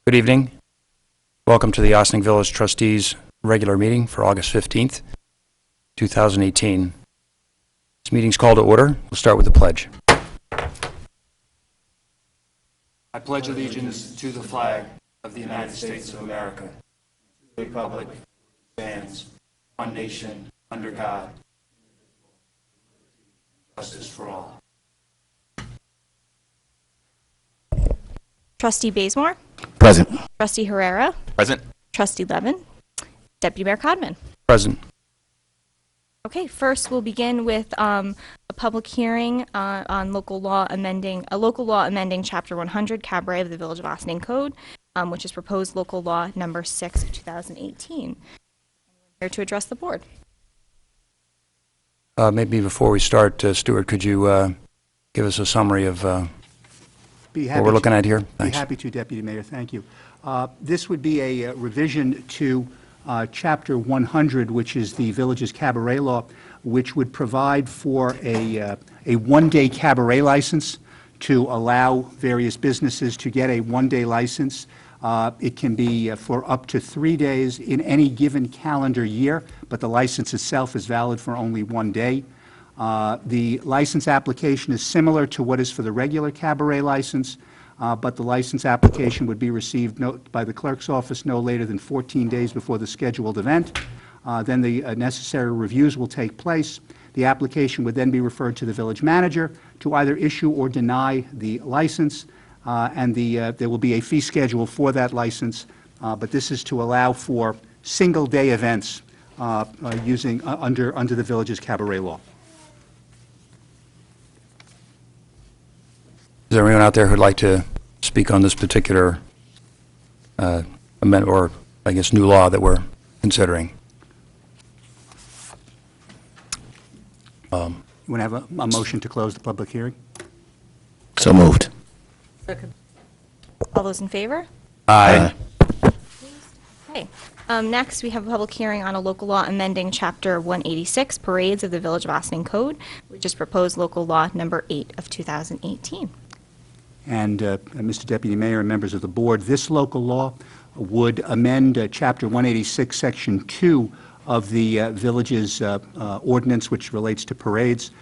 Good evening. Welcome to the Ossining Village Trustees regular meeting for August 15th, 2018. This meeting's called to order. We'll start with the pledge. I pledge allegiance to the flag of the United States of America, the republic stands, one nation, under God, justice for all. Trustee Bazemore? Present. Trustee Herrera? Present. Trustee Levin? Deputy Mayor Codman? Present. Okay, first we'll begin with a public hearing on local law amending Chapter 100 Cabaret of the Village of Ossining Code, which is proposed local law number 6 of 2018. Anyone here to address the board? Maybe before we start, Stuart, could you give us a summary of what we're looking at here? Thanks. Be happy to, Deputy Mayor. Thank you. This would be a revision to Chapter 100, which is the village's cabaret law, which would provide for a one-day cabaret license to allow various businesses to get a one-day license. It can be for up to 3 days in any given calendar year, but the license itself is valid for only 1 day. The license application is similar to what is for the regular cabaret license, but the license application would be received by the clerk's office no later than 14 days before the scheduled event. Then the necessary reviews will take place. The application would then be referred to the village manager to either issue or deny the license, and there will be a fee schedule for that license, but this is to allow for single-day events using under the village's cabaret law. Is there anyone out there who'd like to speak on this particular amendment, or I guess new law that we're considering? You want to have a motion to close the public hearing? So moved. All those in favor? Aye. Okay. Next, we have a public hearing on a local law amending Chapter 186 Parades of the Village of Ossining Code, which is proposed local law number 8 of 2018. And Mr. Deputy Mayor and members of the board, this local law would amend Chapter 186, Section 2 of the village's ordinance, which relates to parades.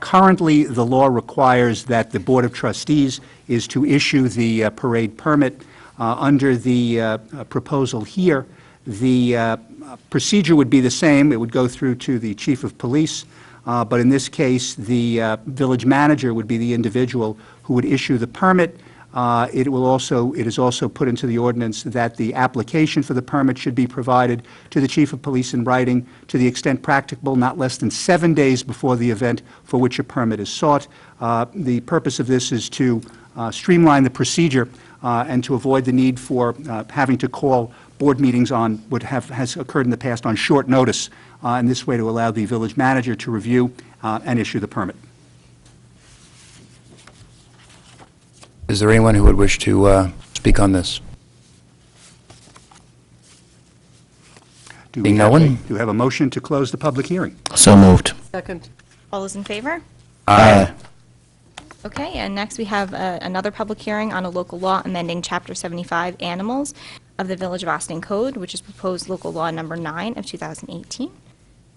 Currently, the law requires that the Board of Trustees is to issue the parade permit. Under the proposal here, the procedure would be the same. It would go through to the Chief of Police, but in this case, the village manager would be the individual who would issue the permit. It is also put into the ordinance that the application for the permit should be provided to the Chief of Police in writing to the extent practicable, not less than 7 days before the event for which a permit is sought. The purpose of this is to streamline the procedure and to avoid the need for having to call board meetings on what has occurred in the past on short notice, and this way to allow the village manager to review and issue the permit. Is there anyone who would wish to speak on this? Do Being no one? we have a motion to close the public hearing? So moved. Second. All those in favor? Aye. Okay, and next we have another public hearing on a local law amending Chapter 75 Animals of the Village of Ossining Code, which is proposed local law number 9 of 2018.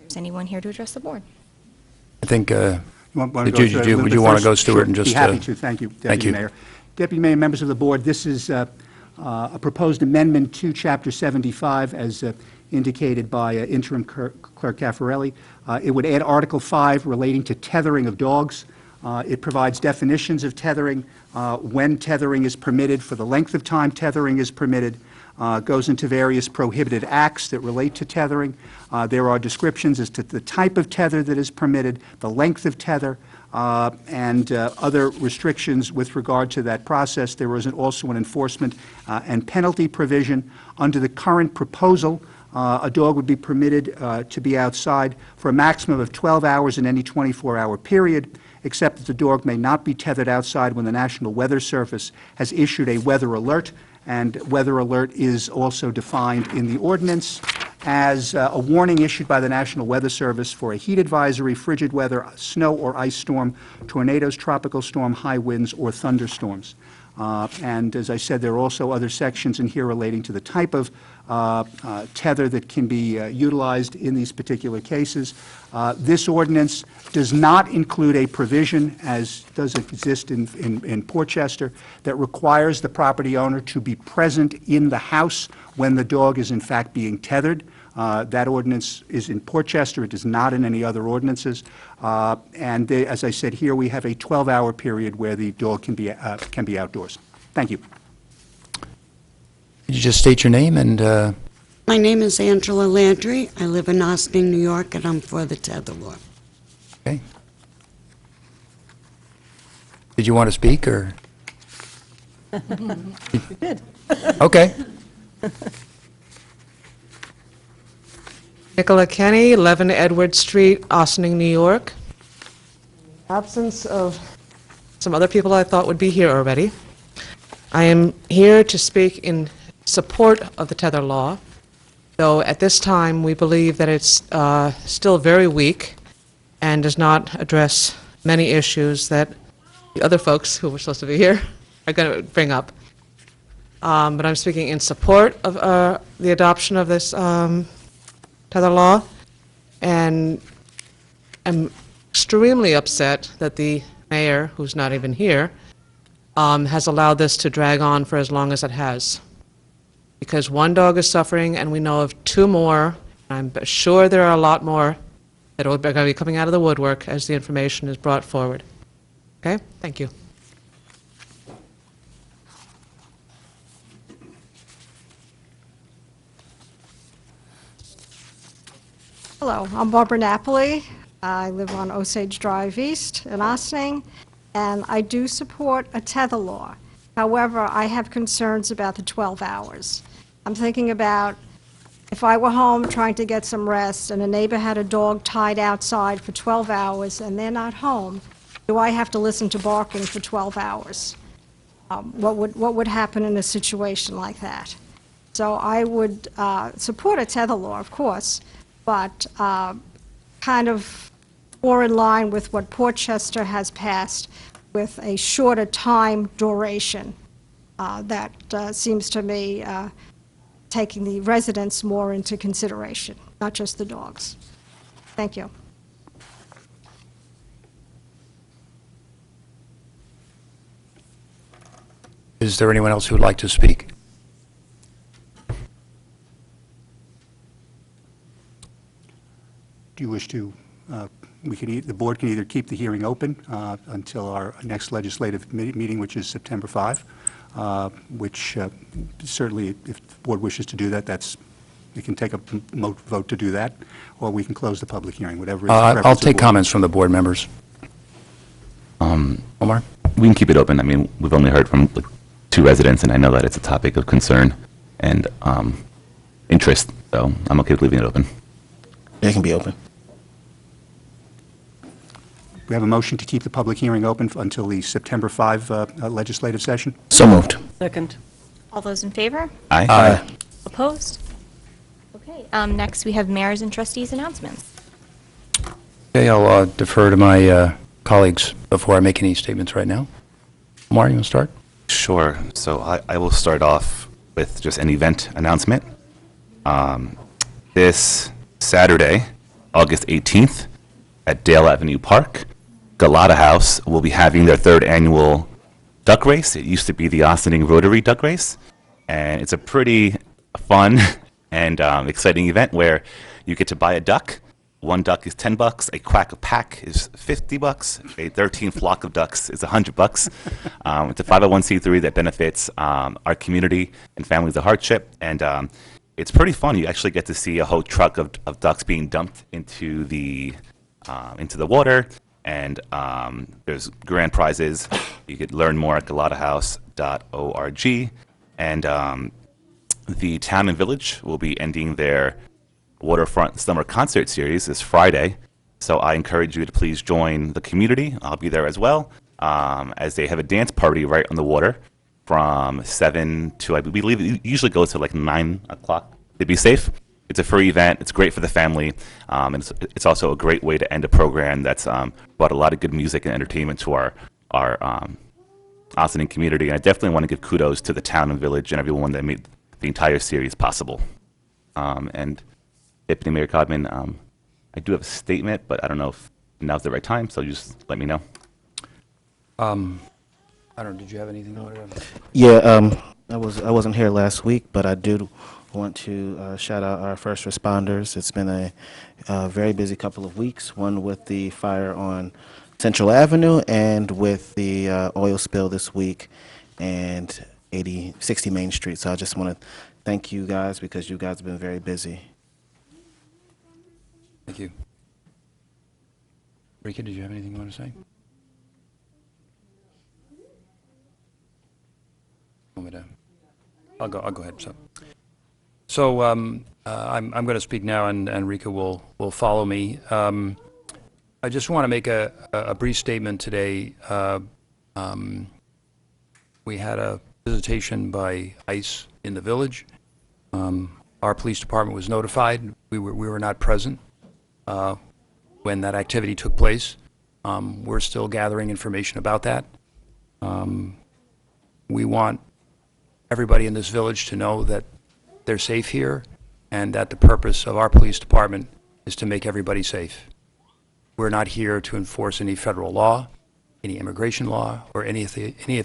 Is anyone here to address the board? I think, Would would you want to go, Stuart, and just... Be happy to. Thank you, Deputy Mayor. Deputy Mayor, members of the board, this is a proposed amendment to Chapter 75 as indicated by Interim Clerk Caffarelli. It would add Article 5 relating to tethering of dogs. It provides definitions of tethering, when tethering is permitted, for the length of time tethering is permitted, goes into various prohibited acts that relate to tethering. There are descriptions as to the type of tether that is permitted, the length of tether, and other restrictions with regard to that process. There is also an enforcement and penalty provision. Under the current proposal, a dog would be permitted to be outside for a maximum of 12 hours in any 24-hour period, except that the dog may not be tethered outside when the National Weather Service has issued a weather alert, and weather alert is also defined in the ordinance as a warning issued by the National Weather Service for a heat advisory, frigid weather, snow or ice storm, tornadoes, tropical storm, high winds, or thunderstorms. And as I said, there are also other sections in here relating to the type of tether that can be utilized in these particular cases. This ordinance does not include a provision, as does exist in Portchester, that requires the property owner to be present in the house when the dog is in fact being tethered. That ordinance is in Portchester. It is not in any other ordinances. As I said, here we have a 12-hour period where the dog can be outdoors. Thank you. Could you just state your name and, My name is Angela Landry. I live in Ossining, New York, and I'm for the tether law. okay. Did you want to speak, or? Good. Okay. Nicola Kenny, 11 Edward Street, Ossining, New York. Absence of some other people I thought would be here already. I am here to speak in support of the tether law, though at this time we believe that it's still very weak and does not address many issues that the other folks who were supposed to be here are going to bring up. But I'm speaking in support of the adoption of this tether law, and I'm extremely upset that the mayor, who's not even here, has allowed this to drag on for as long as it has. Because one dog is suffering, and we know of 2 more. I'm sure there are a lot more that are going to be coming out of the woodwork as the information is brought forward. Okay? Thank you. Hello, I'm Barbara Napoli. I live on Osage Drive East in Ossining, and I do support a tether law. However, I have concerns about the 12 hours. I'm thinking about if I were home trying to get some rest and a neighbor had a dog tied outside for 12 hours and they're not home, do I have to listen to barking for 12 hours? What would happen in a situation like that? So I would support a tether law, of course, but kind of more in line with what Portchester has passed with a shorter time duration. That seems to me taking the residents more into consideration, not just the dogs. Thank you. Is there anyone else who would like to speak? Do you wish to, the board can either keep the hearing open until our next legislative meeting, which is September 5, which certainly, if the board wishes to do that, you can take a vote to do that, or we can close the public hearing, whatever is the preference I'll of the take board. comments from the board members. Omar? We can keep it open. I mean, we've only heard from 2 residents, and I know that it's a topic of concern and interest, so I'm okay with leaving it open. It can be open. We have a motion to keep the public hearing open until the September 5 legislative session. So moved. Second. All those in favor? Aye. Aye. Opposed? Okay, next we have mayor's and trustees' announcements. Okay, I'll defer to my colleagues before I make any statements right now. Omar, you want to start? Sure. So I will start off with just an event announcement. This Saturday, August 18th, at Dale Avenue Park, Galata House will be having their 3rd annual duck race. It used to be the Ossining Rotary Duck Race, and it's a pretty fun and exciting event where you get to buy a duck. 1 duck is $10. A quack pack is $50. A 13 flock of ducks is $100. It's a 501c3 that benefits our community and families of hardship, and it's pretty fun. You actually get to see a whole truck of ducks being dumped into the water, and there's grand prizes. You could learn more at galatahouse.org, and the town and village will be ending their waterfront summer concert series this Friday, so I encourage you to please join the community. I'll be there as well, as they have a dance party right on the water from 7 to, I believe it usually goes to like 9 o'clock to be safe. It's a free event. It's great for the family. And it's also a great way to end a program that's brought a lot of good music and entertainment to our Ossining community. And I definitely want to give kudos to the town and village and everyone that made the entire series possible. And Deputy Mayor Codman, I do have a statement, but I don't know if now's the right time, so just let me know. I don't know, did you have anything? Yeah, I wasn't here last week, but I do want to shout out our first responders. It's been a very busy couple of weeks, one with the fire on Central Avenue and with the oil spill this week and 60 Main Street. So I just want to thank you guys because you guys have been very busy. Thank you. Rika, did you have anything you want to say? I'll go ahead. So I'm going to speak now, and Rika will follow me. I just want to make a brief statement today. We had a visitation by ICE in the village. Our police department was notified. We were not present when that activity took place. We're still gathering information about that. We want everybody in this village to know that they're safe here and that the purpose of our police department is to make everybody safe. We're not here to enforce any federal law, any immigration law, or any of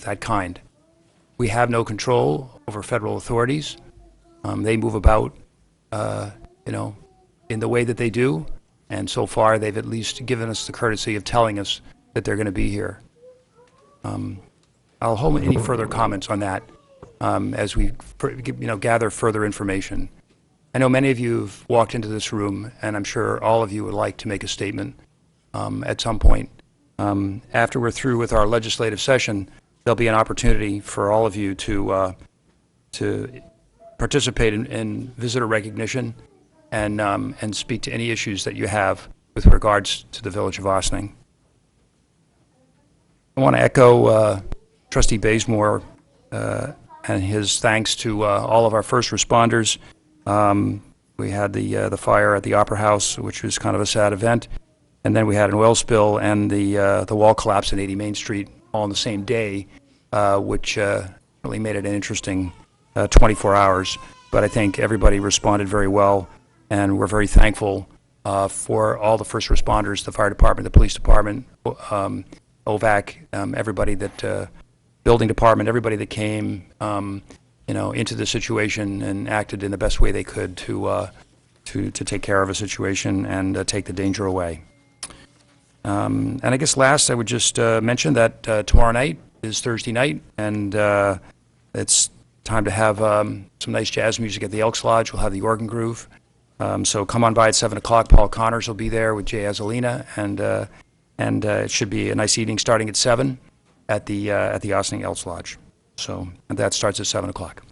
that kind. We have no control over federal authorities. They move about, in the way that they do, and so far they've at least given us the courtesy of telling us that they're going to be here. I'll hold any further comments on that as we gather further information. I know many of you have walked into this room, and I'm sure all of you would like to make a statement at some point. After we're through with our legislative session, there'll be an opportunity for all of you to participate in visitor recognition and speak to any issues that you have with regards to the Village of Ossining. I want to echo Trustee Bazemore and his thanks to all of our first responders. We had the fire at the Opera House, which was kind of a sad event, and then we had an oil spill and the wall collapse in 80 Main Street all on the same day, which really made it an interesting 24 hours. But I think everybody responded very well, and we're very thankful for all the first responders, the fire department, the police department, OVAC, everybody that, building department, everybody that came, into the situation and acted in the best way they could to take care of a situation and take the danger away. And I guess last, I would just mention that tomorrow night is Thursday night, and it's time to have some nice jazz music at the Elks Lodge. We'll have the Organ Groove. So come on by at 7 o'clock. Paul Connors will be there with Jay Azalina, and it should be a nice evening starting at 7 at the Ossining Elks Lodge. So, and that starts at 7 o'clock.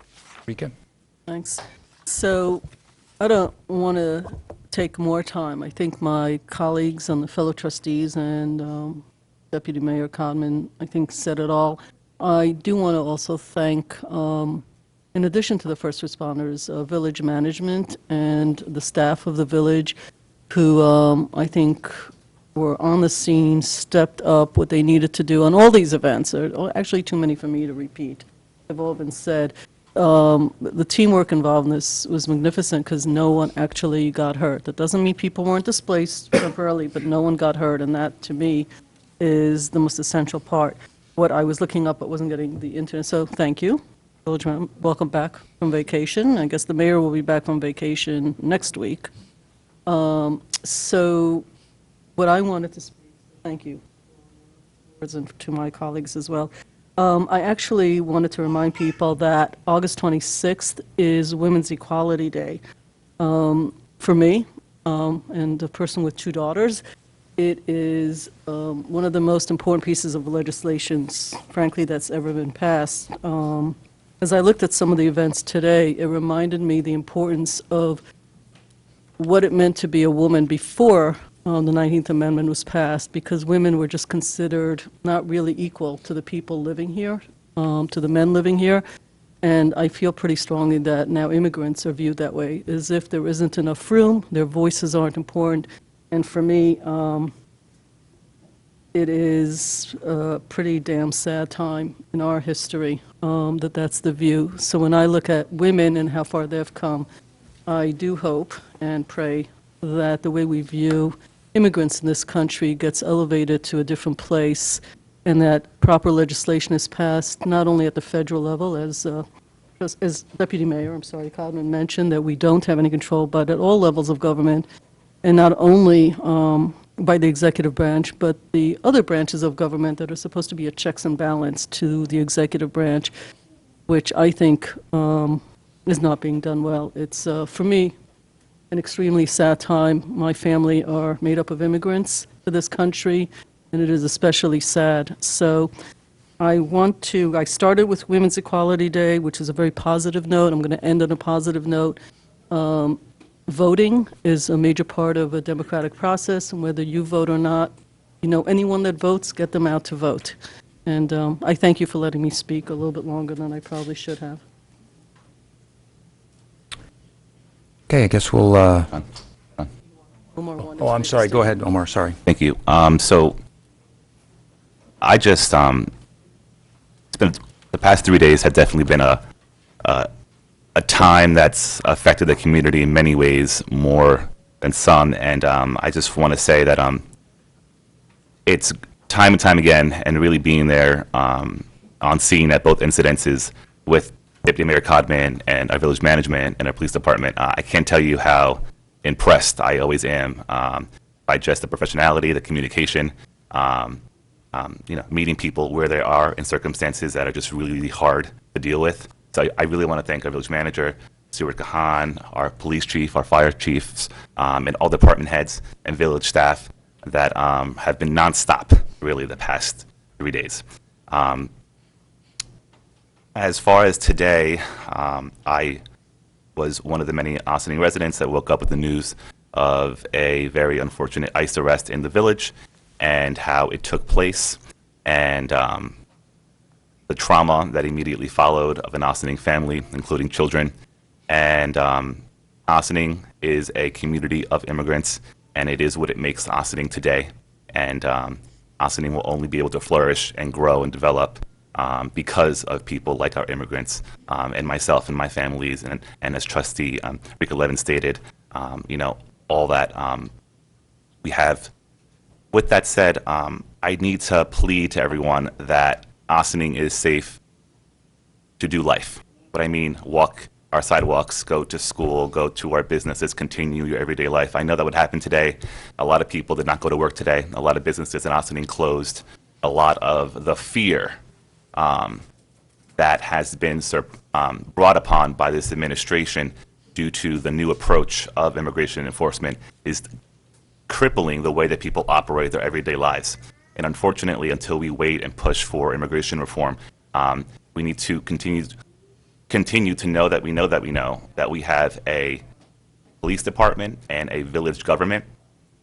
Rika? Thanks. So I don't want to take more time. I think my colleagues and the fellow trustees and Deputy Mayor Codman, I think, said it all. I do want to also thank, in addition to the first responders, village management and the staff of the village who I think were on the scene, stepped up what they needed to do on all these events. There are actually too many for me to repeat. They've all been said. The teamwork involved in this was magnificent because no one actually got hurt. That doesn't mean people weren't displaced temporarily, but no one got hurt, and that, to me, is the most essential part. What I was looking up but wasn't getting the internet, so thank you. Village, welcome back from vacation. I guess the mayor will be back from vacation next week. So what I wanted to speak, thank you, and to my colleagues as well. I actually wanted to remind people that August 26th is Women's Equality Day. For me, and a person with 2 daughters, it is one of the most important pieces of legislation, frankly, that's ever been passed. As I looked at some of the events today, it reminded me the importance of what it meant to be a woman before the 19th Amendment was passed, because women were just considered not really equal to the people living here, to the men living here. And I feel pretty strongly that now immigrants are viewed that way, as if there isn't enough room, their voices aren't important. And for me, it is a pretty damn sad time in our history that's the view. So when I look at women and how far they've come, I do hope and pray that the way we view immigrants in this country gets elevated to a different place, and that proper legislation is passed not only at the federal level, as Deputy Mayor, Codman mentioned, that we don't have any control, but at all levels of government, and not only by the executive branch, but the other branches of government that are supposed to be a checks and balance to the executive branch, which I think is not being done well. It's, for me, an extremely sad time. My family are made up of immigrants to this country, and it is especially sad. So I started with Women's Equality Day, which is a very positive note. I'm going to end on a positive note. Voting is a major part of a democratic process, and whether you vote or not, anyone that votes, get them out to vote. And I thank you for letting me speak a little bit longer than I probably should have. Okay, I guess we'll, Omar wanted oh, to I'm make a sorry, go statement. ahead, Omar, sorry. Thank you. So I just, it's been, the past 3 days have definitely been a time that's affected the community in many ways more than some. And I just want to say that it's time and time again, and really being there on scene at both incidences with Deputy Mayor Codman and our village management and our police department. I can't tell you how impressed I always am by just the professionality, the communication, meeting people where they are in circumstances that are just really, really hard to deal with. So I really want to thank our village manager, Stuart Kahan, our police chief, our fire chiefs, and all department heads and village staff that have been nonstop, really, the past 3 days. As far as today, I was one of the many Ossining residents that woke up with the news of a very unfortunate ICE arrest in the village and how it took place, and the trauma that immediately followed of an Ossining family, including children. And Ossining is a community of immigrants, and it is what it makes Ossining today. And Ossining will only be able to flourish and grow and develop because of people like our immigrants, and myself and my families, and as Trustee Rika Levin stated, all that we have. With that said, I need to plead to everyone that Ossining is safe to do life. What I mean, walk our sidewalks, go to school, go to our businesses, continue your everyday life. I know that would happen today. A lot of people did not go to work today. A lot of businesses in Ossining closed. A lot of the fear that has been brought upon by this administration due to the new approach of immigration enforcement is crippling the way that people operate their everyday lives. And unfortunately, until we wait and push for immigration reform, we need to continue to know that we know that we have a police department and a village government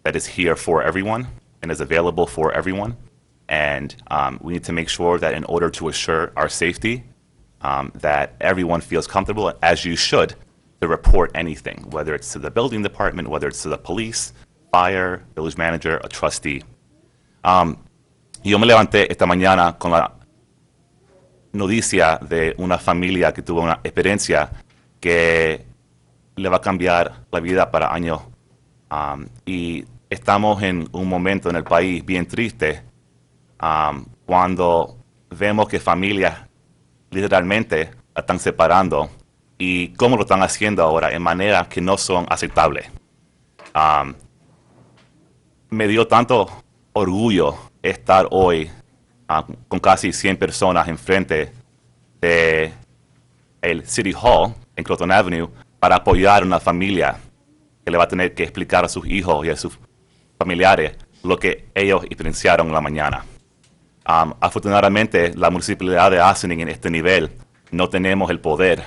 that is here for everyone and is available for everyone. And we need to make sure that in order to assure our safety, that everyone feels comfortable, as you should, to report anything, whether it's to the building department, whether it's to the police, fire, village manager, a trustee. Yo me levanté esta mañana con la noticia de una familia que tuvo una experiencia que le va a cambiar la vida para años. Y estamos en un momento en el país bien triste cuando vemos que familias literalmente la están separando y cómo lo están haciendo ahora en maneras que no son aceptables. Me dio tanto orgullo estar hoy con casi 100 personas enfrente de el City Hall en Cloton Avenue para apoyar a una familia que le va a tener que explicar a sus hijos y a sus familiares lo que ellos experienciaron en la mañana. Afortunadamente, la municipalidad de Ossining en este nivel no tenemos el poder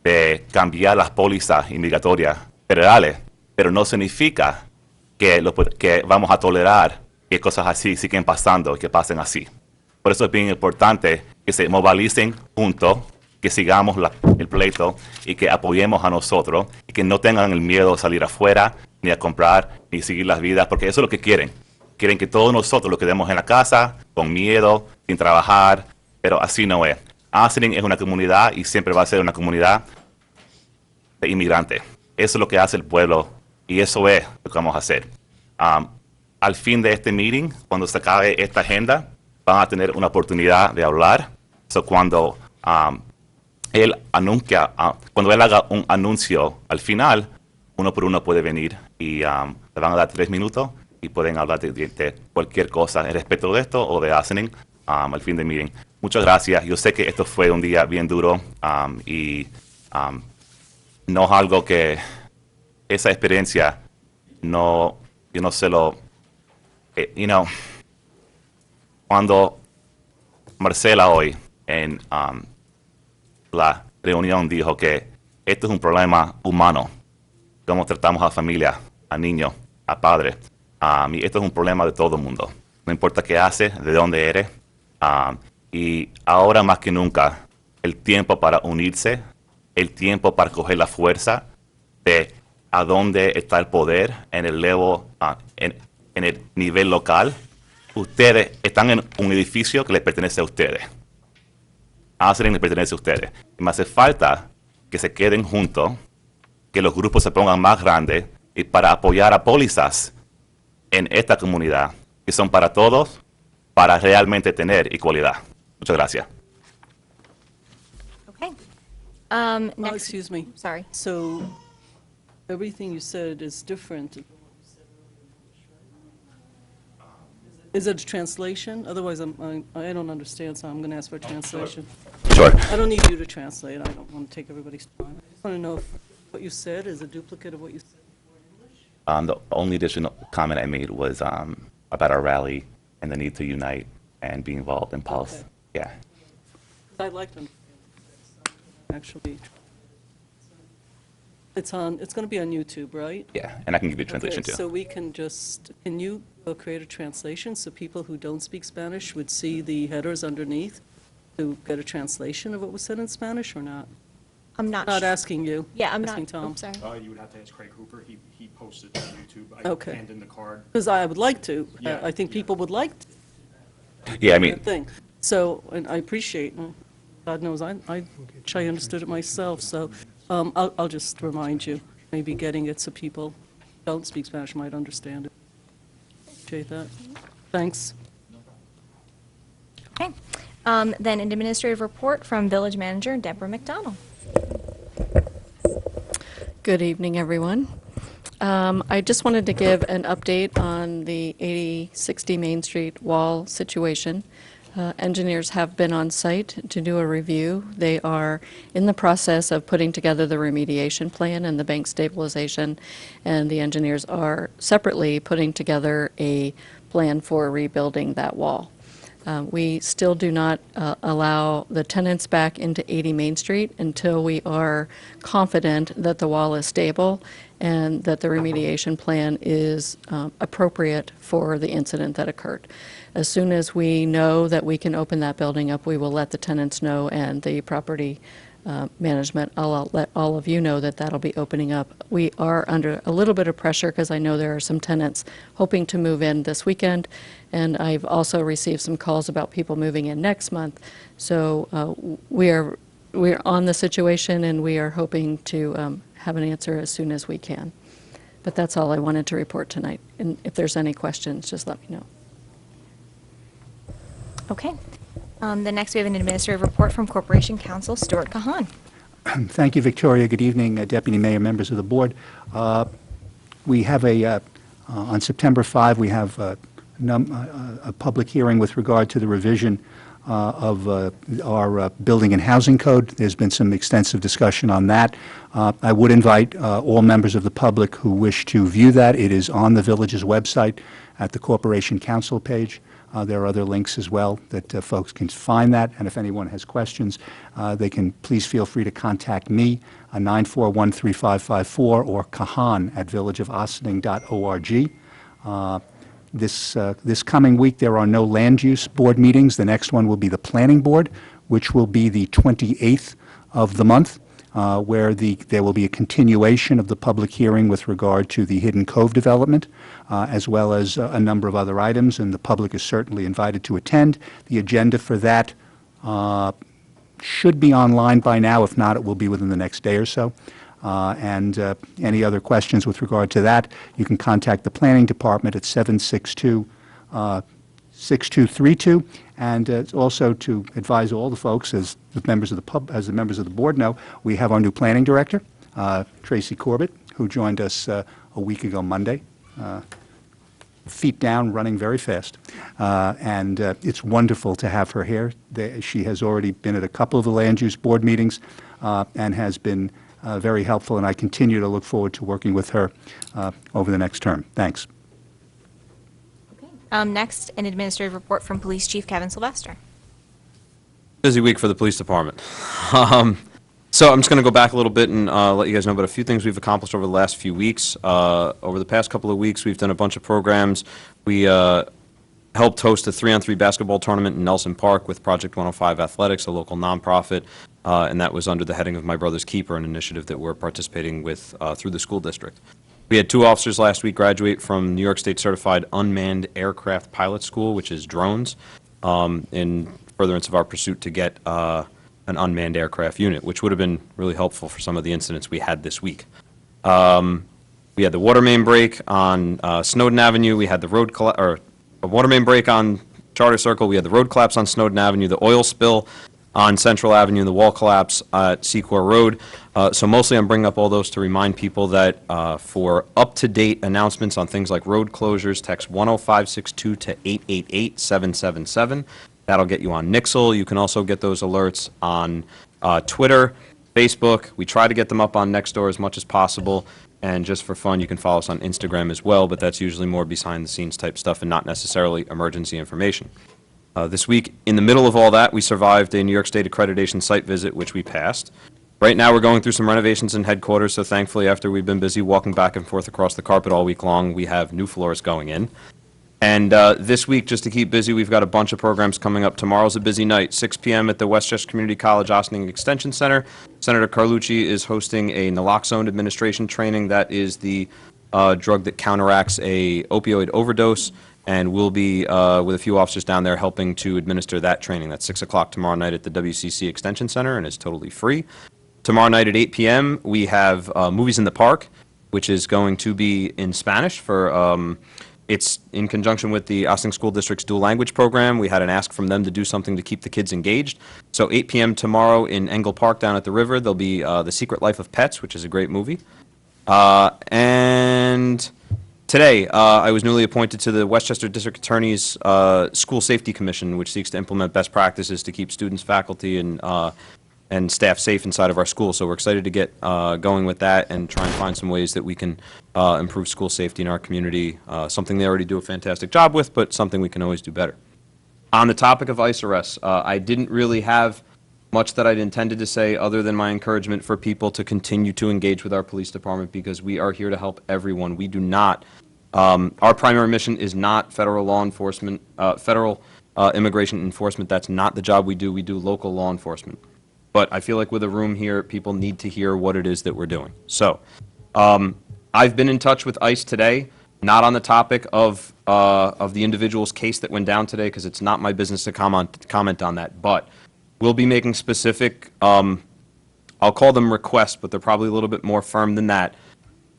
de cambiar las pólizas inmigratorias federales, pero no significa que vamos a tolerar que cosas así siguen pasando y que pasen así. Por eso es bien importante que se movilicen juntos, que sigamos el pleito y que apoyemos a nosotros y que no tengan el miedo de salir afuera, ni a comprar, ni seguir las vidas, porque eso es lo que quieren. quieren que todos nosotros los quedemos en la casa, con miedo, sin trabajar, pero así no es. Ossining es una comunidad y siempre va a ser una comunidad de inmigrantes. Eso es lo que hace el pueblo y eso es lo que vamos a hacer. Al fin de este meeting, cuando se acabe esta agenda, van a tener una oportunidad de hablar. So, cuando él cuando él haga un anuncio al final, uno por uno puede venir y le van a dar 3 minutos y pueden hablar de cualquier cosa en respecto de esto o de Ossining al fin del meeting. Muchas gracias. Yo sé que esto fue un día bien duro y no es algo que esa experiencia yo no se lo, cuando Marcela hoy en la reunión dijo que esto es un problema humano, cómo tratamos a la familia, a niños, a padres, y esto es un problema de todo el mundo. No importa qué haces, de dónde eres, y ahora más que nunca, el tiempo para unirse, el tiempo para coger la fuerza de a dónde está el poder en el en el nivel local. Ustedes están en un edificio que les pertenece a ustedes. Ossining les pertenece a ustedes. Y me hace falta que se queden juntos, que los grupos se pongan más grandes y para apoyar a pólizas en esta comunidad, que son para todos, para realmente tener igualdad. Muchas gracias. Okay. Oh, Next, excuse me. sorry. So everything you said is different. Is it a translation? Otherwise, I don't understand, so I'm going to ask for a translation. Sure. I don't need you to translate. I don't want to take everybody's time. I just want to know if what you said is a duplicate of what you said before in English. The only additional comment I made was about our rally and the need to unite and be involved in Pulse. Okay. Yeah. I'd like to actually. It's going to be on YouTube, right? Yeah, and I can give you a translation Okay, too. so we can can you create a translation so people who don't speak Spanish would see the headers underneath to get a translation of what was said in Spanish or not? I'm not. Not sure. asking you. Yeah, I'm not. Asking Tom. Oops, sorry. You would have to ask Craig Hooper. He posted to YouTube. I Okay. handed in the card. Because I would like to. Yeah, I think people would like to. Yeah, I mean, Thing. So, and I appreciate, God knows, I wish I understood it myself, so I'll just remind you, maybe getting it so people who don't speak Spanish might understand it. Appreciate that. Thanks. Okay. Then an administrative report from Village Manager Deborah McDonald. Good evening, everyone. I just wanted to give an update on the 8060 Main Street wall situation. Engineers have been on site to do a review. They are in the process of putting together the remediation plan and the bank stabilization, and the engineers are separately putting together a plan for rebuilding that wall. We still do not allow the tenants back into 80 Main Street until we are confident that the wall is stable and that the remediation plan is appropriate for the incident that occurred. As soon as we know that we can open that building up, we will let the tenants know, and the property management, I'll let all of you know that that'll be opening up. We are under a little bit of pressure because I know there are some tenants hoping to move in this weekend, and I've also received some calls about people moving in next month. So we're on the situation, and we are hoping to have an answer as soon as we can. But that's all I wanted to report tonight. And if there's any questions, just let me know. Okay. The next, we have an administrative report from Corporation Counsel Stuart Kahan. Thank you, Victoria. Good evening, Deputy Mayor, members of the board. We have on September 5, we have a public hearing with regard to the revision of our building and housing code. There's been some extensive discussion on that. I would invite all members of the public who wish to view that. It is on the village's website at the Corporation Council page. There are other links as well that folks can find that, and if anyone has questions, they can please feel free to contact me, 941-3554, or kahan@villageofossining.org. This coming week, there are no land use board meetings. The next one will be the planning board, which will be the 28th of the month. where there will be a continuation of the public hearing with regard to the Hidden Cove development, as well as a number of other items, and the public is certainly invited to attend. The agenda for that should be online by now. If not, it will be within the next day or so. And any other questions with regard to that, you can contact the Planning Department at 762-6232. And also to advise all the folks, as the members of the board know, we have our new planning director, Tracy Corbett, who joined us a week ago Monday. Feet down, running very fast. And it's wonderful to have her here. She has already been at a couple of the land use board meetings and has been very helpful, and I continue to look forward to working with her over the next term. Thanks. Next, an administrative report from Police Chief Kevin Sylvester. Busy week for the police department. So I'm just going to go back a little bit and let you guys know about a few things we've accomplished over the last few weeks. Over the past couple of weeks, we've done a bunch of programs. We helped host a 3-on-3 basketball tournament in Nelson Park with Project 105 Athletics, a local nonprofit, and that was under the heading of My Brother's Keeper, an initiative that we're participating with through the school district. We had 2 officers last week graduate from New York State Certified Unmanned Aircraft Pilot School, which is drones, in furtherance of our pursuit to get an unmanned aircraft unit, which would have been really helpful for some of the incidents we had this week. We had the water main break on Snowden Avenue. We had the a water main break on Charter Circle. We had the road collapse on Snowden Avenue, the oil spill on Central Avenue, and the wall collapse at Secor Road. So mostly I'm bringing up all those to remind people that for up-to-date announcements on things like road closures, text 10562 to 888-777. That'll get you on Nixle. You can also get those alerts on Twitter, Facebook. We try to get them up on Nextdoor as much as possible. And just for fun, you can follow us on Instagram as well, but that's usually more behind-the-scenes type stuff and not necessarily emergency information. This week, in the middle of all that, we survived a New York State accreditation site visit, which we passed. Right now, we're going through some renovations in headquarters, so thankfully, after we've been busy walking back and forth across the carpet all week long, we have new floors going in. And this week, just to keep busy, we've got a bunch of programs coming up. Tomorrow's a busy night, 6 p.m. at the Westchester Community College Ossining Extension Center. Senator Carlucci is hosting a naloxone administration training. That is the drug that counteracts a opioid overdose, and we'll be with a few officers down there helping to administer that training. That's 6 o'clock tomorrow night at the WCC Extension Center, and it's totally free. Tomorrow night at 8 p.m., we have Movies in the Park, which is going to be in Spanish for... It's in conjunction with the Ossining School District's dual language program. We had an ask from them to do something to keep the kids engaged. So 8 p.m. tomorrow in Engle Park down at the river, there'll be The Secret Life of Pets, which is a great movie. And today, I was newly appointed to the Westchester District Attorney's School Safety Commission, which seeks to implement best practices to keep students, faculty, and staff safe inside of our school. So we're excited to get going with that and try and find some ways that we can improve school safety in our community, something they already do a fantastic job with, but something we can always do better. On the topic of ICE arrests, I didn't really have much that I'd intended to say other than my encouragement for people to continue to engage with our police department because we are here to help everyone. We do not, our primary mission is not federal law enforcement, federal immigration enforcement. That's not the job we do. We do local law enforcement. But I feel like with a room here, people need to hear what it is that we're doing. So I've been in touch with ICE today, not on the topic of the individual's case that went down today, because it's not my business to comment on that. But we'll be making specific, I'll call them requests, but they're probably a little bit more firm than that,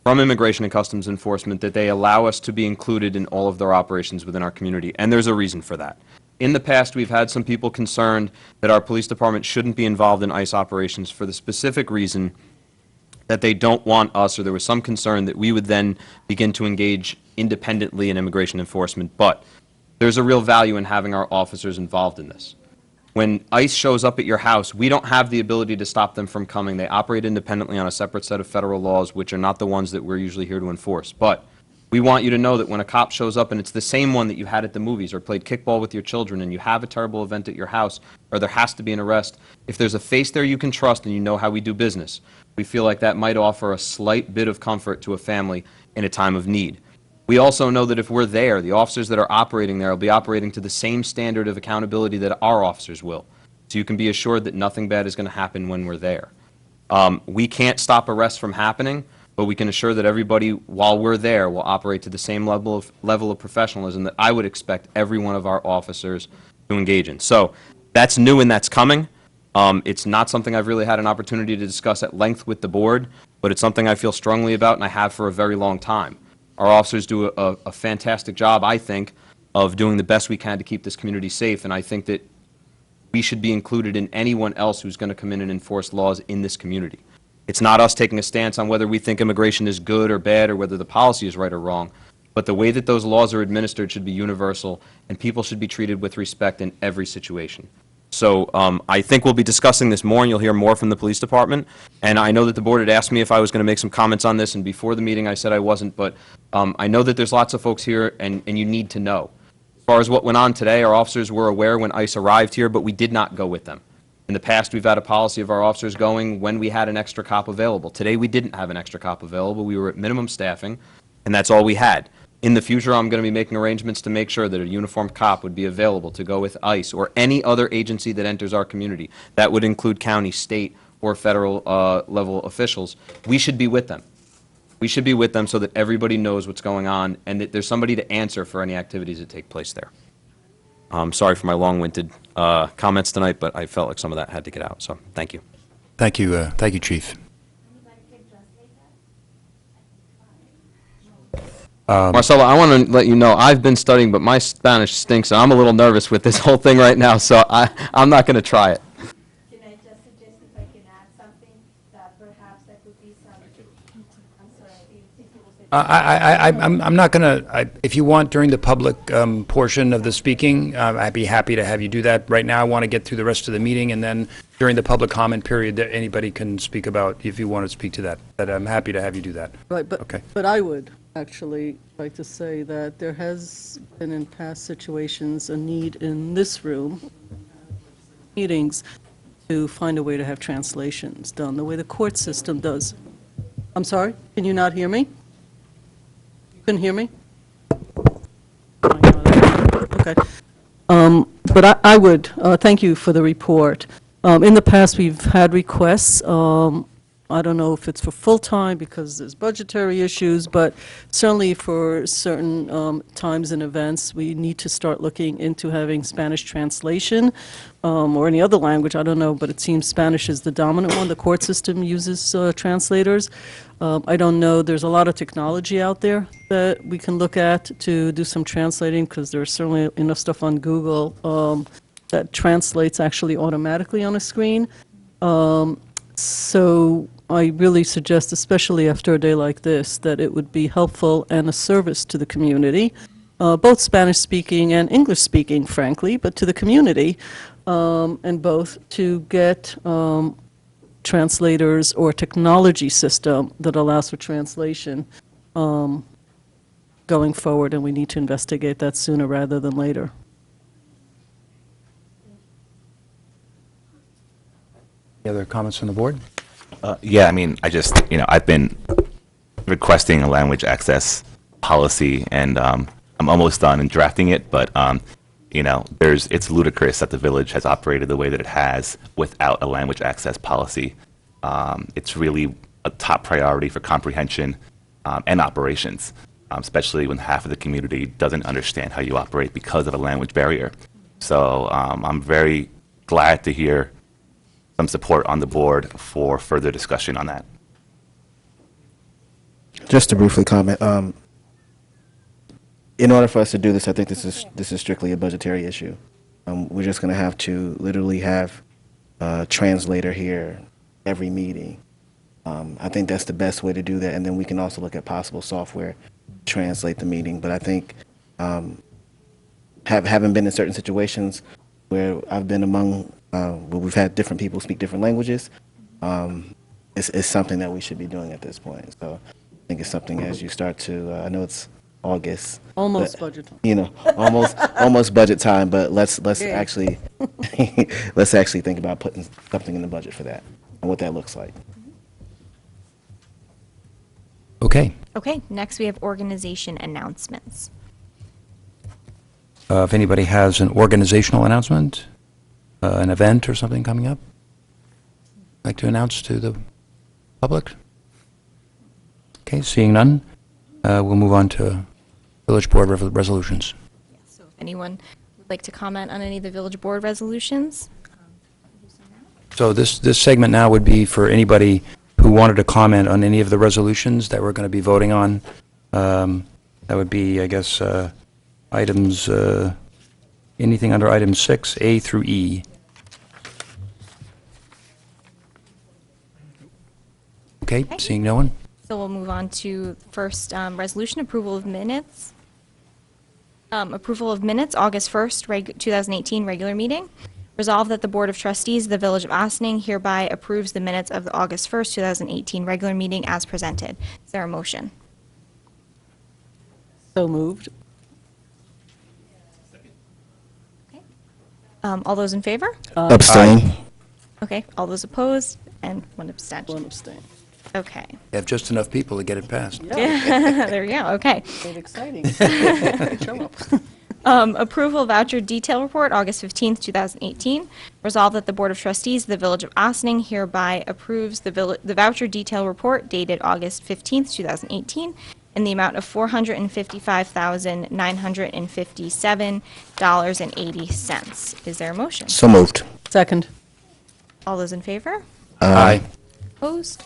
from Immigration and Customs Enforcement that they allow us to be included in all of their operations within our community. And there's a reason for that. In the past, we've had some people concerned that our police department shouldn't be involved in ICE operations for the specific reason that they don't want us, or there was some concern that we would then begin to engage independently in immigration enforcement. But there's a real value in having our officers involved in this. When ICE shows up at your house, we don't have the ability to stop them from coming. They operate independently on a separate set of federal laws, which are not the ones that we're usually here to enforce. But we want you to know that when a cop shows up and it's the same one that you had at the movies or played kickball with your children and you have a terrible event at your house or there has to be an arrest, if there's a face there you can trust and you know how we do business, we feel like that might offer a slight bit of comfort to a family in a time of need. We also know that if we're there, the officers that are operating there will be operating to the same standard of accountability that our officers will. So you can be assured that nothing bad is going to happen when we're there. We can't stop arrests from happening, but we can assure that everybody, while we're there, will operate to the same level of professionalism that I would expect every one of our officers to engage in. So that's new and that's coming. It's not something I've really had an opportunity to discuss at length with the board, but it's something I feel strongly about and I have for a very long time. Our officers do a fantastic job, I think, of doing the best we can to keep this community safe, and I think that we should be included in anyone else who's going to come in and enforce laws in this community. It's not us taking a stance on whether we think immigration is good or bad or whether the policy is right or wrong, but the way that those laws are administered should be universal, and people should be treated with respect in every situation. So I think we'll be discussing this more, and you'll hear more from the police department. And I know that the board had asked me if I was going to make some comments on this, and before the meeting I said I wasn't, but I know that there's lots of folks here, and you need to know. As far as what went on today, our officers were aware when ICE arrived here, but we did not go with them. In the past, we've had a policy of our officers going when we had an extra cop available. Today, we didn't have an extra cop available. We were at minimum staffing, and that's all we had. In the future, I'm going to be making arrangements to make sure that a uniformed cop would be available to go with ICE or any other agency that enters our community. That would include county, state, or federal level officials. We should be with them. We should be with them so that everybody knows what's going on and that there's somebody to answer for any activities that take place there. I'm sorry for my long-winded comments tonight, but I felt like some of that had to get out, so thank you. Thank you, Chief. Marcelo, I want to let you know, I've been studying, but my Spanish stinks, and I'm a little nervous with this whole thing right now, so I'm not going to try it. Can I just suggest if I can add something, that perhaps that could be some, I'm sorry, I think you will say. I'm not going to, if you want during the public portion of the speaking, I'd be happy to have you do that. Right now, I want to get through the rest of the meeting, and then during the public comment period, that anybody can speak about, if you want to speak to that. But I'm happy to have you do that. Right, but, Okay. but I would actually like to say that there has been in past situations a need in this room, meetings, to find a way to have translations done the way the court system does. I'm sorry, can you not hear me? You can hear me? Okay. But I would, thank you for the report. In the past, we've had requests. I don't know if it's for full-time because there's budgetary issues, but certainly for certain times and events, we need to start looking into having Spanish translation or any other language, I don't know, but it seems Spanish is the dominant one. The court system uses translators. I don't know, there's a lot of technology out there that we can look at to do some translating, because there's certainly enough stuff on Google that translates actually automatically on a screen. So I really suggest, especially after a day like this, that it would be helpful and a service to the community, both Spanish-speaking and English-speaking, frankly, but to the community, and both to get translators or technology system that allows for translation going forward, and we need to investigate that sooner rather than later. Any other comments from the board? Yeah, I mean, I've been requesting a language access policy, and I'm almost done in drafting it, but, it's ludicrous that the village has operated the way that it has without a language access policy. It's really a top priority for comprehension and operations, especially when half of the community doesn't understand how you operate because of a language barrier. So I'm very glad to hear some support on the board for further discussion on that. Just to briefly comment, in order for us to do this, I think this is strictly a budgetary issue. We're just going to have to literally have a translator here every meeting. I think that's the best way to do that, and then we can also look at possible software to translate the meeting. But I think having been in certain situations where I've been among where we've had different people speak different languages, it's something that we should be doing at this point. So I think it's something as you start to, I know it's August. Almost but, budget time. Almost budget time, but let's Yeah. actually, let's actually think about putting something in the budget for that and what that looks like. Okay. Okay, next we have organization announcements. If anybody has an organizational announcement, an event or something coming up, like to announce to the Public? Okay, seeing none, we'll move on to Village Board resolutions. So if anyone would like to comment on any of the village board resolutions? So this segment now would be for anybody who wanted to comment on any of the resolutions that we're going to be voting on. That would be, I guess, items, anything under item 6, A through E. Okay, seeing no one? So we'll move on to first resolution, approval of minutes. Approval of minutes, August 1st, 2018, regular meeting. Resolved that the Board of Trustees of the Village of Ossining hereby approves the minutes of the August 1st, 2018, regular meeting as presented. Is there a motion? So moved. All those in favor? Abstain. Okay, all those opposed, and one abstention. One abstain. Okay. You have just enough people to get it passed. There we go, okay. Made exciting. Show up. Approval voucher detail report, August 15th, 2018. Resolved that the Board of Trustees of the Village of Ossining hereby approves the voucher detail report dated August 15th, 2018, in the amount of $455,957.80. Is there a motion? So moved. Second. All those in favor? Aye. Opposed?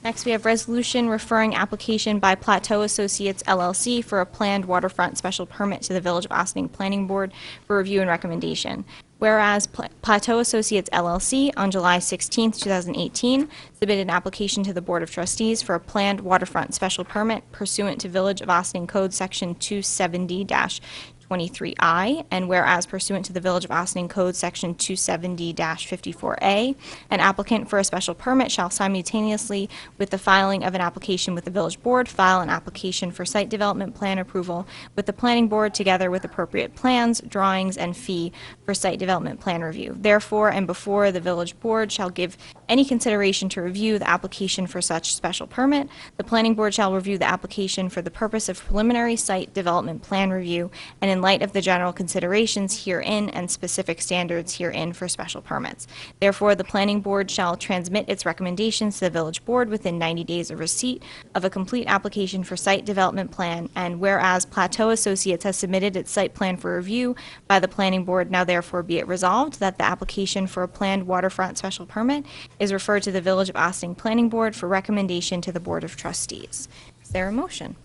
Next, we have resolution referring application by Plateau Associates LLC for a planned waterfront special permit to the Village of Ossining Planning Board for review and recommendation. Whereas Plateau Associates LLC on July 16, 2018, submitted an application to the Board of Trustees for a planned waterfront special permit pursuant to Village of Ossining Code Section 270-23I, and whereas pursuant to the Village of Ossining Code Section 270-54A, an applicant for a special permit shall simultaneously with the filing of an application with the Village Board, file an application for site development plan approval with the Planning Board together with appropriate plans, drawings, and fee for site development plan review. Therefore, and before the Village Board shall give any consideration to review the application for such special permit, the Planning Board shall review the application for the purpose of preliminary site development plan review and in light of the general considerations herein and specific standards herein for special permits. Therefore, the Planning Board shall transmit its recommendations to the Village Board within 90 days of receipt of a complete application for site development plan, and whereas Plateau Associates has submitted its site plan for review by the Planning Board, now therefore be it resolved that the application for a planned waterfront special permit is referred to the Village of Ossining Planning Board for recommendation to the Board of Trustees. Is there a motion?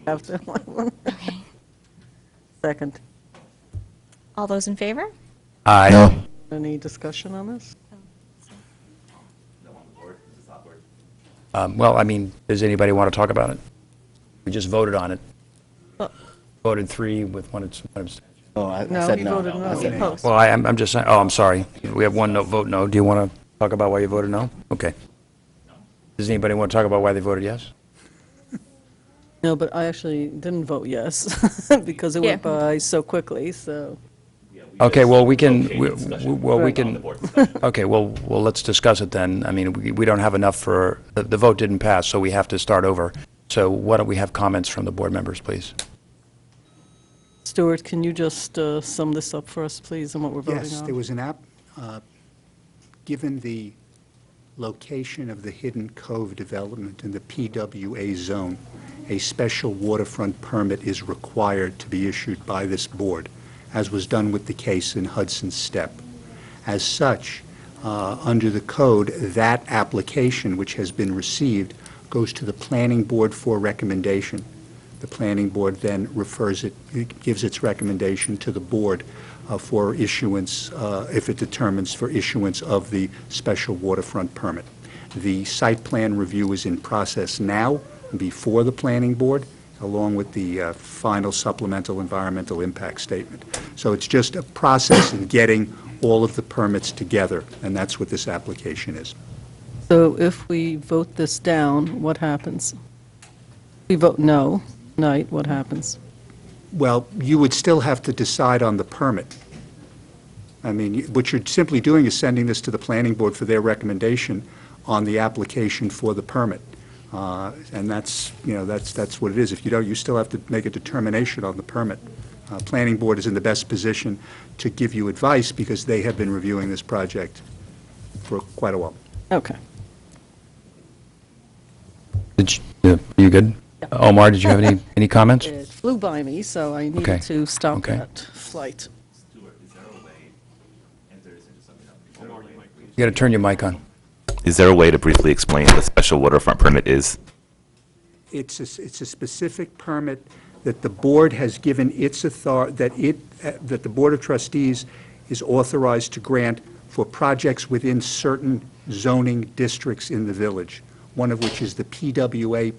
After Okay. Second. All those in favor? Aye. No. Any discussion on this? Well, I mean, does anybody want to talk about it? We just voted on it. Well- Voted 3 with one abstention. Oh, I No, said he no. voted no. I said no. Opposed. Well, I'm just saying, I'm sorry. We have one vote no. Do you want to talk about why you voted no? Okay. Does anybody want to talk about why they voted yes? No, but I actually didn't vote yes because it went Yeah. by so quickly, so. Okay, well, we can, okay, well, let's discuss it then. I mean, we don't have enough for, the vote didn't pass, so we have to start over. So why don't we have comments from the board members, please? Stuart, can you just sum this up for us, please, on what we're voting on? Yes, there was an given the location of the Hidden Cove development in the PWA zone, a special waterfront permit is required to be issued by this board, as was done with the case in Hudson Step. As such, under the code, that application which has been received goes to the Planning Board for recommendation. The Planning Board then refers it, gives its recommendation to the board for issuance, if it determines for issuance of the special waterfront permit. The site plan review is in process now before the Planning Board, along with the final supplemental environmental impact statement. So it's just a process in getting all of the permits together, and that's what this application is. So if we vote this down, what happens? If we vote no tonight, what happens? Well, you would still have to decide on the permit. I mean, what you're simply doing is sending this to the Planning Board for their recommendation on the application for the permit. And that's, you know, that's what it is. If you don't, you still have to make a determination on the permit. Planning Board is in the best position to give you advice because they have been reviewing this project for quite a while. Okay. You good? Omar, did you have any comments? It flew by me, so I Okay. needed to stop Okay. that flight. You got to turn your mic on. Is there a way to briefly explain what a special waterfront permit is? It's a specific permit that the board has given its authority, that the Board of Trustees is authorized to grant for projects within certain zoning districts in the village, one of which is the PWA,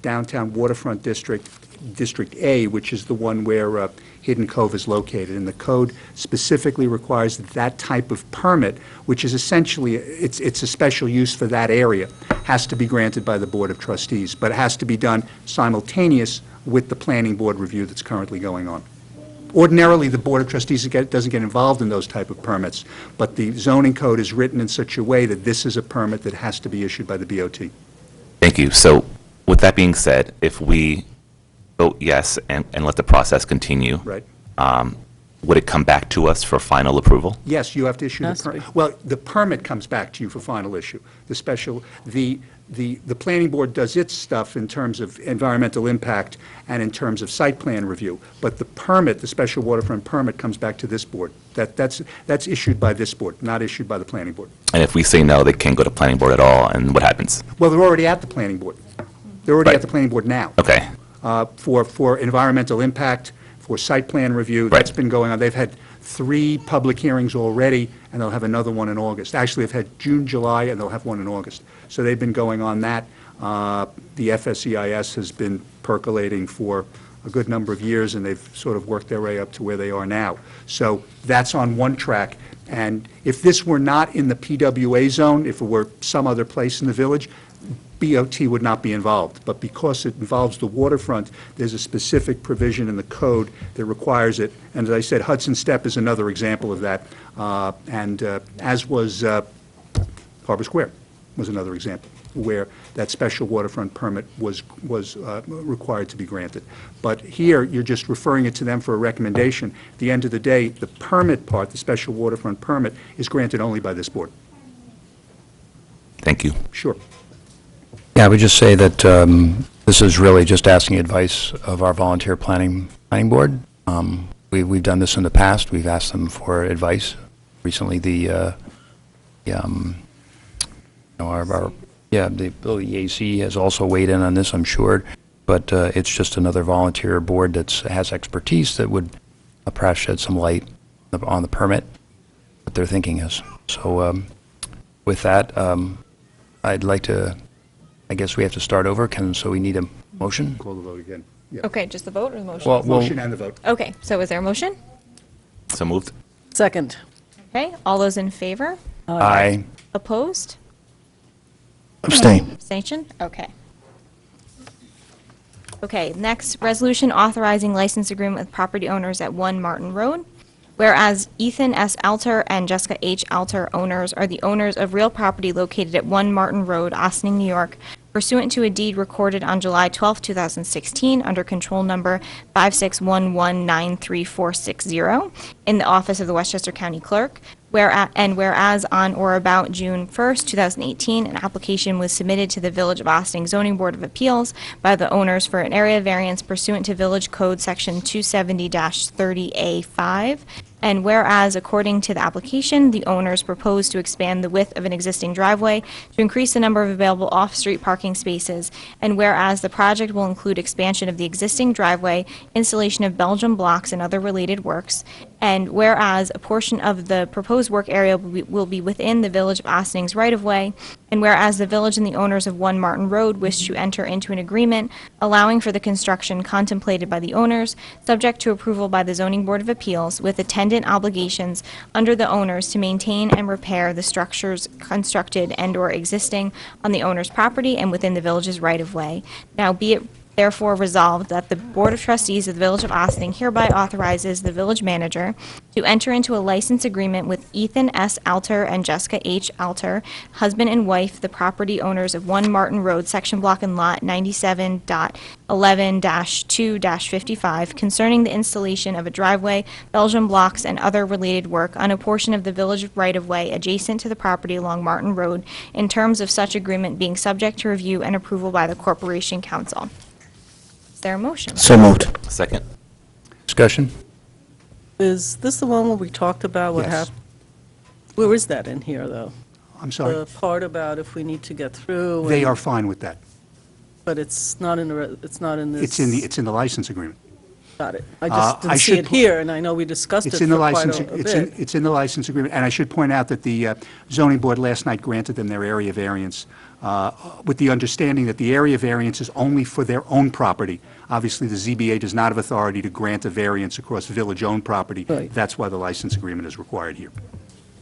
Downtown Waterfront District, District A, which is the one where Hidden Cove is located. And the code specifically requires that type of permit, which is essentially, it's a special use for that area, has to be granted by the Board of Trustees, but it has to be done simultaneous with the Planning Board review that's currently going on. Ordinarily, the Board of Trustees doesn't get involved in those type of permits, but the zoning code is written in such a way that this is a permit that has to be issued by the BOT. Thank you. So with that being said, if we vote yes and let the process continue, Right. Would it come back to us for final approval? Yes, you have to issue the Has to permit. be. Well, the permit comes back to you for final issue. The special, the Planning Board does its stuff in terms of environmental impact and in terms of site plan review, but the permit, the special waterfront permit, comes back to this board. That's issued by this board, not issued by the Planning Board. And if we say no, they can't go to planning board at all, and what happens? Well, they're already at the Planning Board. They're already Right. at the Planning Board now. Okay. For environmental impact, for site plan review. That's been going on. They've had 3 public hearings already, and they'll have another one in August. Actually, they've had June, July, and they'll have one in August. So they've been going on that. The FSEIS has been percolating for a good number of years, and they've sort of worked their way up to where they are now. So that's on one track. And if this were not in the PWA zone, if it were some other place in the village, BOT would not be involved. But because it involves the waterfront, there's a specific provision in the code that requires it. And as I said, Hudson Step is another example of that, as was Harbor Square was another example, where that special waterfront permit was required to be granted. But here, you're just referring it to them for a recommendation. At the end of the day, the permit part, the special waterfront permit, is granted only by this board. Thank you. Sure. Yeah, I would just say that this is really just asking advice of our volunteer planning board. We've done this in the past. We've asked them for advice. Recently, the EAC has also weighed in on this, I'm sure. But it's just another volunteer board that has expertise that would perhaps shed some light on the permit, what their thinking is. So with that, I'd like to. I guess we have to start over, so we need a motion? Call the vote again. Yeah. Okay, just the vote or the motion? Well, Motion and the vote. Okay, so is there a motion? So moved. Second. Okay, all those in favor? Aye. Opposed? Abstain. Abstention? Okay. Okay, next, resolution authorizing license agreement with property owners at 1 Martin Road. Whereas Ethan S. Alter and Jessica H. Alter, owners, are the owners of real property located at 1 Martin Road, Ossining, New York, pursuant to a deed recorded on July 12, 2016, under control number 561193460, in the office of the Westchester County Clerk. Whereas on or about June 1st, 2018, an application was submitted to the Village of Ossining Zoning Board of Appeals by the owners for an area variance pursuant to Village Code Section 270-30A5. And whereas, according to the application, the owners propose to expand the width of an existing driveway to increase the number of available off-street parking spaces. And whereas, the project will include expansion of the existing driveway, installation of Belgium blocks and other related works. And whereas, a portion of the proposed work area will be within the Village of Ossining's right-of-way. And whereas, the village and the owners of 1 Martin Road wish to enter into an agreement allowing for the construction contemplated by the owners, subject to approval by the Zoning Board of Appeals, with attendant obligations under the owners to maintain and repair the structures constructed and/or existing on the owner's property and within the village's right-of-way. Now, be it Therefore resolved that the Board of Trustees of the Village of Ossining hereby authorizes the village manager to enter into a license agreement with Ethan S. Alter and Jessica H. Alter, husband and wife, the property owners of 1 Martin Road, Section Block and Lot 97.11-2-55, concerning the installation of a driveway, Belgian blocks, and other related work on a portion of the village right-of-way adjacent to the property along Martin Road, in terms of such agreement being subject to review and approval by the Corporation Council. Is there a motion? So moved. Second. Discussion? Is this the one where we talked about what Yes. happened? Where is that in here, though? I'm sorry. The part about if we need to get through. They and- are fine with that. But it's not in the, it's not in this. It's in the license agreement. Got it. I I just didn't see should it po- here, and I know we discussed it It's for in the quite license, a bit. it's in the license agreement, and I should point out that the zoning board last night granted them their area variance, with the understanding that the area variance is only for their own property. Obviously, the ZBA does not have authority to grant a variance across village-owned property. Right. That's why the license agreement is required here.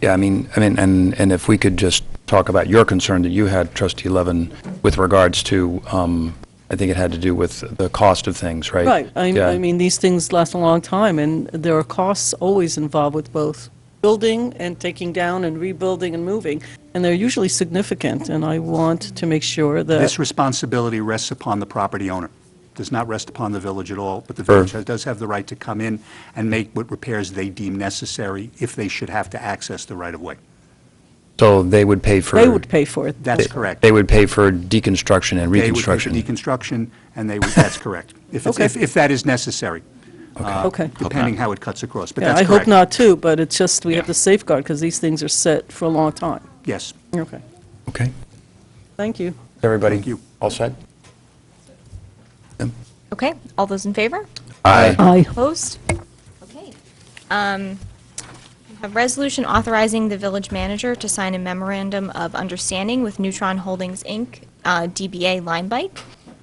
Yeah, and if we could just talk about your concern that you had, Trustee Levin, with regards to, I think it had to do with the cost of things, right? Right. Yeah. I mean, these things last a long time, and there are costs always involved with both building and taking down and rebuilding and moving, and they're usually significant, and I want to make sure that. This responsibility rests upon the property owner. Does not rest upon the village at all, but the Sure. village does have the right to come in and make what repairs they deem necessary if they should have to access the right-of-way. So they would pay for... They would pay for it. That's correct. They would pay for deconstruction and They would pay for reconstruction. deconstruction, and they would, that's correct. If it's- Okay. if that is necessary. Okay. Depending how it cuts across, but Yeah, that's I correct. hope not too, but it's just, we have to safeguard, because these things are set for a long time. Yes. Okay. Okay. Thank you. Everybody Thank you. all set? Okay, all those in favor? Aye. Aye. Opposed? Okay. A resolution authorizing the village manager to sign a memorandum of understanding with Neutron Holdings, Inc., DBA Limebike.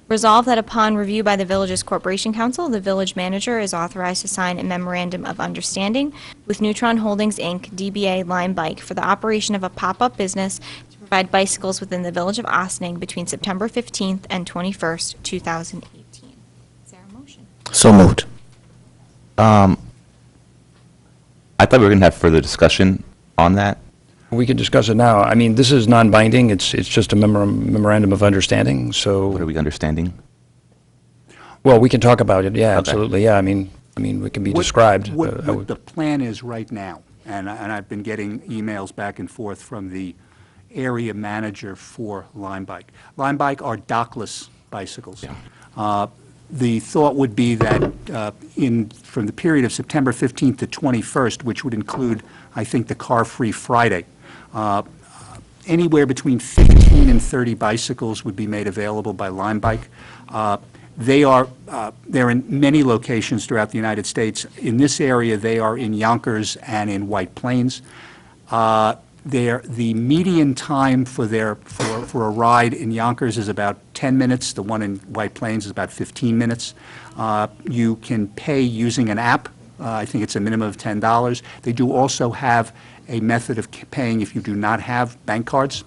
Resolved that upon review by the village's Corporation Council, the village manager is authorized to sign a memorandum of understanding with Neutron Holdings, Inc., DBA Limebike, for the operation of a pop-up business to provide bicycles within the village of Ossining between September 15th and 21st, 2018. Is there a motion? So moved. I thought we were going to have further discussion on that. We can discuss it now. I mean, this is non-binding. It's just a memorandum of understanding, so... What are we understanding? Well, we can talk about it, yeah, Okay. absolutely, yeah. I mean, it can be What- described. What I what would- the plan is right now, and I've been getting emails back and forth from the area manager for Limebike. Limebike are dockless bicycles. The thought would be that from the period of September 15th to 21st, which would include, I think, the Car-Free Friday, anywhere between 15 and 30 bicycles would be made available by Limebike. They're in many locations throughout the United States. In this area, they are in Yonkers and in White Plains. The median time for a ride in Yonkers is about 10 minutes. The one in White Plains is about 15 minutes. You can pay using an app. I think it's a minimum of $10. They do also have a method of paying if you do not have bank cards.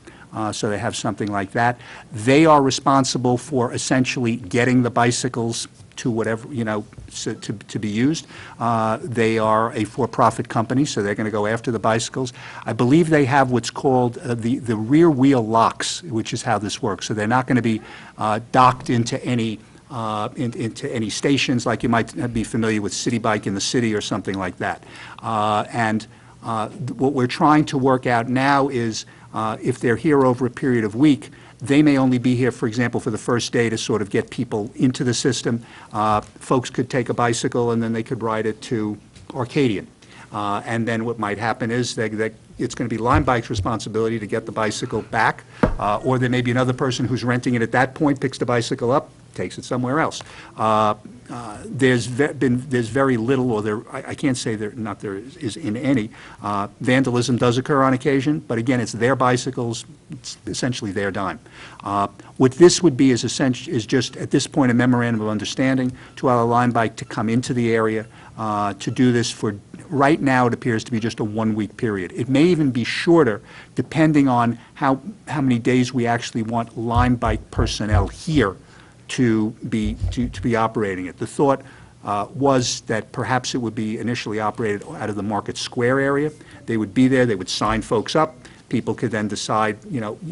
So they have something like that. They are responsible for essentially getting the bicycles to whatever, to be used. They are a for-profit company, so they're going to go after the bicycles. I believe they have what's called the rear wheel locks, which is how this works. So they're not going to be docked into any stations like you might be familiar with City Bike in the city or something like that. What we're trying to work out now is if they're here over a period of week, they may only be here, for example, for the first day to sort of get people into the system. Folks could take a bicycle and then they could ride it to Arcadian. And then what might happen is that it's going to be Limebike's responsibility to get the bicycle back, or there may be another person who's renting it at that point, picks the bicycle up, takes it somewhere else. There's very little, or I can't say there is in any. Vandalism does occur on occasion, but again, it's their bicycles, it's essentially their dime. What this would be is just, at this point, a memorandum of understanding to allow Limebike to come into the area to do this for, right now, it appears to be just a one-week period. It may even be shorter, depending on how many days we actually want Limebike personnel here to be operating it. The thought was that perhaps it would be initially operated out of the Market Square area. They would be there, they would sign folks up, people could then decide,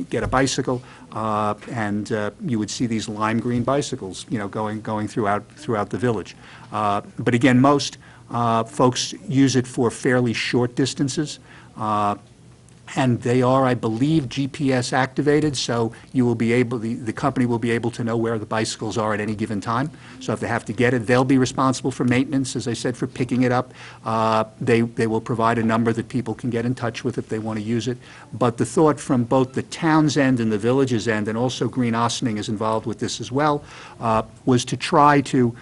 get a bicycle, and you would see these lime green bicycles, going throughout the village. But again, most folks use it for fairly short distances. And they are, I believe, GPS activated, so you will be able, the company will be able to know where the bicycles are at any given time. So if they have to get it, they'll be responsible for maintenance, as I said, for picking it up. They will provide a number that people can get in touch with if they want to use it. But the thought from both the town's end and the village's end, and also Green Ossining is involved with this as well, was to try to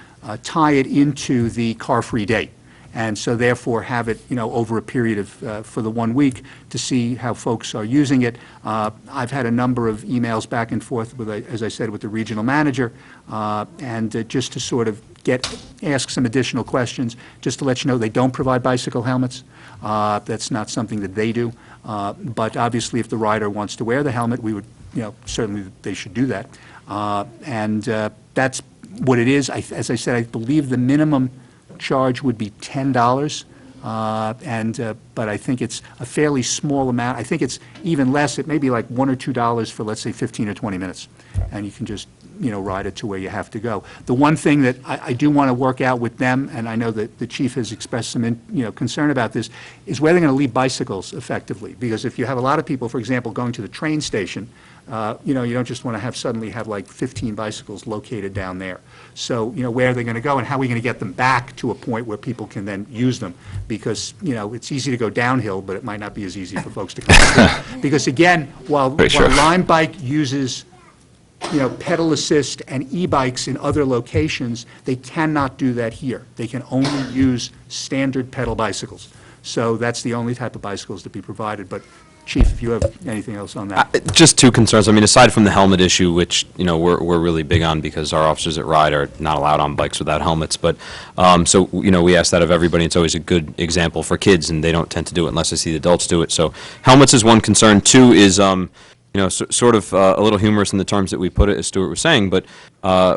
tie it into the car-free day. And so therefore have it, over a period of, for the 1 week to see how folks are using it. I've had a number of emails back and forth with, as I said, with the regional manager, and just to sort of ask some additional questions, just to let you know they don't provide bicycle helmets. That's not something that they do. But obviously if the rider wants to wear the helmet, we would, certainly they should do that. And that's what it is. As I said, I believe the minimum charge would be $10, but I think it's a fairly small amount. I think it's even less. It may be like $1 or $2 for, let's say, 15 or 20 minutes, and you can just ride it to where you have to go. The one thing that I do want to work out with them, and I know that the chief has expressed some concern about this, is where they're going to leave bicycles effectively. Because if you have a lot of people, for example, going to the train station, you don't just want to suddenly have like 15 bicycles located down there. So, where are they going to go, and how are we going to get them back to a point where people can then use them? Because, it's easy to go downhill, but it might not be as easy for folks to come through. Because again, while Lime Bike uses, pedal assist and e-bikes in other locations, they cannot do that here. They can only use standard pedal bicycles. So that's the only type of bicycles to be provided. But Chief, if you have anything else on that. Just two concerns. I mean, aside from the helmet issue, which, we're really big on because our officers at RIDE are not allowed on bikes without helmets. But, so, we ask that of everybody. It's always a good example for kids, and they don't tend to do it unless they see the adults do it. So helmets is one concern. Two is, sort of a little humorous in the terms that we put it, as Stuart was saying, but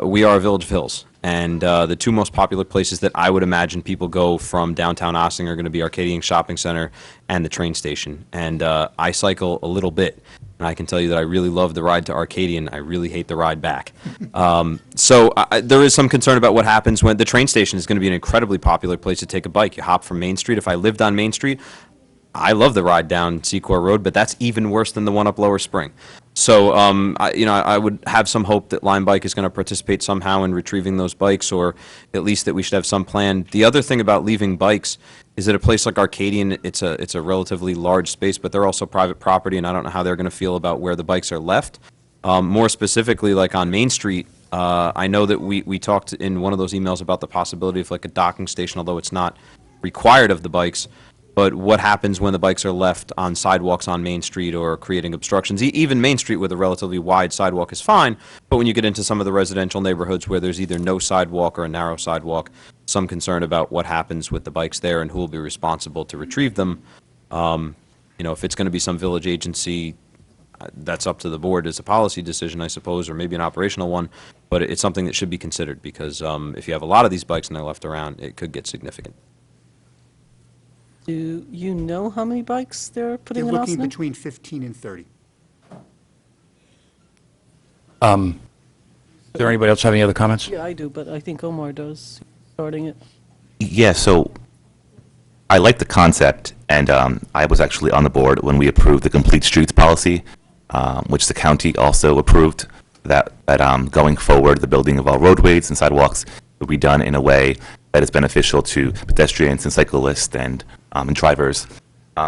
we are a village of hills. And the two most popular places that I would imagine people go from downtown Ossining are going to be Arcadian Shopping Center and the train station. And I cycle a little bit, and I can tell you that I really love the ride to Arcadian. I really hate the ride back. So there is some concern about what happens when the train station is going to be an incredibly popular place to take a bike. You hop from Main Street. If I lived on Main Street, I love the ride down Secor Road, but that's even worse than the one up Lower Spring. So, I would have some hope that Lime Bike is going to participate somehow in retrieving those bikes, or at least that we should have some plan. The other thing about leaving bikes is that a place like Arcadian, it's a relatively large space, but they're also private property, and I don't know how they're going to feel about where the bikes are left. More specifically, like on Main Street, I know that we talked in one of those emails about the possibility of like a docking station, although it's not required of the bikes. But what happens when the bikes are left on sidewalks on Main Street or creating obstructions? Even Main Street with a relatively wide sidewalk is fine, but when you get into some of the residential neighborhoods where there's either no sidewalk or a narrow sidewalk, some concern about what happens with the bikes there and who will be responsible to retrieve them. If it's going to be some village agency, that's up to the board as a policy decision, I suppose, or maybe an operational one, but it's something that should be considered because if you have a lot of these bikes and they're left around, it could get significant. Do you know how many bikes they're putting in They're looking Ossining? between 15 and 30. Is there anybody else have any other comments? Yeah, I do, but I think Omar does, starting it. Yeah, so I like the concept, and I was actually on the board when we approved the Complete Streets policy, which the county also approved, that going forward, the building of all roadways and sidewalks would be done in a way that is beneficial to pedestrians and cyclists and drivers.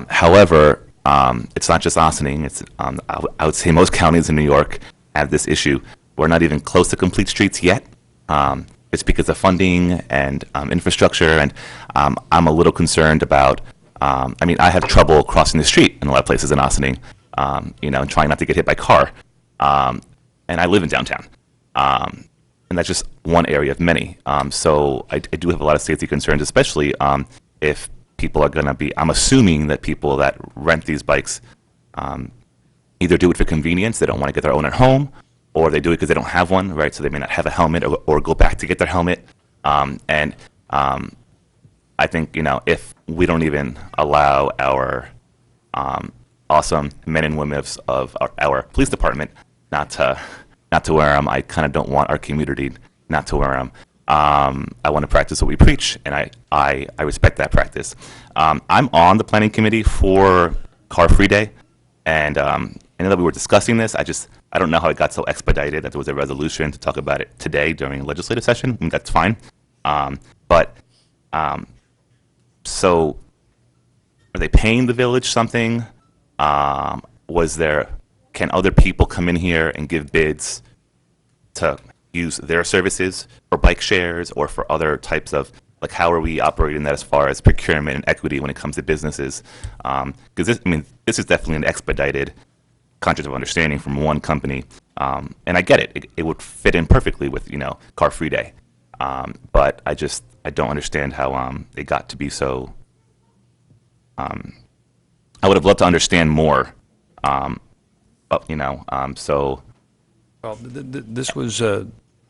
However, it's not just Ossining. It's I would say most counties in New York have this issue. We're not even close to complete streets yet. It's because of funding and infrastructure, and I'm a little concerned about. I have trouble crossing the street in a lot of places in Ossining, and trying not to get hit by car. And I live in downtown. And that's just one area of many. So I do have a lot of safety concerns, especially if people are going to be, I'm assuming that people that rent these bikes either do it for convenience, they don't want to get their own at home, or they do it because they don't have one, right? So they may not have a helmet or go back to get their helmet. I think, if we don't even allow our awesome men and women of our police department not to wear them, I kind of don't want our community not to wear them. I want to practice what we preach, and I respect that practice. I'm on the planning committee for Car Free Day, and I know that we were discussing this. I don't know how it got so expedited that there was a resolution to talk about it today during a legislative session. And that's fine. So are they paying the village something? Can other people come in here and give bids to use their services for bike shares or for other types of, like, how are we operating that as far as procurement and equity when it comes to businesses? Because this is definitely an expedited contract of understanding from one company, and I get it. It would fit in perfectly with Car Free Day, but I don't understand how it got to be so. I would have loved to understand more, so. Well, this was,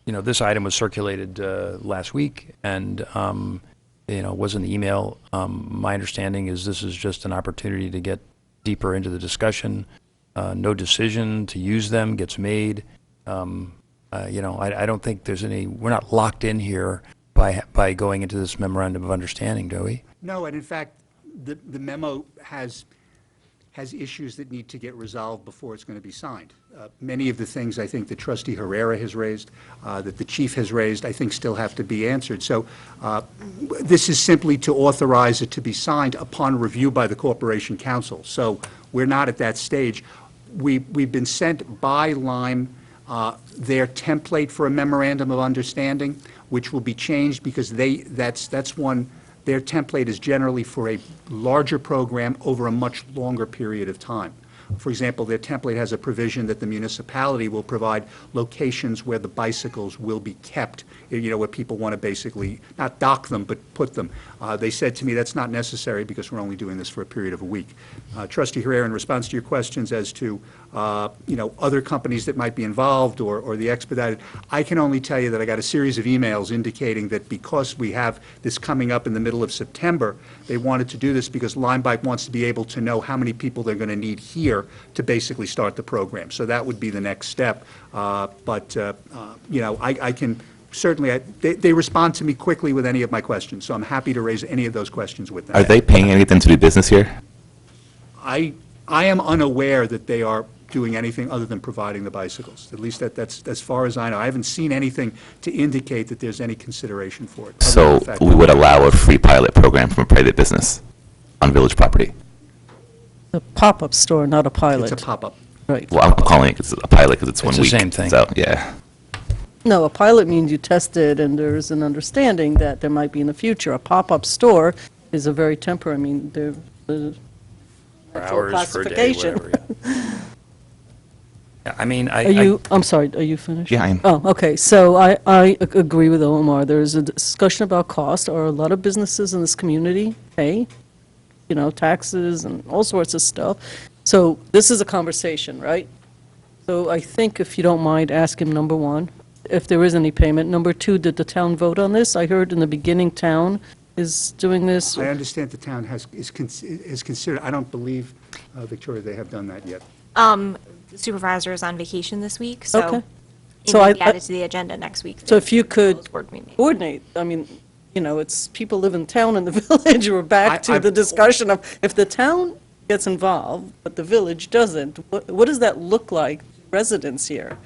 this item was circulated last week, and, was in the email. My understanding is this is just an opportunity to get deeper into the discussion. No decision to use them gets made. I don't think we're not locked in here by going into this memorandum of understanding, do we? No, and in fact, the memo has issues that need to get resolved before it's going to be signed. Many of the things I think that Trustee Herrera has raised, that the chief has raised, I think still have to be answered. So this is simply to authorize it to be signed upon review by the Corporation Council. So we're not at that stage. We've been sent by Lime their template for a memorandum of understanding, which will be changed because that's one. Their template is generally for a larger program over a much longer period of time. For example, their template has a provision that the municipality will provide locations where the bicycles will be kept, where people want to basically not dock them, but put them. They said to me that's not necessary because we're only doing this for a period of a week. Trustee Herrera, in response to your questions as to, other companies that might be involved or the expedited, I can only tell you that I got a series of emails indicating that because we have this coming up in the middle of September, they wanted to do this because Lime Bike wants to be able to know how many people they're going to need here to basically start the program. So that would be the next step. I can certainly, they respond to me quickly with any of my questions, so I'm happy to raise any of those questions with them. Are they paying anything to do business here? I am unaware that they are doing anything other than providing the bicycles. At least that's as far as I know. I haven't seen anything to indicate that there's any consideration for it. So we would allow a free pilot program from a private business on village property? A pop-up store, not a pilot. It's a pop-up. Right. Well, I'm calling it a pilot because it's 1 week. It's the same thing. So, yeah. No, a pilot means you test it and there's an understanding that there might be in the future. A pop-up store is a very temporary, the For hours, for a day, whatever. Yeah. I'm sorry, are you finished? Yeah, I am. Oh, okay, so I agree with Omar. There's a discussion about cost. Are a lot of businesses in this community pay, taxes and all sorts of stuff. So this is a conversation, right? So I think if you don't mind, ask him, number one, if there is any payment. Number two, did the town vote on this? I heard in the beginning town is doing this. I understand the town is considered, I don't believe, Victoria, they have done that yet. The supervisor is on vacation this week, so Okay. it So may I- be added to the agenda next week. So if you could Those board meetings. coordinate, it's people live in town and the village. We're back to the discussion of if the town gets involved, but the village doesn't, what does that look like to residents here?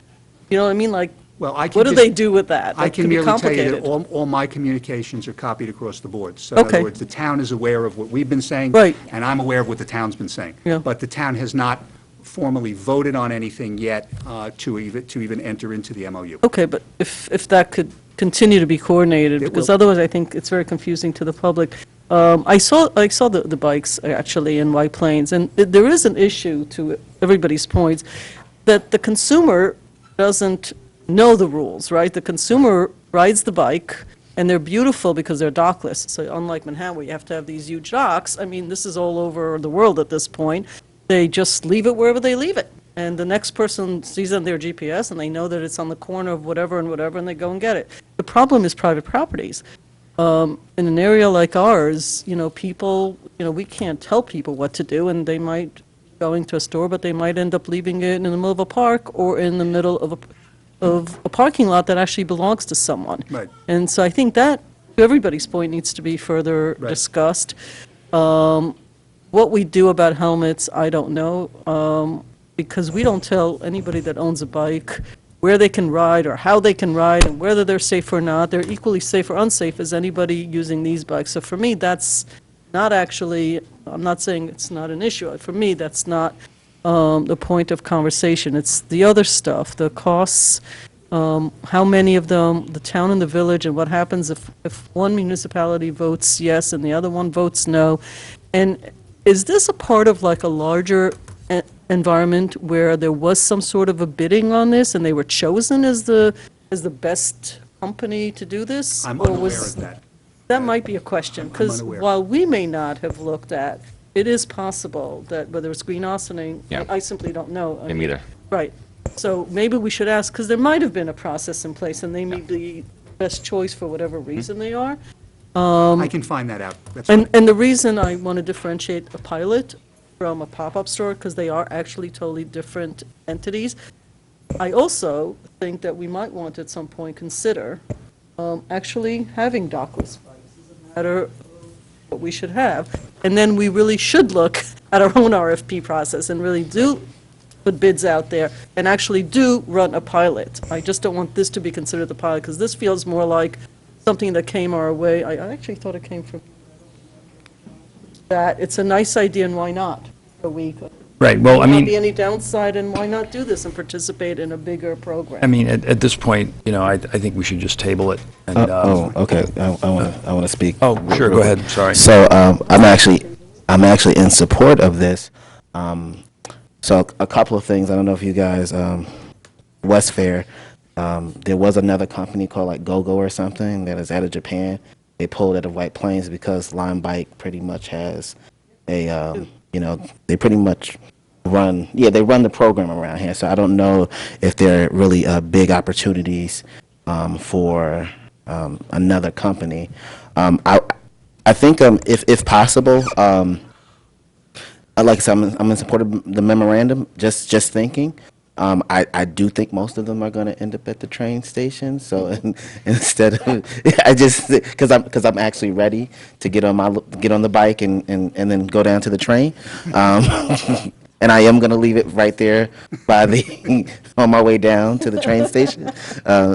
You know what I mean? Like, Well, I can what do just- they do with that? I That can could be merely tell you that complicated. all my communications are copied across the board. So in Okay. other words, the town is aware of what we've been saying. Right. And I'm aware of what the town's been saying. Yeah. But the town has not formally voted on anything yet to even enter into the MOU. Okay, but if that could continue to be coordinated, It because will. otherwise I think it's very confusing to the public. I saw the bikes actually in White Plains, and there is an issue to everybody's points, that the consumer doesn't know the rules, right? The consumer rides the bike, and they're beautiful because they're dockless. So unlike Manhattan, where you have to have these huge docks, this is all over the world at this point. They just leave it wherever they leave it. and the next person sees on their GPS, and they know that it's on the corner of whatever and whatever, and they go and get it. The problem is private properties. In an area like ours, people, we can't tell people what to do, and they might be going to a store, but they might end up leaving it in the middle of a park or in the middle of a parking lot that actually belongs to someone. Right. And so I think that, to everybody's point, needs to be further discussed. What we do about helmets, I don't know, because we don't tell anybody that owns a bike where they can ride or how they can ride and whether they're safe or not. They're equally safe or unsafe as anybody using these bikes. So for me, that's not actually, I'm not saying it's not an issue. For me, that's not the point of conversation. It's the other stuff, the costs, how many of them, the town and the village, and what happens if one municipality votes yes and the other one votes no. And is this a part of like a larger environment where there was some sort of a bidding on this and they were chosen as the best company to do this? I'm Or unaware was- of that. That might be a question, because unaware. while we may not have looked at, it is possible that whether it's Green Austining, Yeah. I simply don't know. Me neither. Right. So maybe we should ask, because there might have been a process in place, and they may be best choice for whatever reason they are. I can find that out. That's fine. And the reason I want to differentiate a pilot from a pop-up store, because they are actually totally different entities. I also think that we might want to at some point consider actually having dockless bikes. It's a matter of what we should have. And then we really should look at our own RFP process and really do put bids out there and actually do run a pilot. I just don't want this to be considered the pilot, because this feels more like something that came our way. I actually thought it came from that. It's a nice idea, and why not? A week. Right, well, I Not mean, be any downside, and why not do this and participate in a bigger program? I mean, at this point, I think we should just table it. And, Okay. I want to speak. Oh, sure, go ahead, sorry. So I'm actually in support of this. So a couple of things. I don't know if you guys, West Fair, there was another company called like GoGo or something that is out of Japan. They pulled out of White Plains because Lime Bike pretty much has a, they pretty much they run the program around here. So I don't know if there are really big opportunities for another company. I think if possible, like I said, I'm in support of the memorandum. Just thinking, I do think most of them are going to end up at the train station. So instead of, I just because I'm actually ready to get on the bike and then go down to the train. And I am going to leave it right there on my way down to the train station.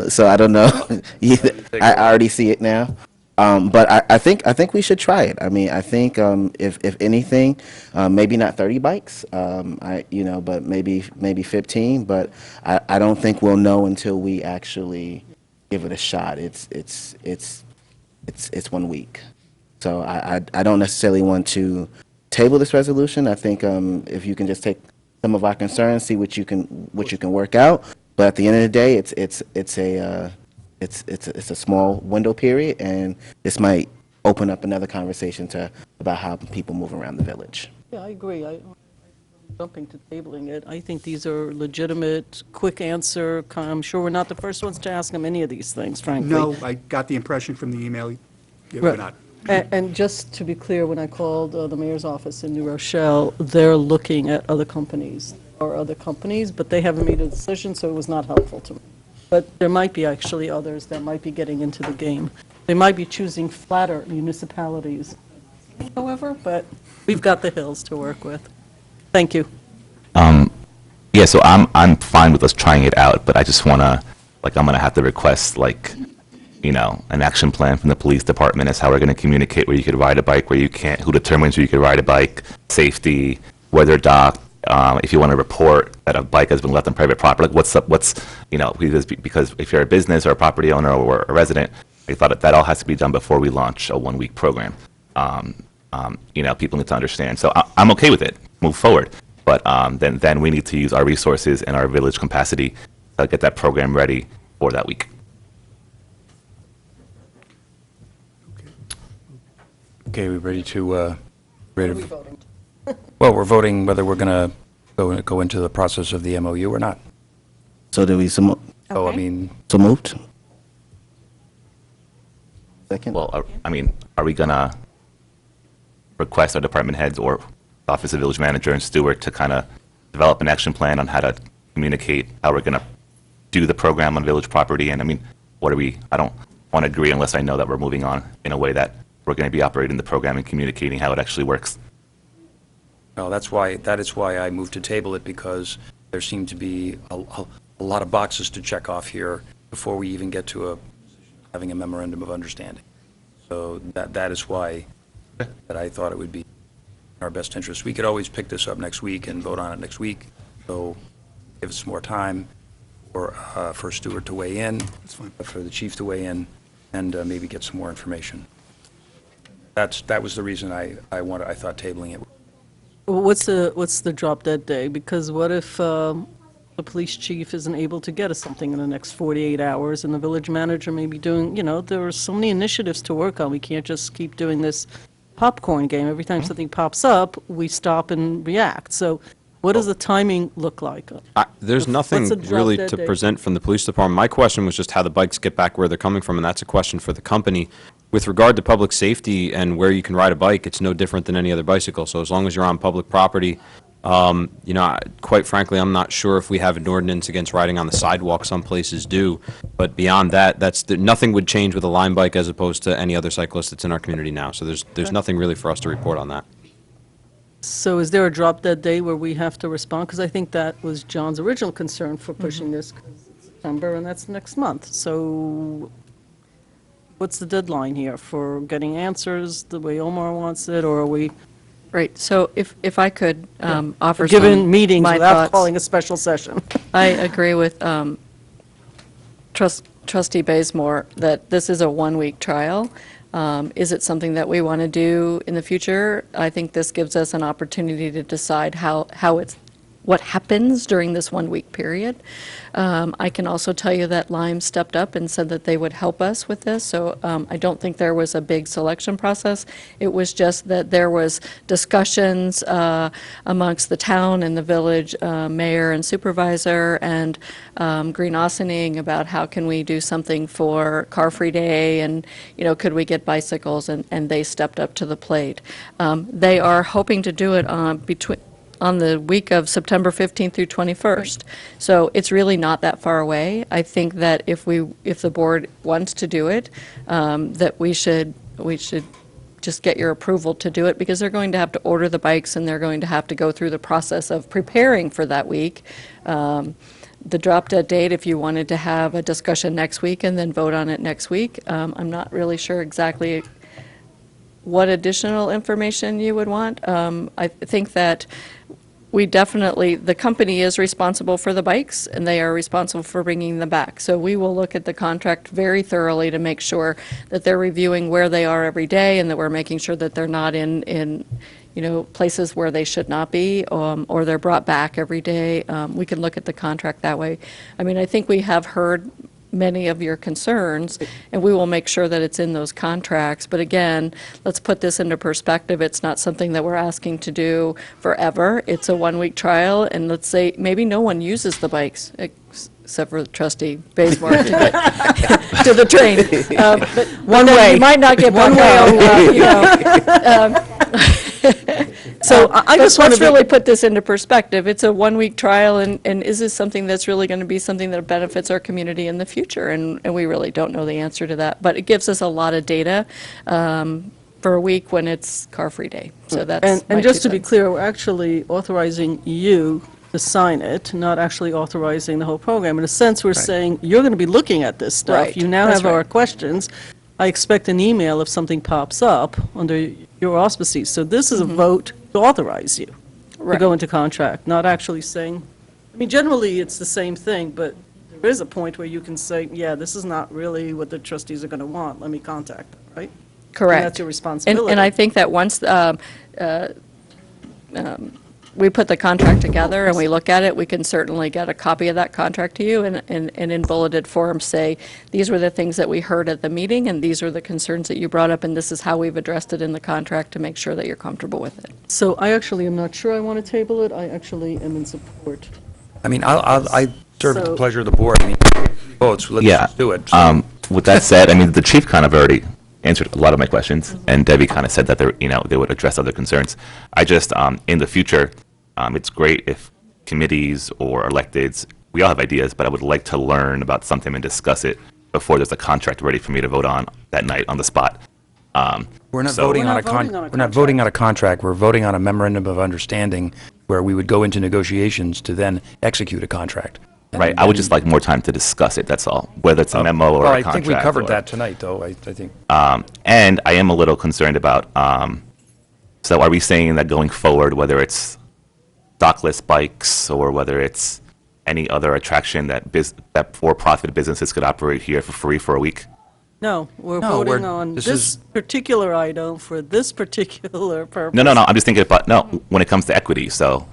So I don't know. I already see it now. But I think we should try it. I mean, I think if anything, maybe not 30 bikes, but maybe 15. But I don't think we'll know until we actually give it a shot. It's 1 week, so I don't necessarily want to table this resolution. I think if you can just take some of our concerns, see what you can work out. But at the end of the day, it's a small window period, and this might open up another conversation about how people move around the village. Yeah, I agree. I'm jumping to tabling it. I think these are legitimate, quick answer. I'm sure we're not the first ones to ask them any of these things, frankly. No, I got the impression from the email, we're Right. not. And just to be clear, when I called the mayor's office in New Rochelle, they're looking at other companies, but they haven't made a decision, so it was not helpful to me. But there might be actually others that might be getting into the game. They might be choosing flatter municipalities, however, but we've got the hills to work with. Thank you. Yeah, so I'm fine with us trying it out, but I just want to, I'm going to have to request, an action plan from the police department as how we're going to communicate where you could ride a bike, where you can't, who determines where you could ride a bike, safety, where they're docked, if you want to report that a bike has been left on private property, because if you're a business or a property owner or a resident, I thought that all has to be done before we launch a 1-week program. People need to understand. So I'm okay with it, move forward. But then we need to use our resources and our village capacity to get that program ready for that week. Okay, we ready to, What are we voting? well, we're voting whether we're going to go into the process of the MOU or not. So do we, So, I Okay. mean, so moved? Second? Well, are we gonna request our department heads or Office of Village Manager and Stewart to kind of develop an action plan on how to communicate how we're gonna do the program on village property? And I mean, I don't want to agree unless I know that we're moving on in a way that we're going to be operating the program and communicating how it actually works. no, that is why I moved to table it, because there seemed to be a lot of boxes to check off here before we even get to having a memorandum of understanding. So that is why that I thought it would be in our best interest. We could always pick this up next week and vote on it next week, so give us more time for Stewart to weigh in, for the chief to weigh in, and maybe get some more information. That was the reason I thought tabling it. What's the drop dead day? Because what if the police chief isn't able to get us something in the next 48 hours, and the village manager may be doing, there are so many initiatives to work on. We can't just keep doing this popcorn game. Every time something pops up, we stop and react. So what does the timing look like? There's nothing What's a drop really dead to date? present from the police department. My question was just how the bikes get back where they're coming from, and that's a question for the company. With regard to public safety and where you can ride a bike, it's no different than any other bicycle. So as long as you're on public property, quite frankly, I'm not sure if we have an ordinance against riding on the sidewalk. Some places do. But beyond that, nothing would change with a Lime bike as opposed to any other cyclist that's in our community now. So there's nothing really for us to report on that. So is there a drop dead day where we have to respond? Because I think that was John's original concern for pushing this, 'cause it's September, and that's next month. So what's the deadline here for getting answers the way Omar wants it, or are we Right, so if I could offer given meetings my without thoughts. calling a special session? I agree with Trustee Bazemore that this is a one-week trial. Is it something that we want to do in the future? I think this gives us an opportunity to decide what happens during this one-week period. I can also tell you that Lime stepped up and said that they would help us with this, so I don't think there was a big selection process. It was just that there was discussions amongst the town and the village mayor and supervisor and Green Ossining about how can we do something for Car Free Day, and, could we get bicycles, and they stepped up to the plate. They are hoping to do it on the week of September 15th through 21st. So it's really not that far away. I think that if the board wants to do it, that we should just get your approval to do it, because they're going to have to order the bikes and they're going to have to go through the process of preparing for that week. The drop dead date, if you wanted to have a discussion next week and then vote on it next week, I'm not really sure exactly what additional information you would want. I think that the company is responsible for the bikes, and they are responsible for bringing them back. So we will look at the contract very thoroughly to make sure that they're reviewing where they are every day, and that we're making sure that they're not in places where they should not be, or they're brought back every day. We can look at the contract that way. I think we have heard many of your concerns, and we will make sure that it's in those contracts. But again, let's put this into perspective. It's not something that we're asking to do forever. It's a one-week trial, and let's say maybe no one uses the bikes, except for Trustee Bazemore to get to the train. But One way. You might not get back home, So I just want let's to really put this into perspective. It's a one-week trial, and is this something that's really going to be something that benefits our community in the future? And we really don't know the answer to that. But it gives us a lot of data for a week when it's Car Free Day. So that's my And just two to be cents. clear, we're actually authorizing you to sign it, not actually authorizing the whole program. In a sense, we're saying, you're going to be looking at this stuff. Right, You now that's have our right. questions. I expect an email if something pops up under your auspices. So this is a vote to authorize you to Mm-hmm. Right. go into contract, not actually saying, generally, it's the same thing, but there is a point where you can say, yeah, this is not really what the trustees are going to want. Let me contact them, right? Correct. And that's your responsibility. And I think that once we put the contract together and we look at it, we can certainly get a copy of that contract to you and in bulleted form say, these were the things that we heard at the meeting and these are the concerns that you brought up and this is how we've addressed it in the contract to make sure that you're comfortable with it. So I actually am not sure I want to table it. I actually am in support. I mean, I serve at the So- pleasure of the board. I mean, votes, let's Yeah. just do it. So- With that said, I mean, the chief kind of already answered a lot of my questions, and Debbie kind of said that they would address other concerns. I just, in the future, it's great if committees or electeds, we all have ideas, but I would like to learn about something and discuss it before there's a contract ready for me to vote on that night on the spot. We're not so- voting We're on not a con, voting on a we're not voting on a contract, we're voting on a memorandum of understanding where we would go into negotiations to then execute a contract. Right, I would just like more time to discuss it, that's all, whether it's a memo or Well, a I contract. think we covered or- that tonight, though, I think. And I am a little concerned about, so are we saying that going forward, whether it's dockless bikes or whether it's any other attraction that for-profit businesses could operate here for free for a week? No, we're No, voting we're- on this this is- particular item for this particular purpose. No, I'm just thinking about, no, when it comes to equity, so,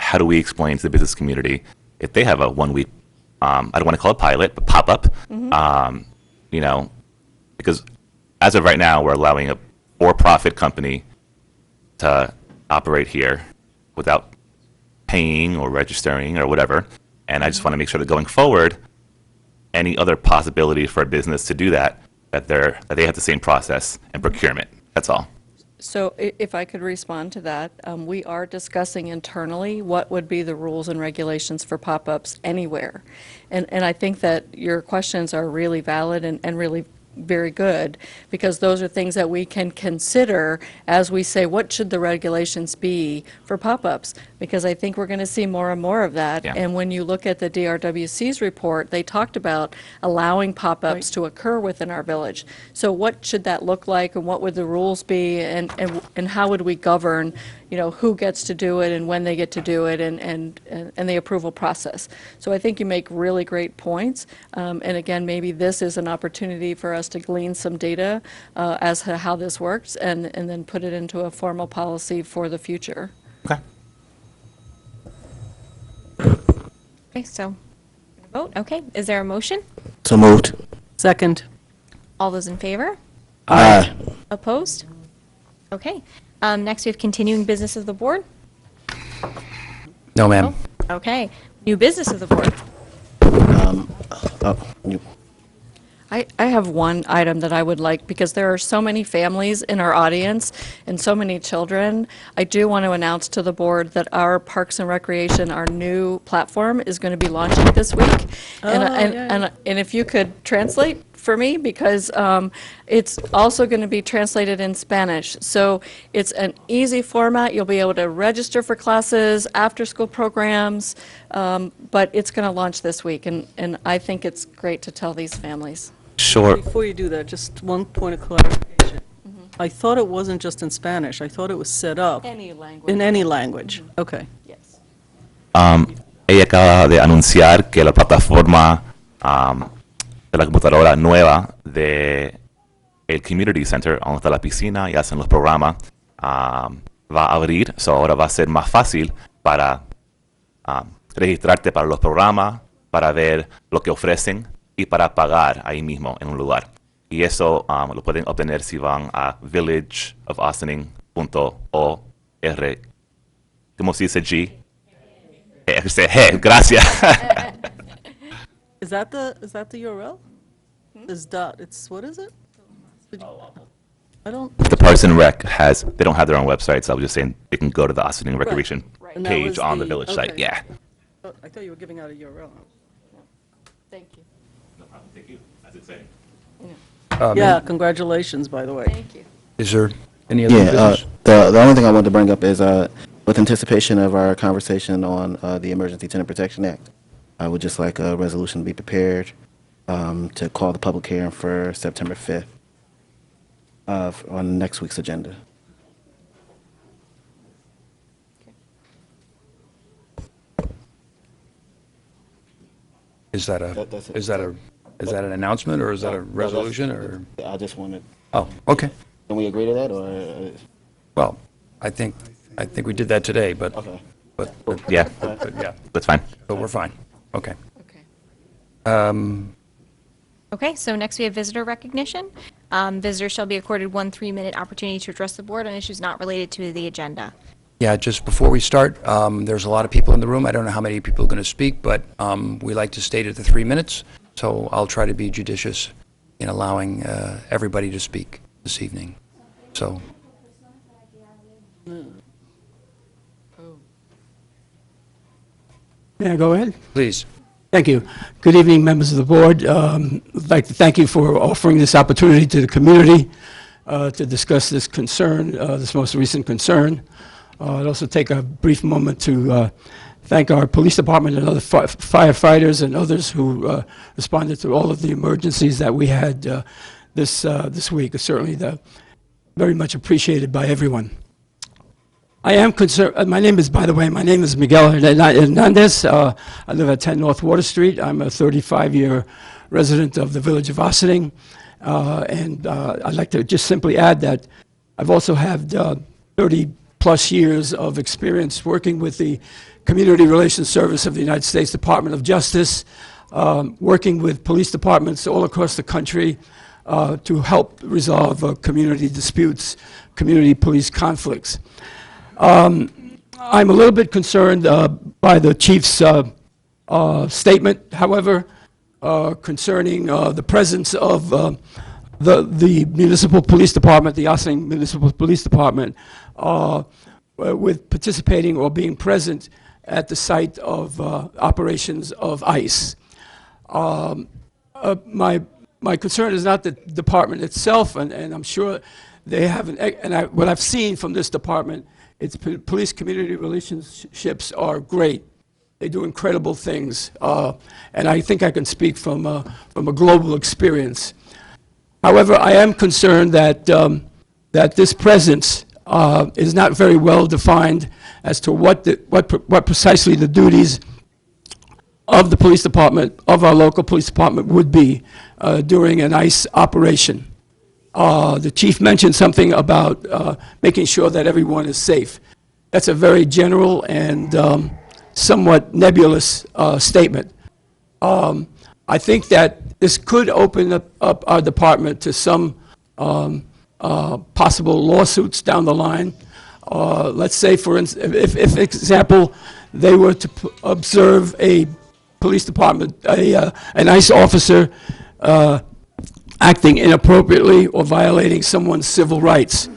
how do we explain to the business community if they have a 1 week, I don't want to call it pilot, but pop-up, because as of right now, we're allowing a for-profit company to operate here without paying or registering or whatever, and I just want to make sure that going forward, any other possibility for a business to do that they have the same process and procurement, that's all. So if I could respond to that, we are discussing internally what would be the rules and regulations for pop-ups anywhere. And I think that your questions are really valid and really very good, because those are things that we can consider as we say, what should the regulations be for pop-ups? Because I think we're going to see more and more of that. Yeah. And when you look at the DRWC's report, they talked about allowing pop-ups to occur within our village. So what should that look like, and what would the rules be, and how would we govern, who gets to do it and when they get to do it, and the approval process. So I think you make really great points. And again, maybe this is an opportunity for us to glean some data as to how this works, and then put it into a formal policy for the future. Okay. Okay, so, vote, okay. Is there a motion? So moved. Second. All those in favor? Aye. Opposed? Okay. Next, we have continuing business of the board. No, ma'am. Okay. New business of the board. I have one item that I would like, because there are so many families in our audience and so many children. I do want to announce to the board that our Parks and Recreation, our new platform, is going to be launching this week. And if you could translate for me, because it's also going to be translated in Spanish. So it's an easy format. You'll be able to register for classes, after-school programs, but it's going to launch this week, and I think it's great to tell these families. Sure. Before you do that, just one point of clarification. I thought it wasn't just in Spanish. I thought it was set up Any language. in any language. Okay. Yes. Ella acaba de anunciar que la plataforma de la computadora nueva de el Community Center, donde está la piscina y hacen los programas, va a abrir. So ahora va a ser más fácil para registrarte para los programas, para ver lo que ofrecen y para pagar ahí mismo en un lugar. Y eso lo pueden obtener si van a villageofaustinning.org. ¿Cómo se dice G? Gracias. Is that the URL? Is dot, what is it? I don't. The Parks and Rec they don't have their own website, so I was just saying they can go to the Ossining Recreation And that page was on the village site, okay. yeah. Oh, I thought you were giving out a URL. Thank you. No problem, thank you. As it say. Yeah, congratulations, by the way. Thank you. Is there any other Yeah, business? the only thing I wanted to bring up is, with anticipation of our conversation on the Emergency Tenant Protection Act, I would just like a resolution to be prepared to call the public hearing for September 5th on next week's agenda. Is that That's it. is that an announcement, or is that a resolution, or? I just wanted, Oh, okay. can we agree to that, or? Well, I think we did that today, but, Okay. but, Yeah, yeah, that's fine. but we're fine. Okay. Okay, so next we have visitor recognition. Visitors shall be accorded 1 3-minute opportunity to address the board on issues not related to the agenda. Yeah, just before we start, there's a lot of people in the room. I don't know how many people are going to speak, but we like to state it to 3 minutes, so I'll try to be judicious in allowing everybody to speak this evening. So, May I go ahead? please. Thank you. Good evening, members of the board. I'd like to thank you for offering this opportunity to the community to discuss this concern, this most recent concern. I'd also take a brief moment to thank our police department and other firefighters and others who responded to all of the emergencies that we had this week. It's certainly very much appreciated by everyone. I am concerned, by the way, my name is Miguel Hernandez. I live at 10 North Water Street. I'm a 35-year resident of the village of Ossining. And I'd like to just simply add that I've also had 30-plus years of experience working with the Community Relations Service of the United States Department of Justice, working with police departments all across the country to help resolve community disputes, community police conflicts. I'm a little bit concerned by the chief's statement, however, concerning the presence of the municipal police department, the Ossining Municipal Police Department, with participating or being present at the site of operations of ICE. My concern is not the department itself, and I'm sure they haven't, and what I've seen from this department, its police community relationships are great. They do incredible things, and I think I can speak from a global experience. However, I am concerned that that this presence is not very well defined as to what precisely the duties of the police department, of our local police department, would be during an ICE operation. The chief mentioned something about making sure that everyone is safe. That's a very general and somewhat nebulous statement. I think that this could open up our department to some possible lawsuits down the line. Let's say, for instance, if example, they were to observe a police department, an ICE officer acting inappropriately or violating someone's civil rights,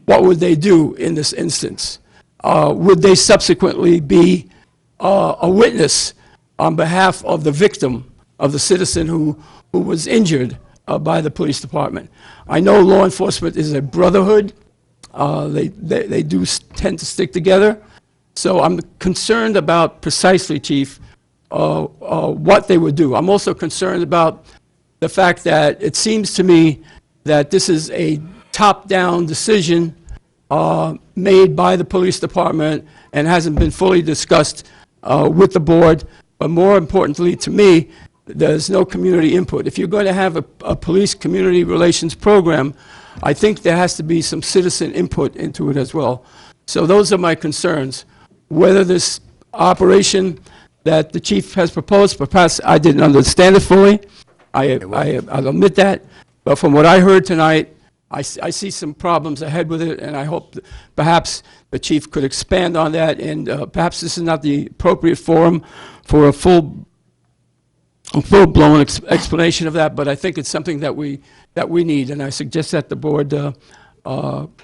what would they do in this instance? Would they subsequently be a witness on behalf of the victim, of the citizen who was injured by the police department? I know law enforcement is a brotherhood. They do tend to stick together. So I'm concerned about precisely, Chief, what they would do. I'm also concerned about the fact that it seems to me that this is a top-down decision made by the police department and hasn't been fully discussed with the board. But more importantly to me, there's no community input. If you're going to have a police community relations program, I think there has to be some citizen input into it as well. So those are my concerns. Whether this operation that the chief has proposed, perhaps I didn't understand it fully, I'll admit that, but from what I heard tonight, I see some problems ahead with it, and I hope that perhaps the chief could expand on that, and perhaps this is not the appropriate forum for a full-blown explanation of that, but I think it's something that we need, and I suggest that the board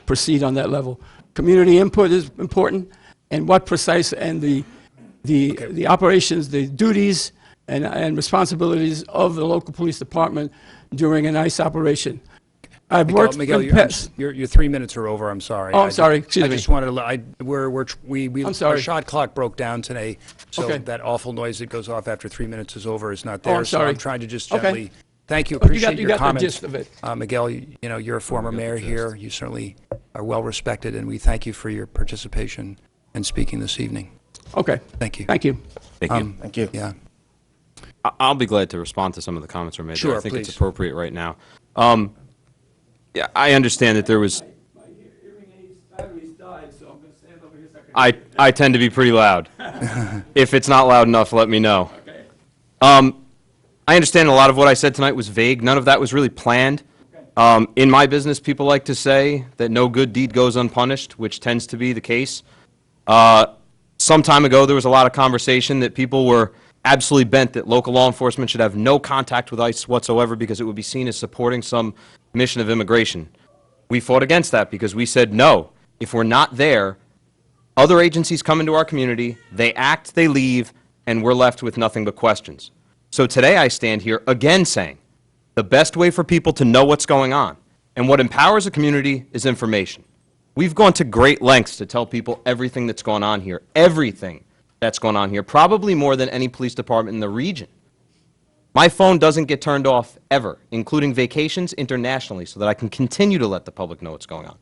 proceed on that level. Community input is important, and what precise, and the operations, the duties, and responsibilities of the local police department during an ICE operation. I've worked Miguel, in past. your 3 minutes are over. I'm sorry. Oh, I'm sorry. Excuse me. I just wanted to. I'm sorry. Our shot clock broke down today, so Okay. that awful noise that goes off after 3 minutes is over is not there. I'm sorry. So I'm trying to just Okay. gently. Thank you. But Appreciate your you got comments. the gist of it. Miguel, you're a former mayor here. You certainly are well respected, and we thank you for your participation and speaking this evening. Okay. Thank you. Thank you. Thank you. Thank you. Yeah. I'll be glad to respond to some of the comments that were made. Sure, I think please. it's appropriate right now. Yeah, I understand that there was. My hearing aids, batteries I tend to be pretty loud. If it's not loud enough, let me know. I understand a lot of what I said tonight was vague. None of that was really planned. In my business, people like to say that no good deed goes unpunished, which tends to be the case. Some time ago, there was a lot of conversation that people were absolutely bent that local law enforcement should have no contact with ICE whatsoever because it would be seen as supporting some mission of immigration. We fought against that because we said, no, if we're not there, other agencies come into our community, they act, they leave, and we're left with nothing but questions. So today I stand here again saying the best way for people to know what's going on and what empowers a community is information. We've gone to great lengths to tell people everything that's going on here, everything that's going on here, probably more than any police department in the region. My phone doesn't get turned off ever, including vacations internationally, so that I can continue to let the public know what's going on.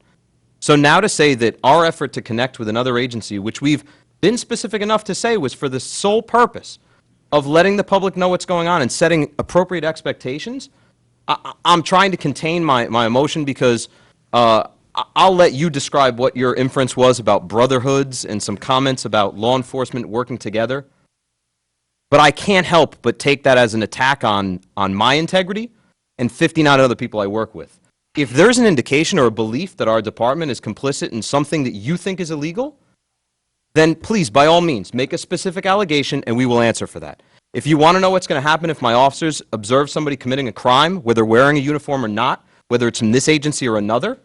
So now to say that our effort to connect with another agency, which we've been specific enough to say was for the sole purpose of letting the public know what's going on and setting appropriate expectations, I'm trying to contain my emotion because I'll let you describe what your inference was about brotherhoods and some comments about law enforcement working together. But I can't help but take that as an attack on my integrity and 59 other people I work with. If there's an indication or a belief that our department is complicit in something that you think is illegal, then please, by all means, make a specific allegation and we will answer for that. If you want to know what's going to happen if my officers observe somebody committing a crime, whether wearing a uniform or not, whether it's from this agency or another,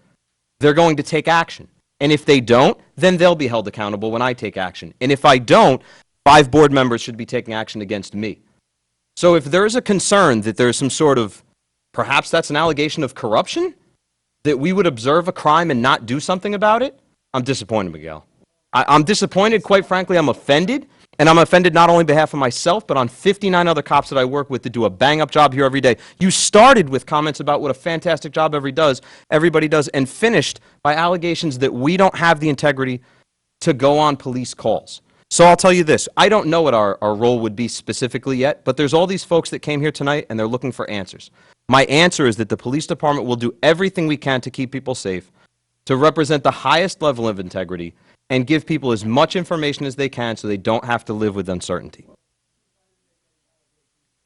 they're going to take action. And if they don't, then they'll be held accountable when I take action. And if I don't, 5 board members should be taking action against me. So if there's a concern that there's some sort of, perhaps that's an allegation of corruption, that we would observe a crime and not do something about it, I'm disappointed, Miguel. I'm disappointed, quite frankly, I'm offended, and I'm offended not only on behalf of myself, but on 59 other cops that I work with that do a bang-up job here every day. You started with comments about what a fantastic job everybody does, and finished by allegations that we don't have the integrity to go on police calls. So I'll tell you this, I don't know what our role would be specifically yet, but there's all these folks that came here tonight and they're looking for answers. My answer is that the police department will do everything we can to keep people safe, to represent the highest level of integrity, and give people as much information as they can so they don't have to live with uncertainty.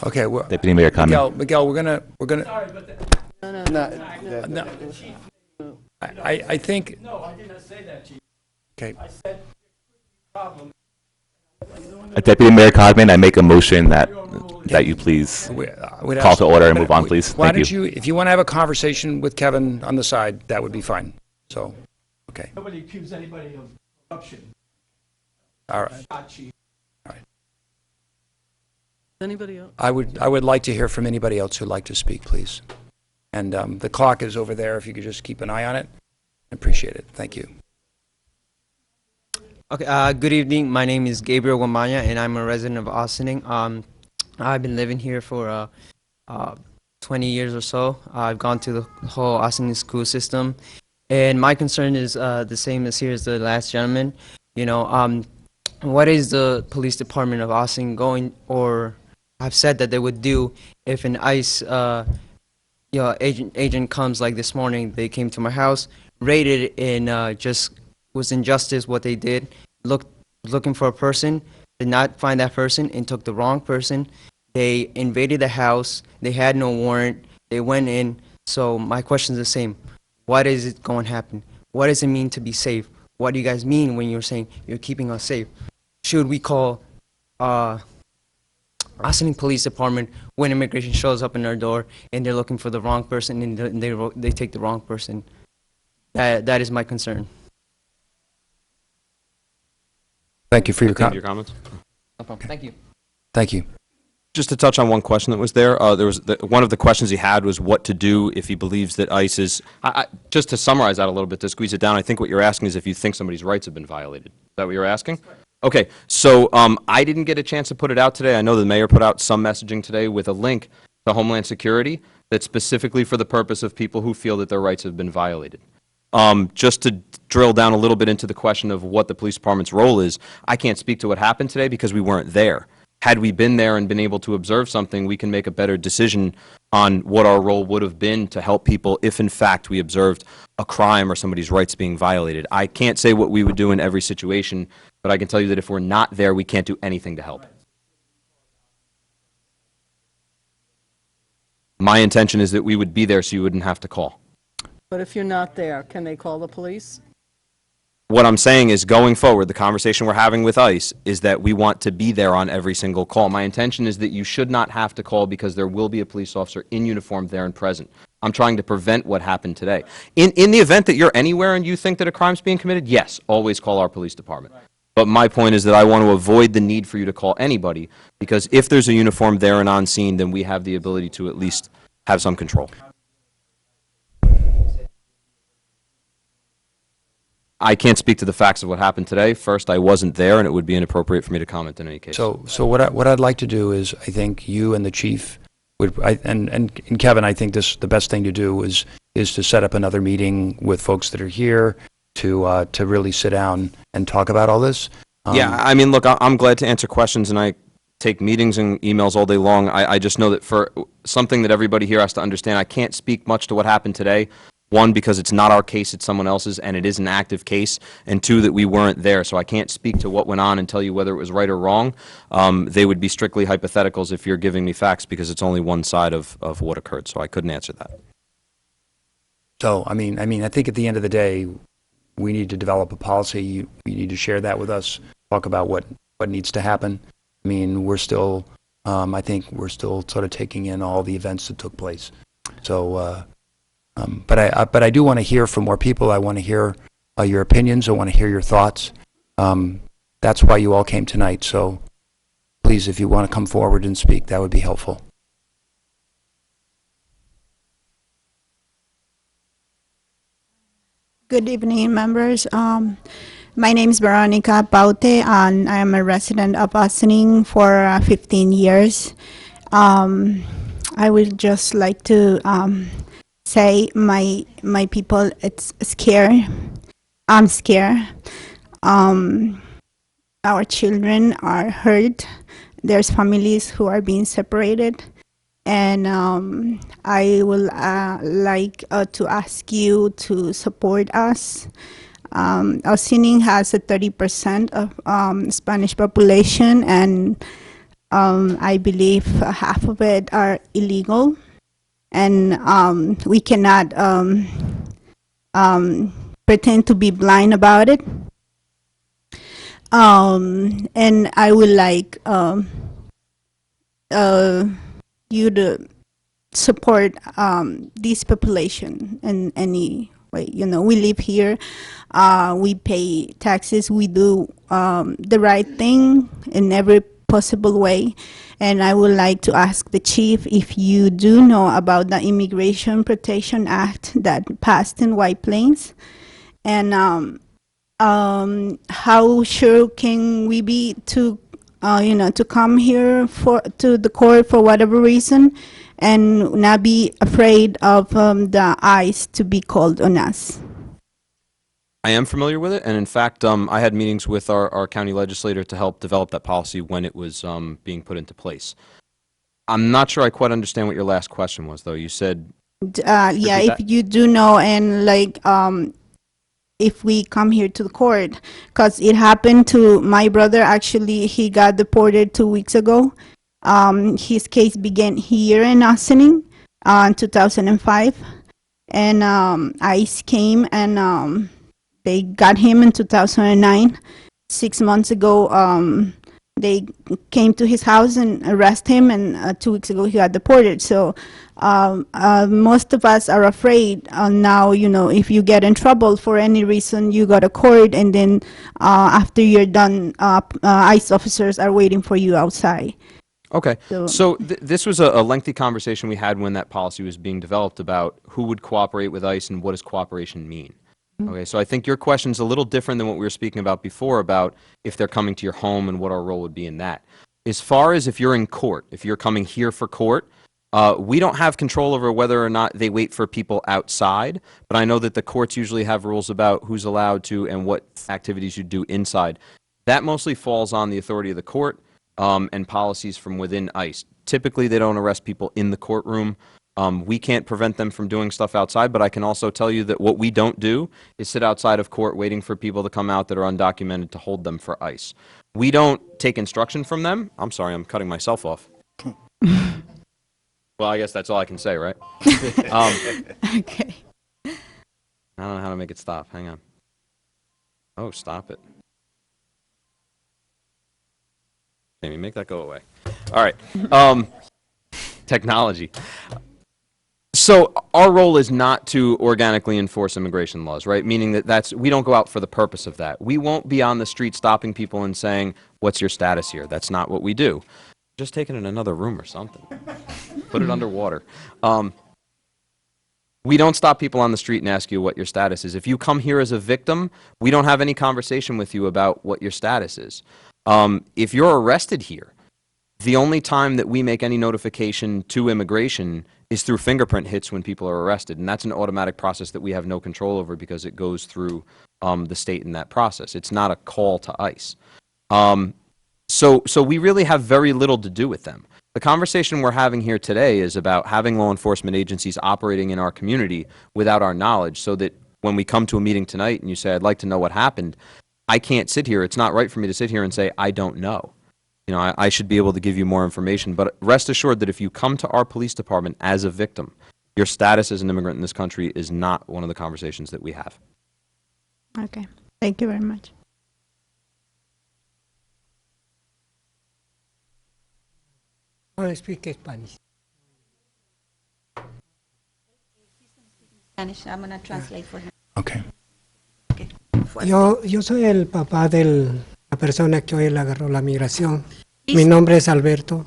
Okay, well, Deputy Mayor Conman. Miguel, we're gonna. Sorry, but no. I think. No, I did not say that, Chief. Okay. I said problem. Deputy Mayor Cogman, I make a motion that you please call to order and move on, please. Why Thank don't you. if you want to have a conversation with Kevin on the side, that would be fine. So, okay. Nobody accused anybody of corruption. All right. Shot, Chief. Anybody else? I would like to hear from anybody else who'd like to speak, please. And the clock is over there. If you could just keep an eye on it, I appreciate it. Thank you. Okay, good evening. My name is Gabriel Wamanya, and I'm a resident of Ossining. I've been living here for 20 years or so. I've gone through the whole Ossining school system, and my concern is the same as here as the last gentleman. You know, what is the police department of Ossining going, or have said that they would do if an ICE agent comes like this morning? They came to my house, raided, and just was injustice what they did. Looking for a person, did not find that person, and took the wrong person. They invaded the house. They had no warrant. They went in. So my question is the same. What is it going to happen? What does it mean to be safe? What do you guys mean when you're saying you're keeping us safe? Should we call Ossining Police Department when immigration shows up in our door and they're looking for the wrong person and they take the wrong person? That is my concern. Thank you for your comments. No problem. Thank you. Thank you. Just to touch on one question that was there, one of the questions he had was what to do if he believes that ICE is, just to summarize that a little bit, to squeeze it down, I think what you're asking is if you think somebody's rights have been violated. Is that what you're asking? Okay, so I didn't get a chance to put it out today. I know the mayor put out some messaging today with a link to Homeland Security that's specifically for the purpose of people who feel that their rights have been violated. Just to drill down a little bit into the question of what the police department's role is, I can't speak to what happened today because we weren't there. had we been there and been able to observe something, we can make a better decision on what our role would have been to help people if, in fact, we observed a crime or somebody's rights being violated. I can't say what we would do in every situation, but I can tell you that if we're not there, we can't do anything to help. My intention is that we would be there so you wouldn't have to call. But if you're not there, can they call the police? What I'm saying is, going forward, the conversation we're having with ICE is that we want to be there on every single call. My intention is that you should not have to call because there will be a police officer in uniform there and present. I'm trying to prevent what happened today. In the event that you're anywhere and you think that a crime's being committed, yes, always call our police department. But my point is that I want to avoid the need for you to call anybody, because if there's a uniform there and on scene, then we have the ability to at least have some control. I can't speak to the facts of what happened today. First, I wasn't there, and it would be inappropriate for me to comment in any case. So what I'd like to do is, I think you and the chief would, and Kevin, I think the best thing to do is to set up another meeting with folks that are here to really sit down and talk about all this. Yeah, I mean, look, I'm glad to answer questions, and I take meetings and emails all day long. I just know that for something that everybody here has to understand, I can't speak much to what happened today. One, because it's not our case, it's someone else's, and it is an active case. And two, that we weren't there, so I can't speak to what went on and tell you whether it was right or wrong. They would be strictly hypotheticals if you're giving me facts, because it's only one side of what occurred, so I couldn't answer that. So, I mean, I think at the end of the day, we need to develop a policy. You need to share that with us, talk about what needs to happen. I mean, we're still, I think we're still sort of taking in all the events that took place. So, but I do want to hear from more people. I want to hear your opinions. I want to hear your thoughts. That's why you all came tonight. So please, if you want to come forward and speak, that would be helpful. Good evening, members. My name is Veronica Paute, and I am a resident of Ossining for 15 years. I would just like to say my people, it's scared. I'm scared. Our children are hurt. There's families who are being separated. And I would like to ask you to support us. Ossining has a 30% of Spanish population, and I believe half of it are illegal. And we cannot pretend to be blind about it. And I would like you to support this population in any way. You know, we live here, we pay taxes, we do the right thing in every possible way. And I would like to ask the chief if you do know about the Immigration Protection Act that passed in White Plains, and how sure can we be to to come here to the court for whatever reason, and not be afraid of the ICE to be called on us. I am familiar with it, and in fact, I had meetings with our county legislator to help develop that policy when it was being put into place. I'm not sure I quite understand what your last question was, though. You said... yeah, if you do know, and like, if we come here to the court, because it happened to my brother. Actually, he got deported 2 weeks ago. His case began here in Ossining in 2005, and ICE came and they got him in 2009. 6 months ago, they came to his house and arrested him, and 2 weeks ago he got deported. So most of us are afraid now, if you get in trouble for any reason, you go to court, and then after you're done, ICE officers are waiting for you outside. Okay, so this was a lengthy conversation we had when that policy was being developed about who would cooperate with ICE and what does cooperation mean. Okay, so I think your question's a little different than what we were speaking about before, about if they're coming to your home and what our role would be in that. As far as if you're in court, if you're coming here for court, we don't have control over whether or not they wait for people outside, but I know that the courts usually have rules about who's allowed to and what activities you do inside. That mostly falls on the authority of the court. and policies from within ICE. Typically, they don't arrest people in the courtroom. We can't prevent them from doing stuff outside, but I can also tell you that what we don't do is sit outside of court waiting for people to come out that are undocumented to hold them for ICE. We don't take instruction from them. I'm sorry, I'm cutting myself off. Well, I guess that's all I can say, right? Okay. I don't know how to make it stop. Hang on. Oh, stop it. Amy, make that go away. All right. Technology. So our role is not to organically enforce immigration laws, right? Meaning that we don't go out for the purpose of that. We won't be on the street stopping people and saying, what's your status here? That's not what we do. Just take it in another room or something. Put it underwater. We don't stop people on the street and ask you what your status is. If you come here as a victim, we don't have any conversation with you about what your status is. If you're arrested here, the only time that we make any notification to immigration is through fingerprint hits when people are arrested, and that's an automatic process that we have no control over because it goes through the state in that process. It's not a call to ICE. So we really have very little to do with them. The conversation we're having here today is about having law enforcement agencies operating in our community without our knowledge, so that when we come to a meeting tonight and you say, I'd like to know what happened, I can't sit here. It's not right for me to sit here and say, I don't know. You know, I should be able to give you more information. But rest assured that if you come to our police department as a victim, your status as an immigrant in this country is not one of the conversations that we have. Okay. Thank you very much. I speak Spanish. Spanish. I'm going to translate for him. Okay. Yo soy el papá de la persona que hoy le agarró la migración. Mi nombre es Alberto.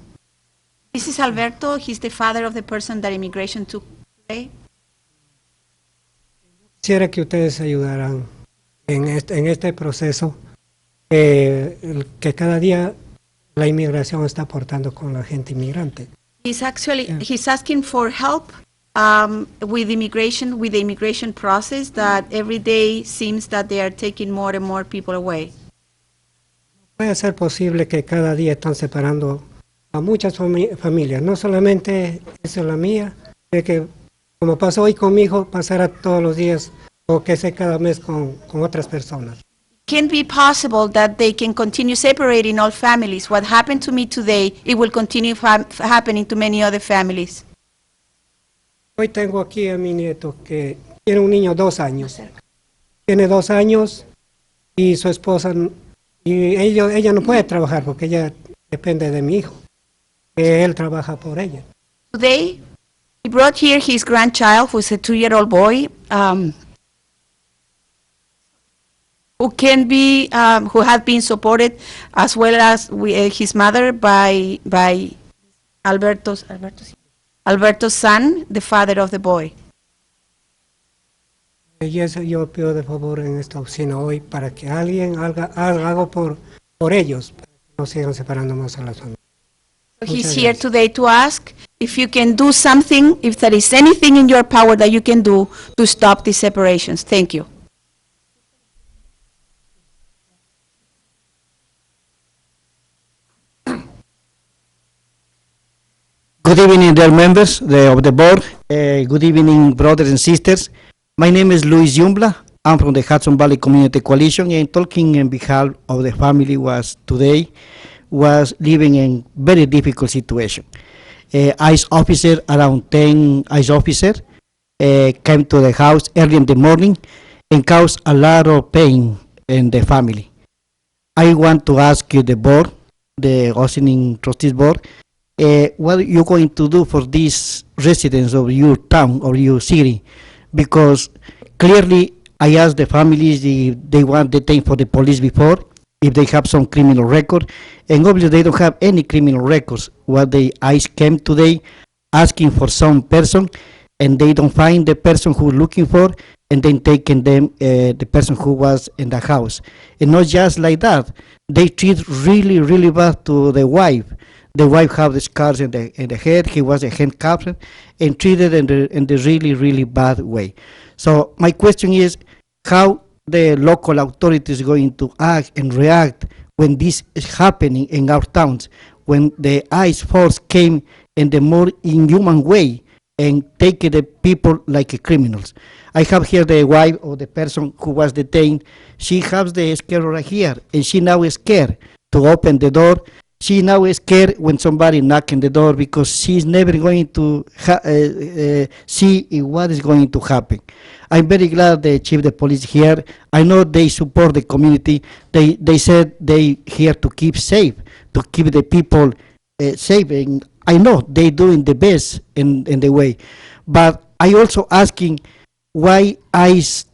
This is Alberto. He's the father of the person that immigration took today. Quisiera que ustedes ayudaran en este proceso que cada día la inmigración está aportando con la gente inmigrante. He's asking for help with the immigration process, that every day seems that they are taking more and more people away. Puede ser posible que cada día están separando a muchas familias, no solamente es la mía, de que como pasó hoy con mi hijo, pasará todos los días o que sea cada mes con otras personas. Can be possible that they can continue separating all families. What happened to me today, it will continue happening to many other families. Hoy tengo aquí a mi nieto que tiene un niño 2 años. Tiene 2 años y su esposa, y ella no puede trabajar porque ella depende de mi hijo. Él trabaja por ella. Today, he brought here his grandchild, who's a 2-year-old boy, who had been supported as well as his mother by Alberto's son, the father of the boy. Y eso yo pido de favor en esta oficina hoy para que alguien haga algo por ellos, para que no sigan separando más a las familias. He's here today to ask if you can do something, if there is anything in your power that you can do to stop these separations. Thank you. Good evening, dear members of the board. Good evening, brothers and sisters. My name is Luis Yumbla. I'm from the Hudson Valley Community Coalition, and talking on behalf of the family was living in very difficult situation. ICE officer, around 10 ICE officers, came to the house early in the morning and caused a lot of pain in the family. I want to ask you, the board, the Ossining Trustees Board, what are you going to do for these residents of your town or your city? Because clearly I asked the families if they want detained for the police before, if they have some criminal record, and obviously they don't have any criminal records. What the ICE came today asking for some person, and they don't find the person who looking for, and then taking them the person who was in the house. And not just like that, they treat really, really bad to the wife. The wife had the scars in the head. He was a handcuffed and treated in the really, really bad way. So my question is, how the local authorities going to act and react when this is happening in our towns, when the ICE force came in the more inhuman way and take the people like criminals. I have here the wife of the person who was detained. She has the scare right here, and she now is scared to open the door. She now is scared when somebody knock on the door because she's never going to see what is going to happen. I'm very glad the chief of police here. I know they support the community. They said they here to keep safe, to keep the people safe. And I know they doing the best in the way. But I also asking why ICE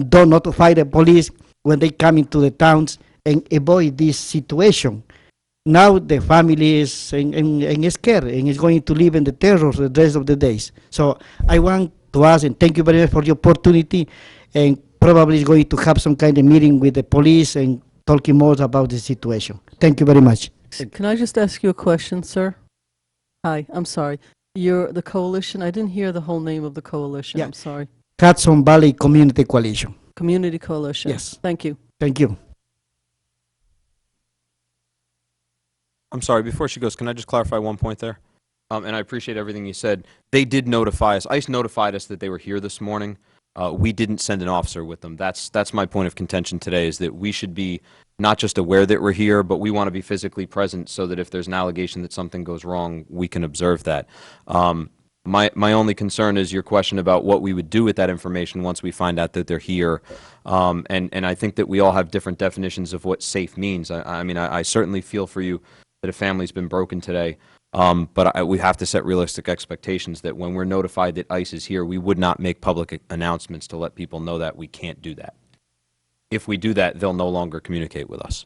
don't notify the police when they come into the towns and avoid this situation. Now the family is scared and is going to live in the terror the rest of the days. So I want to ask, and thank you very much for the opportunity, and probably is going to have some kind of meeting with the police and talking more about the situation. Thank you very much. Can I just ask you a question, sir? Hi, I'm sorry. You're the coalition? I didn't hear the whole name of the coalition. Yeah. I'm sorry. Hudson Valley Community Coalition. Community Coalition. Yes. Thank you. Thank you. I'm sorry, before she goes, can I just clarify one point there? And I appreciate everything you said. They did notify us. ICE notified us that they were here this morning. We didn't send an officer with them. That's my point of contention today, is that we should be not just aware that we're here, but we want to be physically present so that if there's an allegation that something goes wrong, we can observe that. My only concern is your question about what we would do with that information once we find out that they're here. And I think that we all have different definitions of what safe means. I mean, I certainly feel for you that a family's been broken today. But we have to set realistic expectations that when we're notified that ICE is here, we would not make public announcements to let people know that we can't do that. If we do that, they'll no longer communicate with us.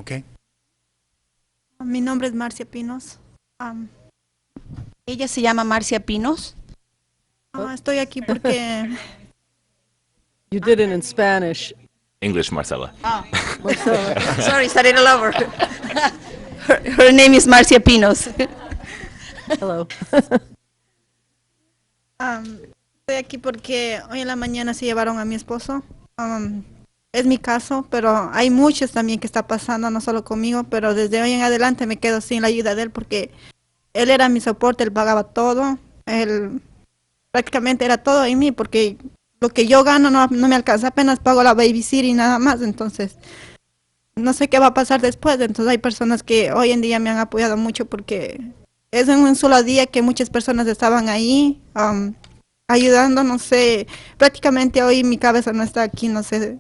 Okay. Mi nombre es Marcia Pinos. Ella se llama Marcia Pinos. Estoy aquí porque... You did it in Spanish. English, Marcela. Oh, sorry, started all over. Her name is Marcia Pinos. Hello. Estoy aquí porque hoy en la mañana se llevaron a mi esposo. Es mi caso, pero hay muchos también que está pasando, no solo conmigo, pero desde hoy en adelante me quedo sin la ayuda de él porque él era mi soporte, él pagaba todo, él prácticamente era todo en mí porque lo que yo gano no me alcanza, apenas pago la babysitter y nada más, entonces no sé qué va a pasar después. Entonces hay personas que hoy en día me han apoyado mucho porque es en un solo día que muchas personas estaban ahí ayudando, no sé, prácticamente hoy mi cabeza no está aquí, no sé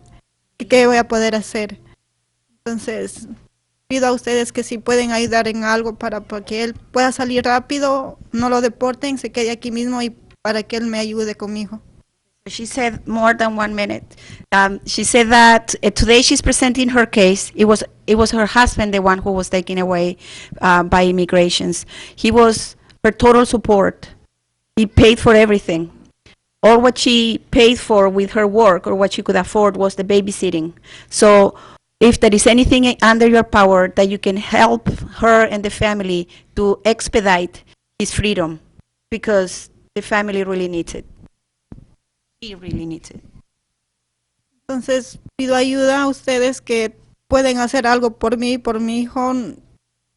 qué voy a poder hacer. Entonces pido a ustedes que si pueden ayudar en algo para que él pueda salir rápido, no lo deporten, se quede aquí mismo y para que él me ayude conmigo. She said more than 1 minute. She said that today she's presenting her case. It was her husband, the one who was taken away by immigrations. He was her total support. He paid for everything. All what she paid for with her work or what she could afford was the babysitting. So if there is anything under your power that you can help her and the family to expedite his freedom, because the family really needs it. He really needs it. Entonces pido ayuda a ustedes que pueden hacer algo por mí, por mi hijo,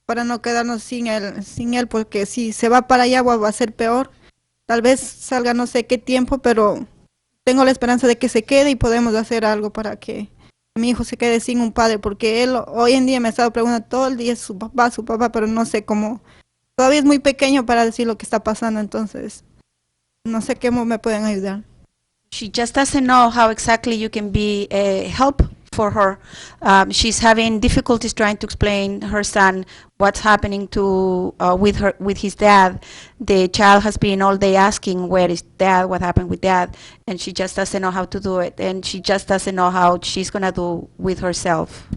para no quedarnos sin él, porque si se va para allá va a ser peor. Tal vez salga no sé qué tiempo, pero tengo la esperanza de que se quede y podemos hacer algo para que mi hijo se quede sin un padre, porque él hoy en día me ha estado preguntando todo el día su papá, pero no sé cómo. Todavía es muy pequeño para decir lo que está pasando, entonces no sé cómo me pueden ayudar. She just doesn't know how exactly you can be help for her. She's having difficulties trying to explain her son what's happening to with his dad. The child has been all day asking, where is dad, what happened with dad, and she just doesn't know how to do it, and she just doesn't know how she's gonna do with herself.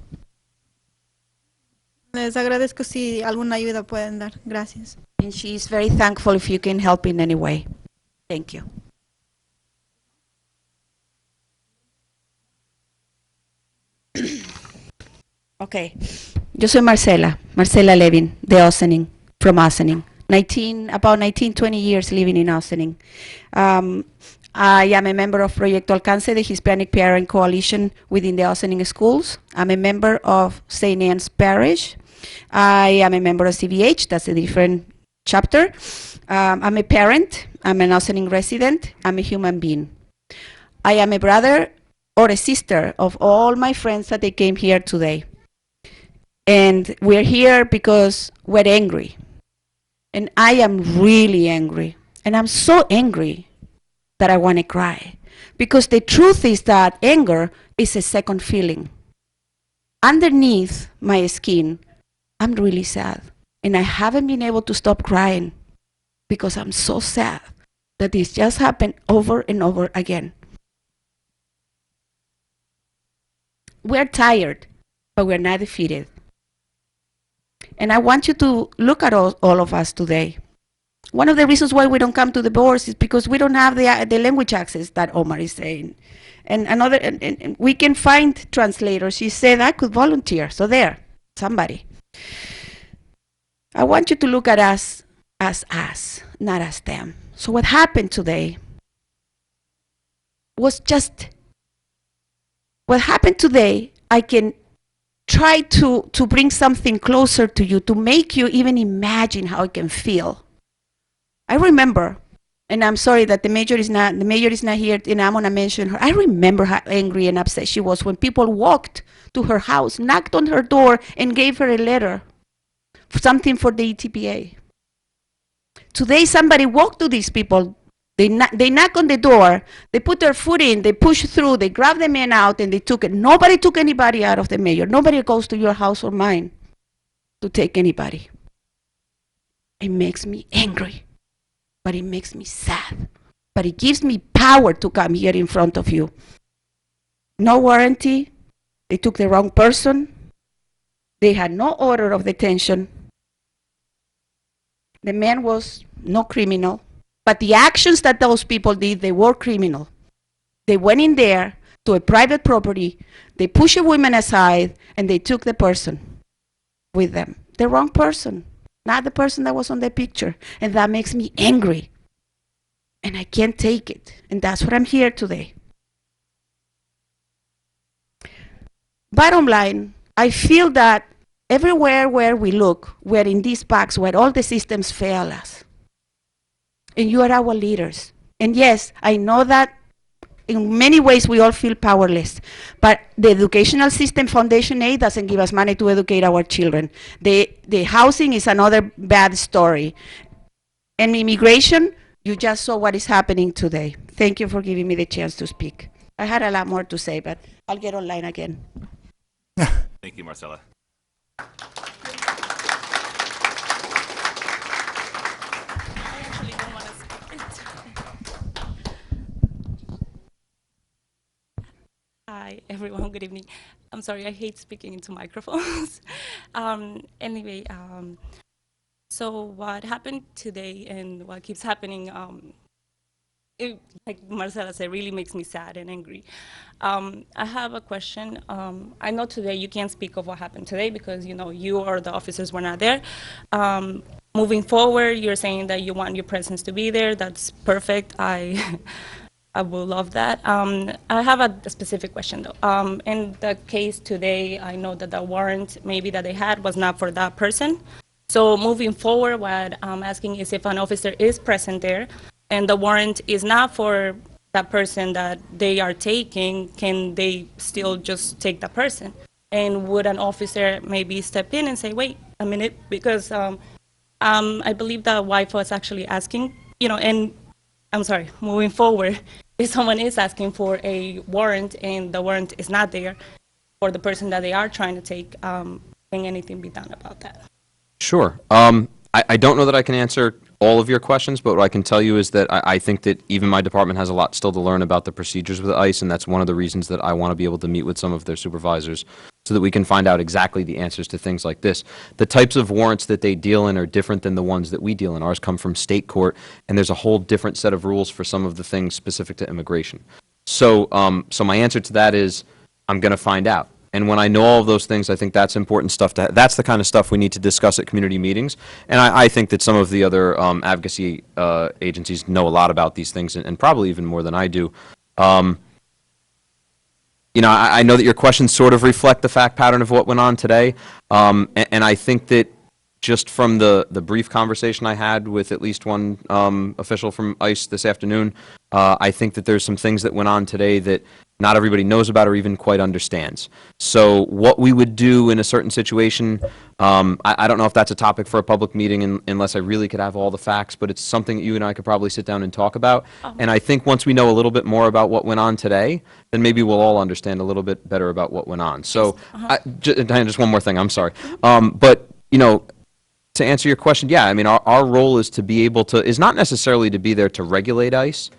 Les agradezco si alguna ayuda pueden dar. Gracias. And she's very thankful if you can help in any way. Thank you. Okay. Yo soy Marcela Levin, de Ossining, from Ossining. About 19, 20 years living in Ossining. I am a member of Proyecto Alcance, the Hispanic Parent Coalition within the Ossining Schools. I'm a member of St. Anne's Parish. I am a member of CVH, that's a different chapter. I'm a parent, I'm an Ossining resident, I'm a human being. I am a brother or a sister of all my friends that they came here today. And we're here because we're angry. And I am really angry. And I'm so angry that I want to cry. Because the truth is that anger is a second feeling. Underneath my skin, I'm really sad. And I haven't been able to stop crying because I'm so sad that this just happened over and over again. We're tired, but we're not defeated. And I want you to look at all of us today. One of the reasons why we don't come to the boards is because we don't have the language access that Omar is saying. And and we can find translators. She said I could volunteer. So there, somebody. I want you to look at us as us, not as them. So what happened today was just, what happened today, I can try to bring something closer to you, to make you even imagine how it can feel. I remember, and I'm sorry that the mayor is not here, and I'm gonna mention her. I remember how angry and upset she was when people walked to her house, knocked on her door, and gave her a letter, something for the ETPA. Today, somebody walked to these people. They knock on the door, they put their foot in, they push through, they grab the man out, and they took it. Nobody took anybody out of the mayor. Nobody goes to your house or mine to take anybody. It makes me angry, but it makes me sad. But it gives me power to come here in front of you. No warranty. They took the wrong person. They had no order of detention. The man was no criminal. But the actions that those people did, they were criminal. They went in there to a private property, they pushed a woman aside, and they took the person with them. The wrong person, not the person that was on the picture. And that makes me angry. And I can't take it. And that's what I'm here today. Bottom line, I feel that everywhere where we look, we're in this box where all the systems fail us. And you are our leaders. And yes, I know that in many ways we all feel powerless. But the educational system, Foundation A, doesn't give us money to educate our children. The housing is another bad story. And immigration, you just saw what is happening today. Thank you for giving me the chance to speak. I had a lot more to say, but I'll get online again. Thank you, Marcela. Hi, everyone. Good evening. I'm sorry, I hate speaking into microphones. Anyway, so what happened today and what keeps happening, like Marcela said, really makes me sad and angry. I have a question. I know today you can't speak of what happened today because, you know, you or the officers were not there. Moving forward, you're saying that you want your presence to be there. That's perfect. I will love that. I have a specific question, though. In the case today, I know that the warrant maybe that they had was not for that person. So moving forward, what I'm asking is if an officer is present there and the warrant is not for that person that they are taking, can they still just take that person? And would an officer maybe step in and say, wait a minute, because I believe the wife was actually asking, you know, and I'm sorry, moving forward, if someone is asking for a warrant and the warrant is not there for the person that they are trying to take, can anything be done about that? Sure. I don't know that I can answer all of your questions, but what I can tell you is that I think that even my department has a lot still to learn about the procedures with ICE, and that's one of the reasons that I want to be able to meet with some of their supervisors so that we can find out exactly the answers to things like this. The types of warrants that they deal in are different than the ones that we deal in. Ours come from state court, and there's a whole different set of rules for some of the things specific to immigration. So, so my answer to that is I'm going to find out. And when I know all of those things, I think that's important stuff. That's the kind of stuff we need to discuss at community meetings. And I think that some of the other advocacy agencies know a lot about these things, and probably even more than I do. You know, I know that your questions sort of reflect the fact pattern of what went on today, and I think that just from the brief conversation I had with at least one official from ICE this afternoon, I think that there's some things that went on today that not everybody knows about or even quite understands. So what we would do in a certain situation, I don't know if that's a topic for a public meeting unless I really could have all the facts, but it's something that you and I could probably sit down and talk about. And I think once we know a little bit more about what went on today, then maybe we'll all understand a little bit better about what went on. So Diane, just one more thing, I'm sorry. But, you know, to answer your question, yeah, I mean, our role is to be able to, is not necessarily to be there to regulate ICE,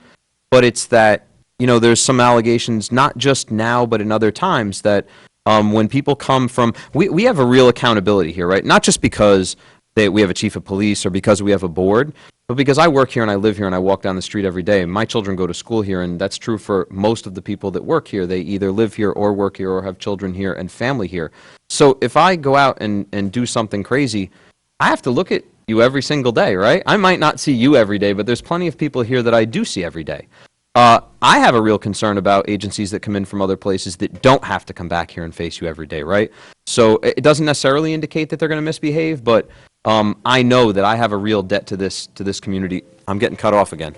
but it's that, you know, there's some allegations, not just now, but in other times, that when people come from, we have a real accountability here, right? Not just because we have a chief of police or because we have a board, but because I work here and I live here and I walk down the street every day. My children go to school here, and that's true for most of the people that work here. They either live here or work here or have children here and family here. So if I go out and do something crazy, I have to look at you every single day, right? I might not see you every day, but there's plenty of people here that I do see every day. I have a real concern about agencies that come in from other places that don't have to come back here and face you every day, right? So it doesn't necessarily indicate that they're going to misbehave, but I know that I have a real debt to this community. I'm getting cut off again.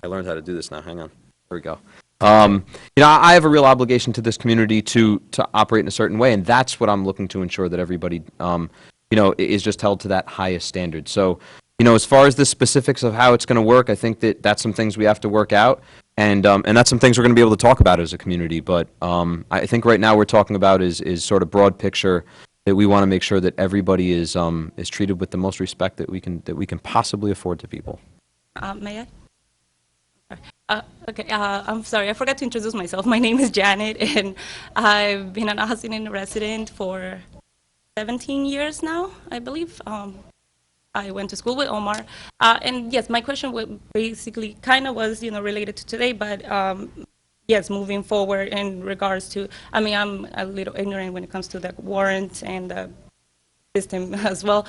I learned how to do this now. Hang on. There we go. You know, I have a real obligation to this community to operate in a certain way, and that's what I'm looking to ensure that everybody, you know, is just held to that highest standard. So, you know, as far as the specifics of how it's going to work, I think that that's some things we have to work out, and that's some things we're going to be able to talk about as a community. But I think right now we're talking about is sort of broad picture, that we want to make sure that everybody is treated with the most respect that we can possibly afford to people. May I? Okay, I'm sorry, I forgot to introduce myself. My name is Janet, and I've been an Austin resident for 17 years now, I believe. I went to school with Omar, and yes, my question basically kind of was, you know, related to today, but yes, moving forward in regards to, I mean, I'm a little ignorant when it comes to the warrant and the system as well,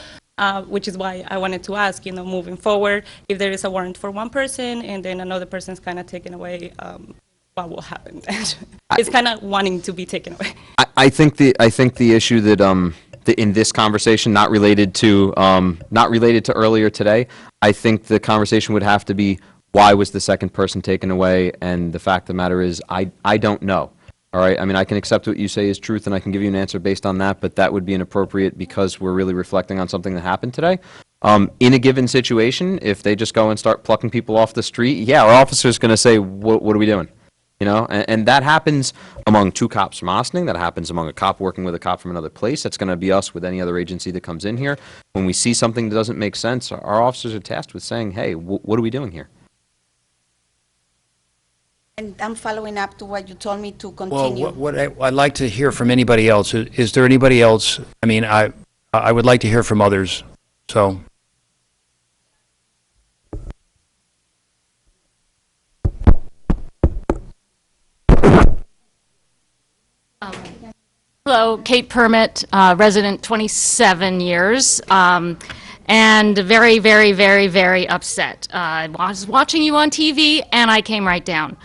which is why I wanted to ask, you know, moving forward, if there is a warrant for one person and then another person's kind of taken away, what will happen? It's kind of wanting to be taken away. I think the issue that in this conversation, not related to earlier today, I think the conversation would have to be, why was the second person taken away? And the fact of the matter is, I don't know. All right. I mean, I can accept what you say is truth, and I can give you an answer based on that, but that would be inappropriate because we're really reflecting on something that happened today. In a given situation, if they just go and start plucking people off the street, yeah, our officer's going to say, what are we doing? You know, and that happens among two cops from Ossining. That happens among a cop working with a cop from another place. That's going to be us with any other agency that comes in here. When we see something that doesn't make sense, our officers are tasked with saying, hey, what are we doing here? And I'm following up to what you told me to continue. Well, what I'd like to hear from anybody else. Is there anybody else? I mean, I would like to hear from others. So. Hello, Kate Permit, resident 27 years, and very, very, very, very upset. I was watching you on TV, and I came right down.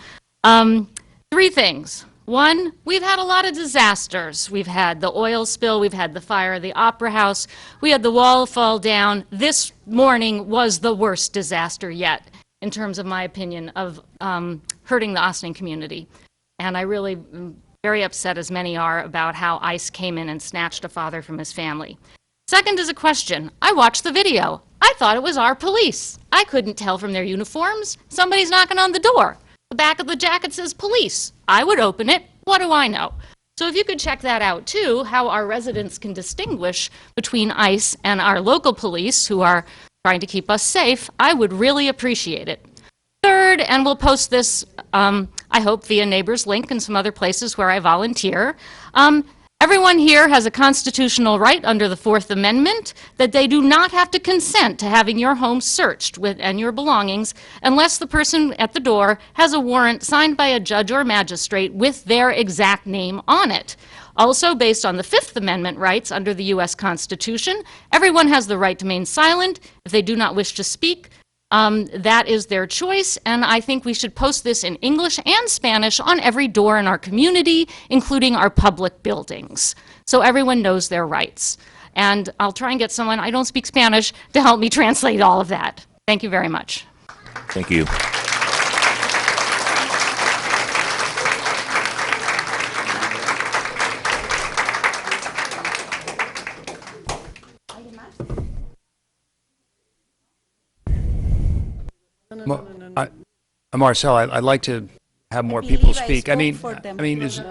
Three things. One, we've had a lot of disasters. We've had the oil spill, we've had the fire at the Opera House, we had the wall fall down. This morning was the worst disaster yet, in terms of my opinion, of hurting the Ossining community. And I really very upset, as many are, about how ICE came in and snatched a father from his family. Second is a question. I watched the video. I thought it was our police. I couldn't tell from their uniforms. Somebody's knocking on the door. The back of the jacket says police. I would open it. What do I know? So if you could check that out too, how our residents can distinguish between ICE and our local police who are trying to keep us safe, I would really appreciate it. Third, and we'll post this, I hope, via Neighbors Link and some other places where I volunteer, Everyone here has a constitutional right under the Fourth Amendment that they do not have to consent to having your home searched and your belongings unless the person at the door has a warrant signed by a judge or magistrate with their exact name on it. Also, based on the Fifth Amendment rights under the U.S. Constitution, everyone has the right to remain silent if they do not wish to speak. That is their choice, and I think we should post this in English and Spanish on every door in our community, including our public buildings, so everyone knows their rights. And I'll try and get someone, I don't speak Spanish, to help me translate all of that. Thank you very much. Thank you. Marcel, I'd like to have more people speak. I mean, is,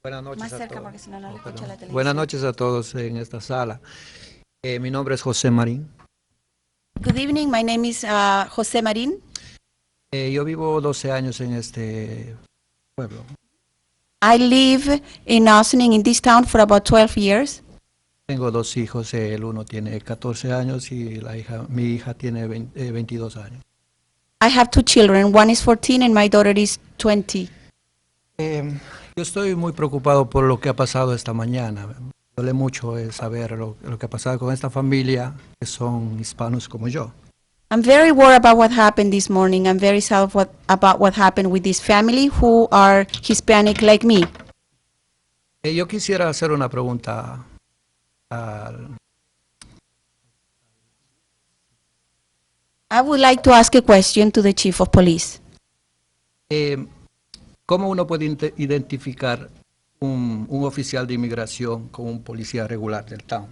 Buenas noches a todos. Buenas noches a todos en esta sala. Mi nombre es José Marín. Good evening, my name is José Marín. Yo vivo 12 años en este pueblo. I live in Ossining, in this town, for about 12 years. Tengo dos hijos, el uno tiene 14 años y mi hija tiene 22 años. I have two children, one is 14 and my daughter is 20. Yo estoy muy preocupado por lo que ha pasado esta mañana. Me duele mucho saber lo que ha pasado con esta familia, que son hispanos como yo. I'm very worried about what happened this morning. I'm very sad about what happened with this family who are Hispanic like me. Yo quisiera hacer una pregunta I would like to ask a question to the Chief of Police. ¿Cómo uno puede identificar un oficial de inmigración con un policía regular del town?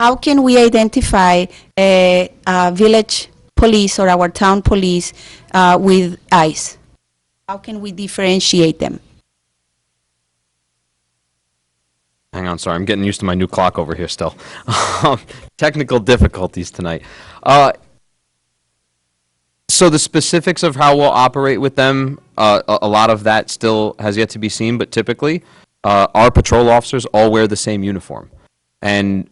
How can we identify a village police or our town police with ICE? How can we differentiate them? Hang on, sorry, I'm getting used to my new clock over here still. Technical difficulties tonight. So the specifics of how we'll operate with them, a lot of that still has yet to be seen, but typically our patrol officers all wear the same uniform. And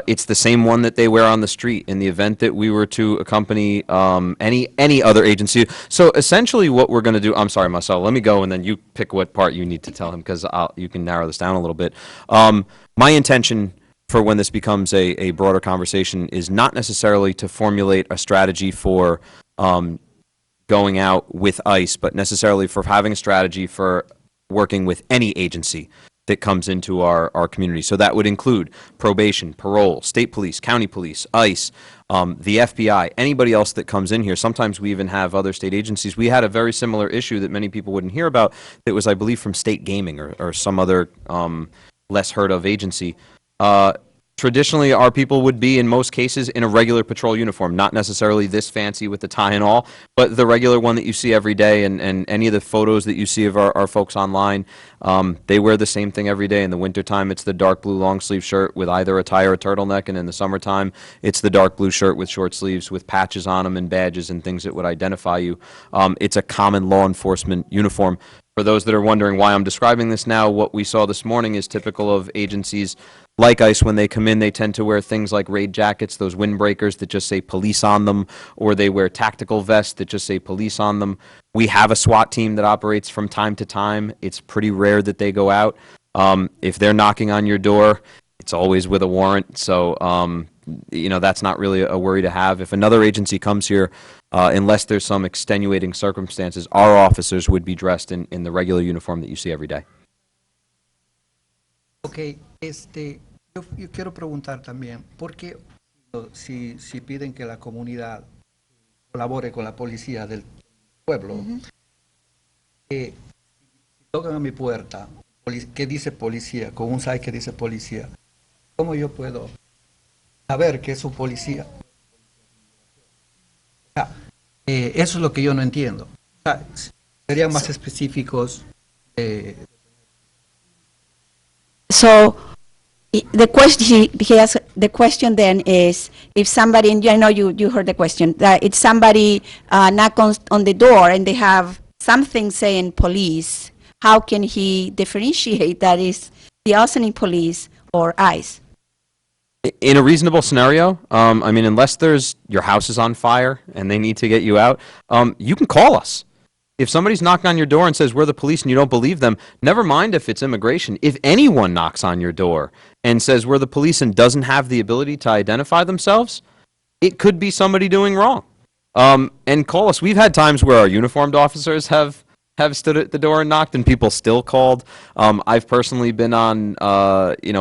it's the same one that they wear on the street in the event that we were to accompany any other agency. So essentially what we're going to do, I'm sorry, Marcel, let me go and then you pick what part you need to tell him because you can narrow this down a little bit. My intention for when this becomes a broader conversation is not necessarily to formulate a strategy for going out with ICE, but necessarily for having a strategy for working with any agency that comes into our community. So that would include probation, parole, state police, county police, ICE, the FBI, anybody else that comes in here. Sometimes we even have other state agencies. We had a very similar issue that many people wouldn't hear about that was, I believe, from State Gaming or some other less heard of agency. Traditionally, our people would be, in most cases, in a regular patrol uniform, not necessarily this fancy with the tie and all, but the regular one that you see every day, and any of the photos that you see of our folks online, they wear the same thing every day. In the wintertime, it's the dark blue long sleeve shirt with either a tie or a turtleneck, and in the summertime, it's the dark blue shirt with short sleeves with patches on them and badges and things that would identify you. It's a common law enforcement uniform. For those that are wondering why I'm describing this now, what we saw this morning is typical of agencies like ICE. When they come in, they tend to wear things like raid jackets, those windbreakers that just say police on them, or they wear tactical vests that just say police on them. We have a SWAT team that operates from time to time. It's pretty rare that they go out. If they're knocking on your door, it's always with a warrant. So, you know, that's not really a worry to have. If another agency comes here, unless there's some extenuating circumstances, our officers would be dressed in the regular uniform that you see every day. Okay, yo quiero preguntar también, ¿por qué si piden que la comunidad colabore con la policía del pueblo, si tocan a mi puerta, ¿qué dice policía? Con un SAI que dice policía, ¿cómo yo puedo saber que es un policía? Eso es lo que yo no entiendo. Serían más específicos. So, The question he asked, the question then is, if somebody, and I know you heard the question, that if somebody knock on the door and they have something saying police, how can he differentiate that is the Ossining police or ICE? In a reasonable scenario, I mean, unless your house is on fire and they need to get you out, you can call us. If somebody's knocking on your door and says, we're the police, and you don't believe them, never mind if it's immigration. If anyone knocks on your door and says, we're the police, and doesn't have the ability to identify themselves, it could be somebody doing wrong. And call us. We've had times where our uniformed officers have stood at the door and knocked, and people still called. I've personally been on,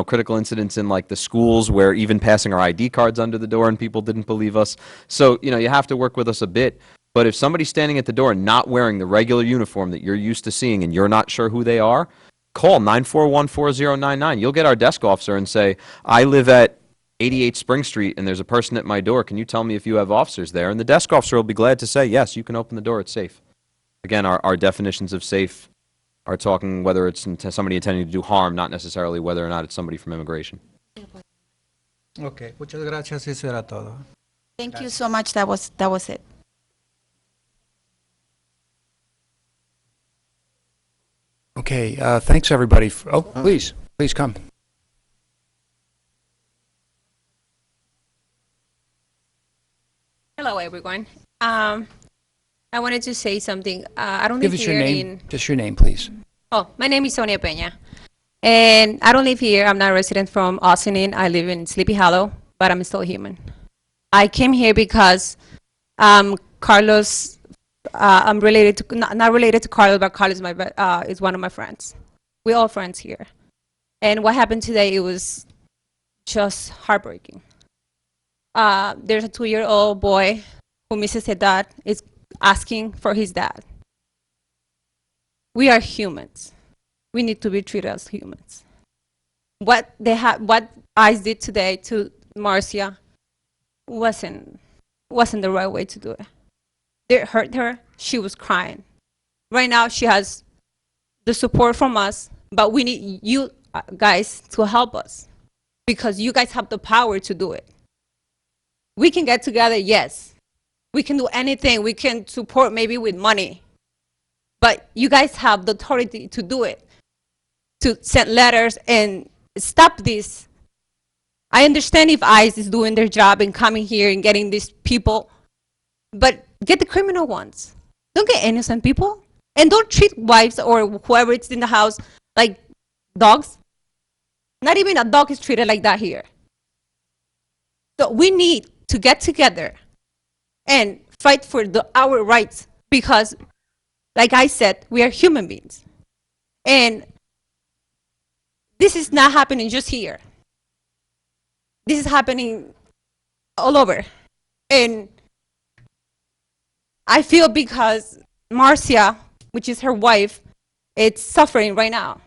critical incidents in like the schools where even passing our ID cards under the door and people didn't believe us. So, you have to work with us a bit. But if somebody's standing at the door not wearing the regular uniform that you're used to seeing and you're not sure who they are, call 941-4099. You'll get our desk officer and say, I live at 88 Spring Street and there's a person at my door. Can you tell me if you have officers there? And the desk officer will be glad to say, yes, you can open the door. It's safe. Again, our definitions of safe are talking whether it's somebody intending to do harm, not necessarily whether or not it's somebody from immigration. Okay, muchas gracias. Eso era todo. Thank you so much. That was it. Okay, thanks, everybody. Please come. Hello, everyone. I wanted to say something. I don't Give live us your here name. Just your name, please. Oh, my name is Sonia Peña. And I don't live here. I'm not a resident from Ossining. I live in Sleepy Hollow, but I'm still human. I came here because Carlos, I'm related to, not related to Carlos, but Carlos is one of my friends. We're all friends here. And what happened today, it was just heartbreaking. There's a 2-year-old boy who misses his dad, is asking for his dad. We are humans. We need to be treated as humans. What ICE did today to Marcia wasn't the right way to do it. It hurt her. She was crying. Right now, she has the support from us, but we need you guys to help us because you guys have the power to do it. We can get together, yes. We can do anything. We can support maybe with money. But you guys have the authority to do it, to send letters and stop this. I understand if ICE is doing their job and coming here and getting these people, but get the criminal ones. Don't get innocent people. And don't treat wives or whoever is in the house like dogs. Not even a dog is treated like that here. So we need to get together and fight for our rights because, like I said, we are human beings. And this is not happening just here. This is happening all over. And I feel because Marcia, which is her wife, is suffering right now.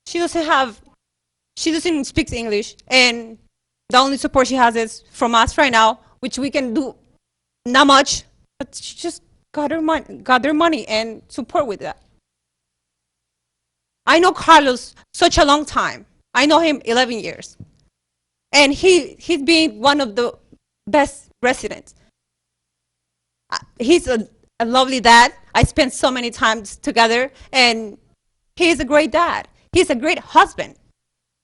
She doesn't speak English, and the only support she has is from us right now, which we can do not much, but she just got their money and support with that. I know Carlos such a long time. I know him 11 years. And he's been one of the best residents. He's a lovely dad. I spent so many times together, and he's a great dad. He's a great husband.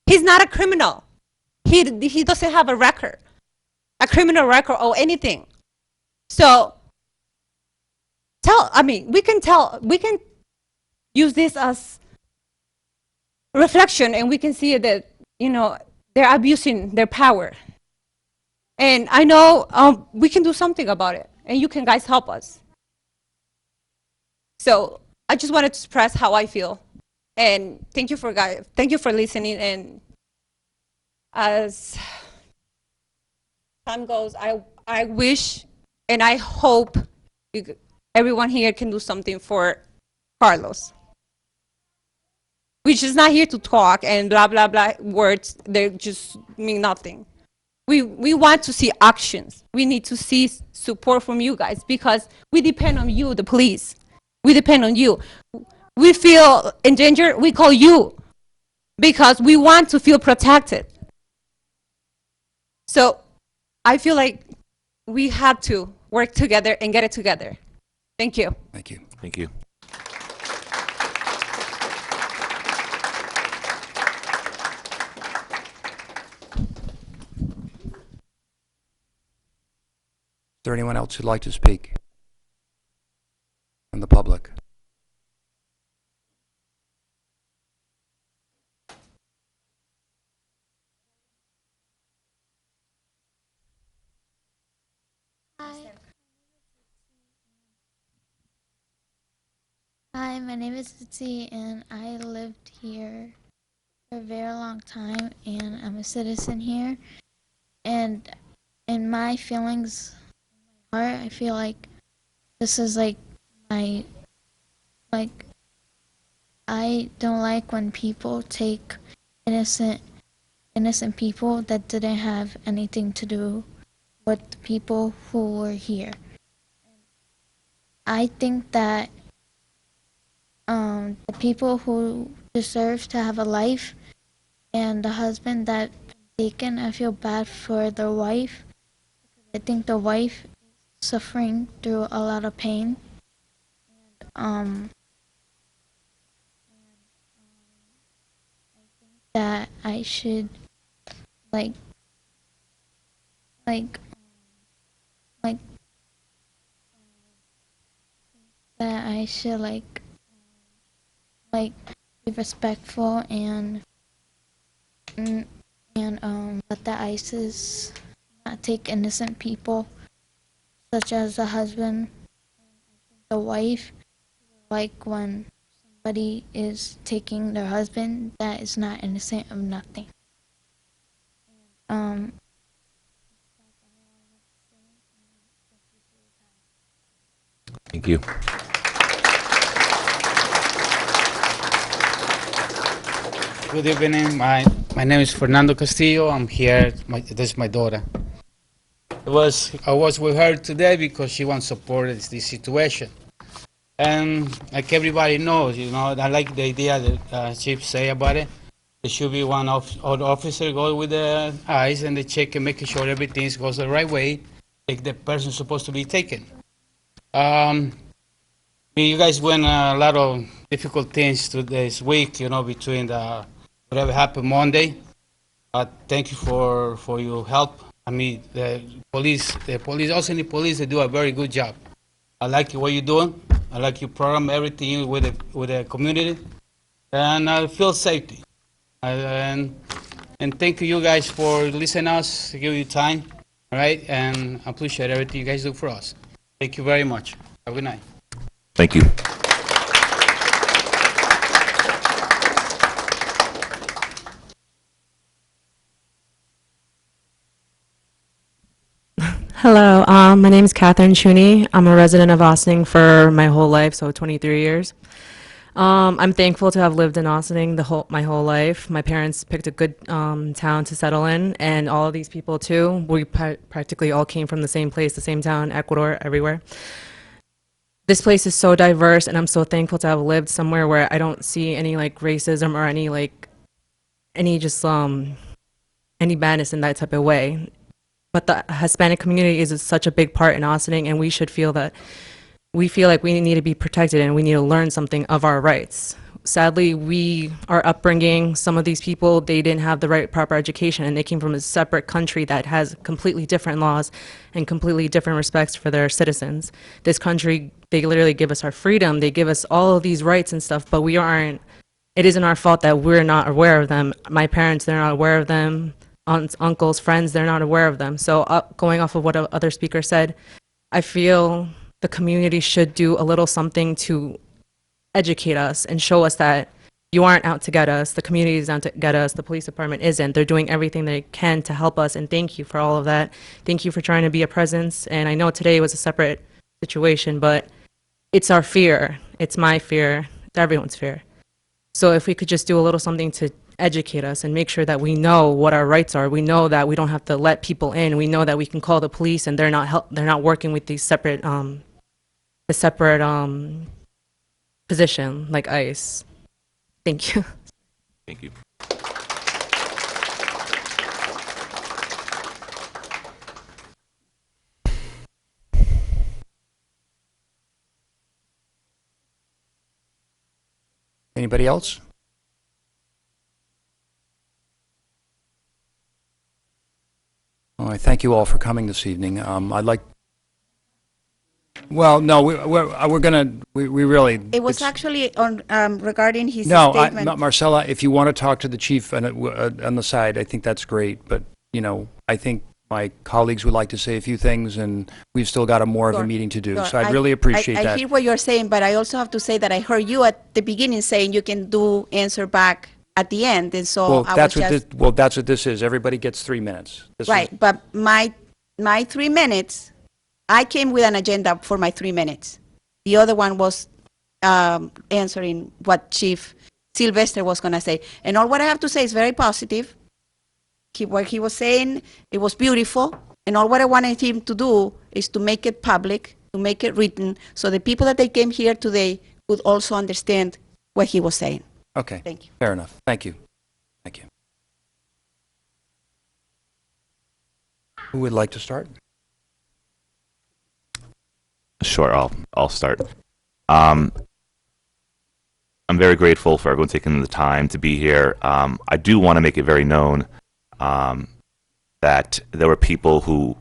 He's not a criminal. He doesn't have a record, a criminal record or anything. So we can use this as reflection, and we can see that, they're abusing their power. And I know we can do something about it, and you can guys help us. So I just wanted to express how I feel, and thank you for listening. And as time goes, I wish and I hope everyone here can do something for Carlos. We're just not here to talk and blah, blah, blah words. They just mean nothing. We want to see actions. We need to see support from you guys because we depend on you, the police. We depend on you. We feel in danger, we call you because we want to feel protected. So I feel like we have to work together and get it together. Thank you. Thank you. Thank you. Is there anyone else who'd like to speak from the public? Hi, my name is Itzi, and I lived here for a very long time, and I'm a citizen here. And in my feelings, in my heart, I feel like this is like my, like, I don't like when people take innocent people that didn't have anything to do with the people who were here. I think that the people who deserve to have a life and the husband that taken, I feel bad for the wife. I think the wife is suffering through a lot of pain. And, I think that I should like that I should like be respectful and let the ISIS not take innocent people, such as the husband, the wife. Like when somebody is taking their husband that is not innocent of nothing. Thank you. Good evening. My name is Fernando Castillo. I'm here. This is my daughter. I was with her today because she wants to support this situation. And like everybody knows, I like the idea that Chief say about it. There should be one officer go with the eyes and the check and making sure everything goes the right way, like the person supposed to be taken. You guys went a lot of difficult things to this week, between whatever happened Monday. Thank you for your help. I mean, the police, also the police, they do a very good job. I like what you're doing. I like your program, everything with the community, and I feel safety. And thank you guys for listening us, to give you time, all right? And I appreciate everything you guys do for us. Thank you very much. Have a good night. Thank you. Hello, my name is Catherine Chuney. I'm a resident of Ossining for my whole life, so 23 years. I'm thankful to have lived in Ossining my whole life. My parents picked a good town to settle in, and all of these people too. We practically all came from the same place, the same town, Ecuador, everywhere. This place is so diverse, and I'm so thankful to have lived somewhere where I don't see any racism or any badness in that type of way. But the Hispanic community is such a big part in Ossining, and we feel like we need to be protected and we need to learn something of our rights. Sadly, our upbringing, some of these people, they didn't have the right proper education, and they came from a separate country that has completely different laws and completely different respects for their citizens. This country, they literally give us our freedom, they give us all of these rights and stuff, but it isn't our fault that we're not aware of them. My parents, they're not aware of them. Aunts, uncles, friends, they're not aware of them. So going off of what other speaker said, I feel the community should do a little something to educate us and show us that you aren't out to get us, the community is out to get us, the police department isn't. They're doing everything they can to help us, and thank you for all of that. Thank you for trying to be a presence, and I know today was a separate situation, but it's our fear. It's my fear. It's everyone's fear. So if we could just do a little something to educate us and make sure that we know what our rights are. We know that we don't have to let people in. We know that we can call the police and they're not working with these separate position like ICE. Thank you. Thank you. Anybody else? Well, I thank you all for coming this evening. I'd like. Well, no, we're gonna we really. It was actually on regarding his No, statement. Marcella, if you want to talk to the chief on the side, I think that's great. But I think my colleagues would like to say a few things, and we've still got more of a Sure, meeting to do. sure. So I'd really appreciate I that. hear what you're saying, but I also have to say that I heard you at the beginning saying you can do answer back at the end, and so Well, I that's was what just this, well, that's what this is. Everybody gets 3 minutes. This is- right. But my 3 minutes, I came with an agenda for my 3 minutes. The other one was answering what Chief Sylvester was going to say, and all what I have to say is very positive. What he was saying, it was beautiful. And all what I wanted him to do is to make it public, to make it written, so the people that they came here today could also understand what he was saying. Okay. Thank you. Fair enough. Thank you. Thank you. Who would like to start? Sure, I'll start. I'm very grateful for everyone taking the time to be here. I do want to make it very known that there were people who,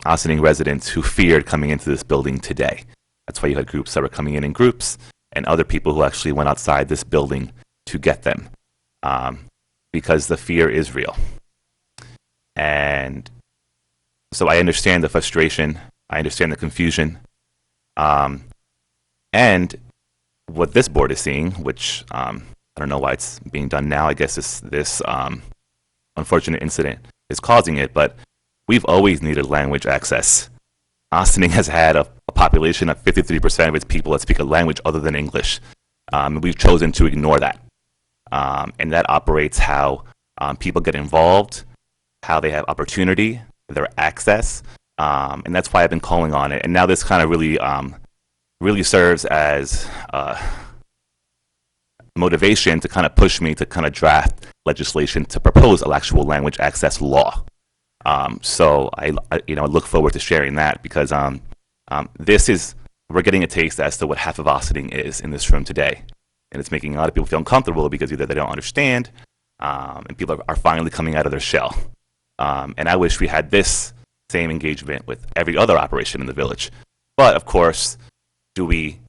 Ossining residents who feared coming into this building today. That's why you had groups that were coming in groups, and other people who actually went outside this building to get them, because the fear is real. And so I understand the frustration, I understand the confusion, and what this board is seeing, which I don't know why it's being done now. I guess this unfortunate incident is causing it, but we've always needed language access. Ossining has had a population of 53% of its people that speak a language other than English. We've chosen to ignore that. And that operates how people get involved, how they have opportunity, their access, and that's why I've been calling on it. And now this kind of really serves as motivation to kind of push me to kind of draft legislation to propose an actual language access law. So I look forward to sharing that, because we're getting a taste as to what half of Ossining is in this room today, and it's making a lot of people feel uncomfortable because either they don't understand, and people are finally coming out of their shell. And I wish we had this same engagement with every other operation in the village. But of course, do we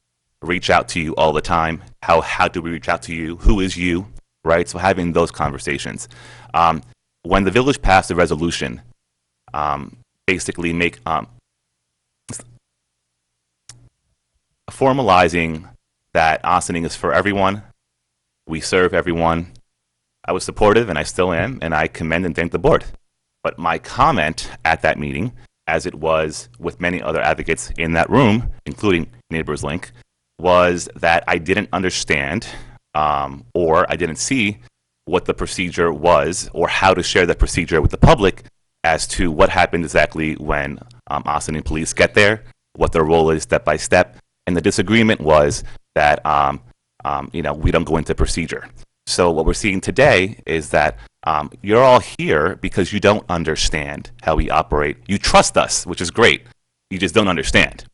reach out to you all the time? How do we reach out to you? Who is you? Right? So having those conversations. When the village passed a resolution, basically formalizing that Ossining is for everyone, we serve everyone, I was supportive, and I still am, and I commend and thank the board. But my comment at that meeting, as it was with many other advocates in that room, including Neighbors Link, was that I didn't understand or I didn't see what the procedure was or how to share that procedure with the public as to what happened exactly when Ossining police get there, what their role is step by step. And the disagreement was that we don't go into procedure. So what we're seeing today is that you're all here because you don't understand how we operate. You trust us, which is great. You just don't understand.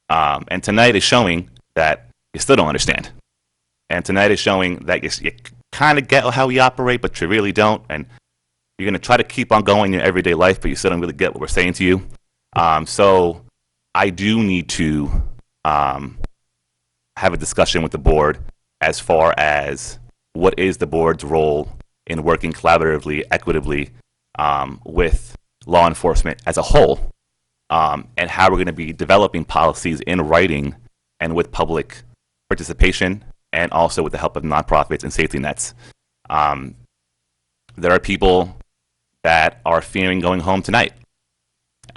And tonight is showing that you still don't understand. And tonight is showing that you kind of get how we operate, but you really don't. And you're going to try to keep on going in your everyday life, but you still don't really get what we're saying to you. So I do need to have a discussion with the board as far as what is the board's role in working collaboratively, equitably with law enforcement as a whole, and how we're going to be developing policies in writing and with public participation, and also with the help of nonprofits and safety nets. There are people that are fearing going home tonight.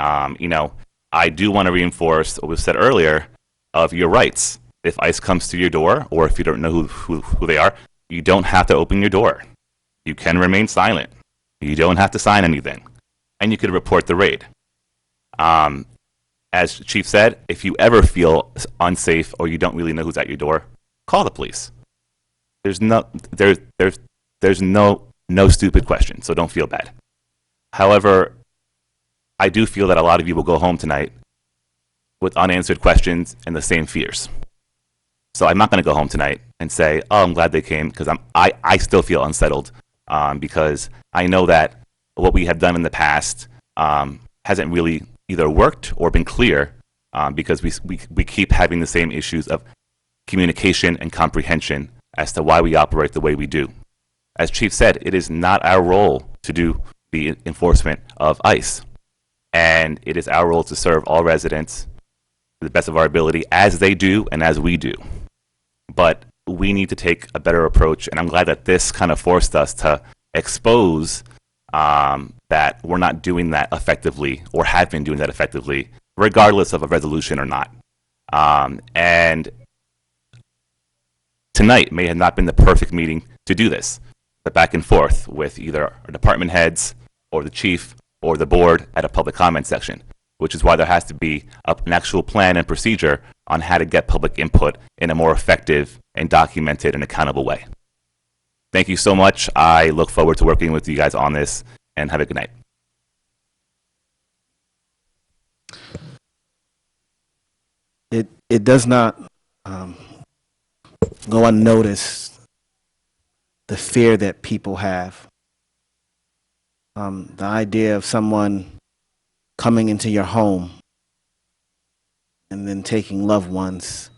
I do want to reinforce what was said earlier of your rights. If ICE comes to your door, or if you don't know who they are, you don't have to open your door. You can remain silent. You don't have to sign anything. And you could report the raid. As Chief said, if you ever feel unsafe or you don't really know who's at your door, call the police. There's no stupid question, so don't feel bad. However, I do feel that a lot of you will go home tonight with unanswered questions and the same fears. So I'm not going to go home tonight and say, oh, I'm glad they came, because I still feel unsettled, because I know that what we have done in the past hasn't really either worked or been clear, because we keep having the same issues of communication and comprehension as to why we operate the way we do. As Chief said, it is not our role to do the enforcement of ICE, and it is our role to serve all residents to the best of our ability, as they do and as we do. But we need to take a better approach, and I'm glad that this kind of forced us to expose that we're not doing that effectively, or have been doing that effectively, regardless of a resolution or not. And tonight may have not been the perfect meeting to do this, but back and forth with either our department heads or the chief or the board at a public comment section, which is why there has to be an actual plan and procedure on how to get public input in a more effective and documented and accountable way. Thank you so much. I look forward to working with you guys on this, and have a good night. It does not go unnoticed the fear that people have. The idea of someone coming into your home and then taking loved ones,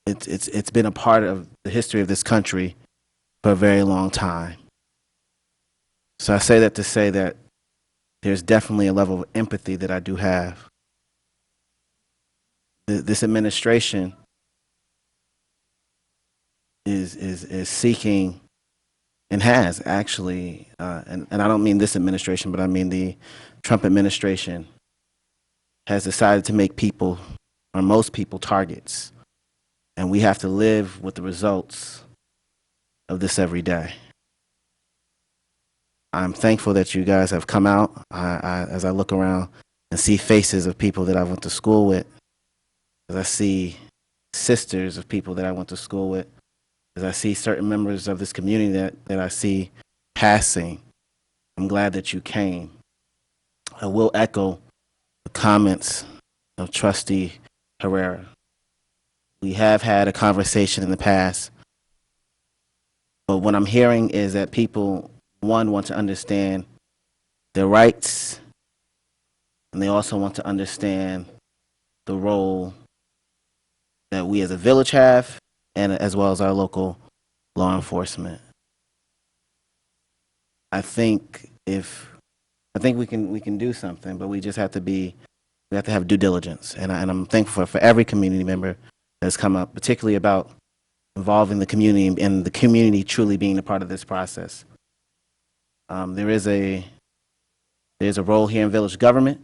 it's been a part of the history of this country for a very long time. So I say that to say that there's definitely a level of empathy that I do have. This administration is seeking, and has actually, and I don't mean this administration, but I mean the Trump administration, has decided to make people, or most people, targets. And we have to live with the results of this every day. I'm thankful that you guys have come out. As I look around and see faces of people that I went to school with, as I see sisters of people that I went to school with, as I see certain members of this community that I see passing, I'm glad that you came. I will echo the comments of Trustee Herrera. We have had a conversation in the past, but what I'm hearing is that people, one, want to understand their rights, and they also want to understand the role that we as a village have, and as well as our local law enforcement. I think we can do something, but we just have to we have to have due diligence, and I'm thankful for every community member that's come up, particularly about involving the community and the community truly being a part of this process. There's a role here in village government.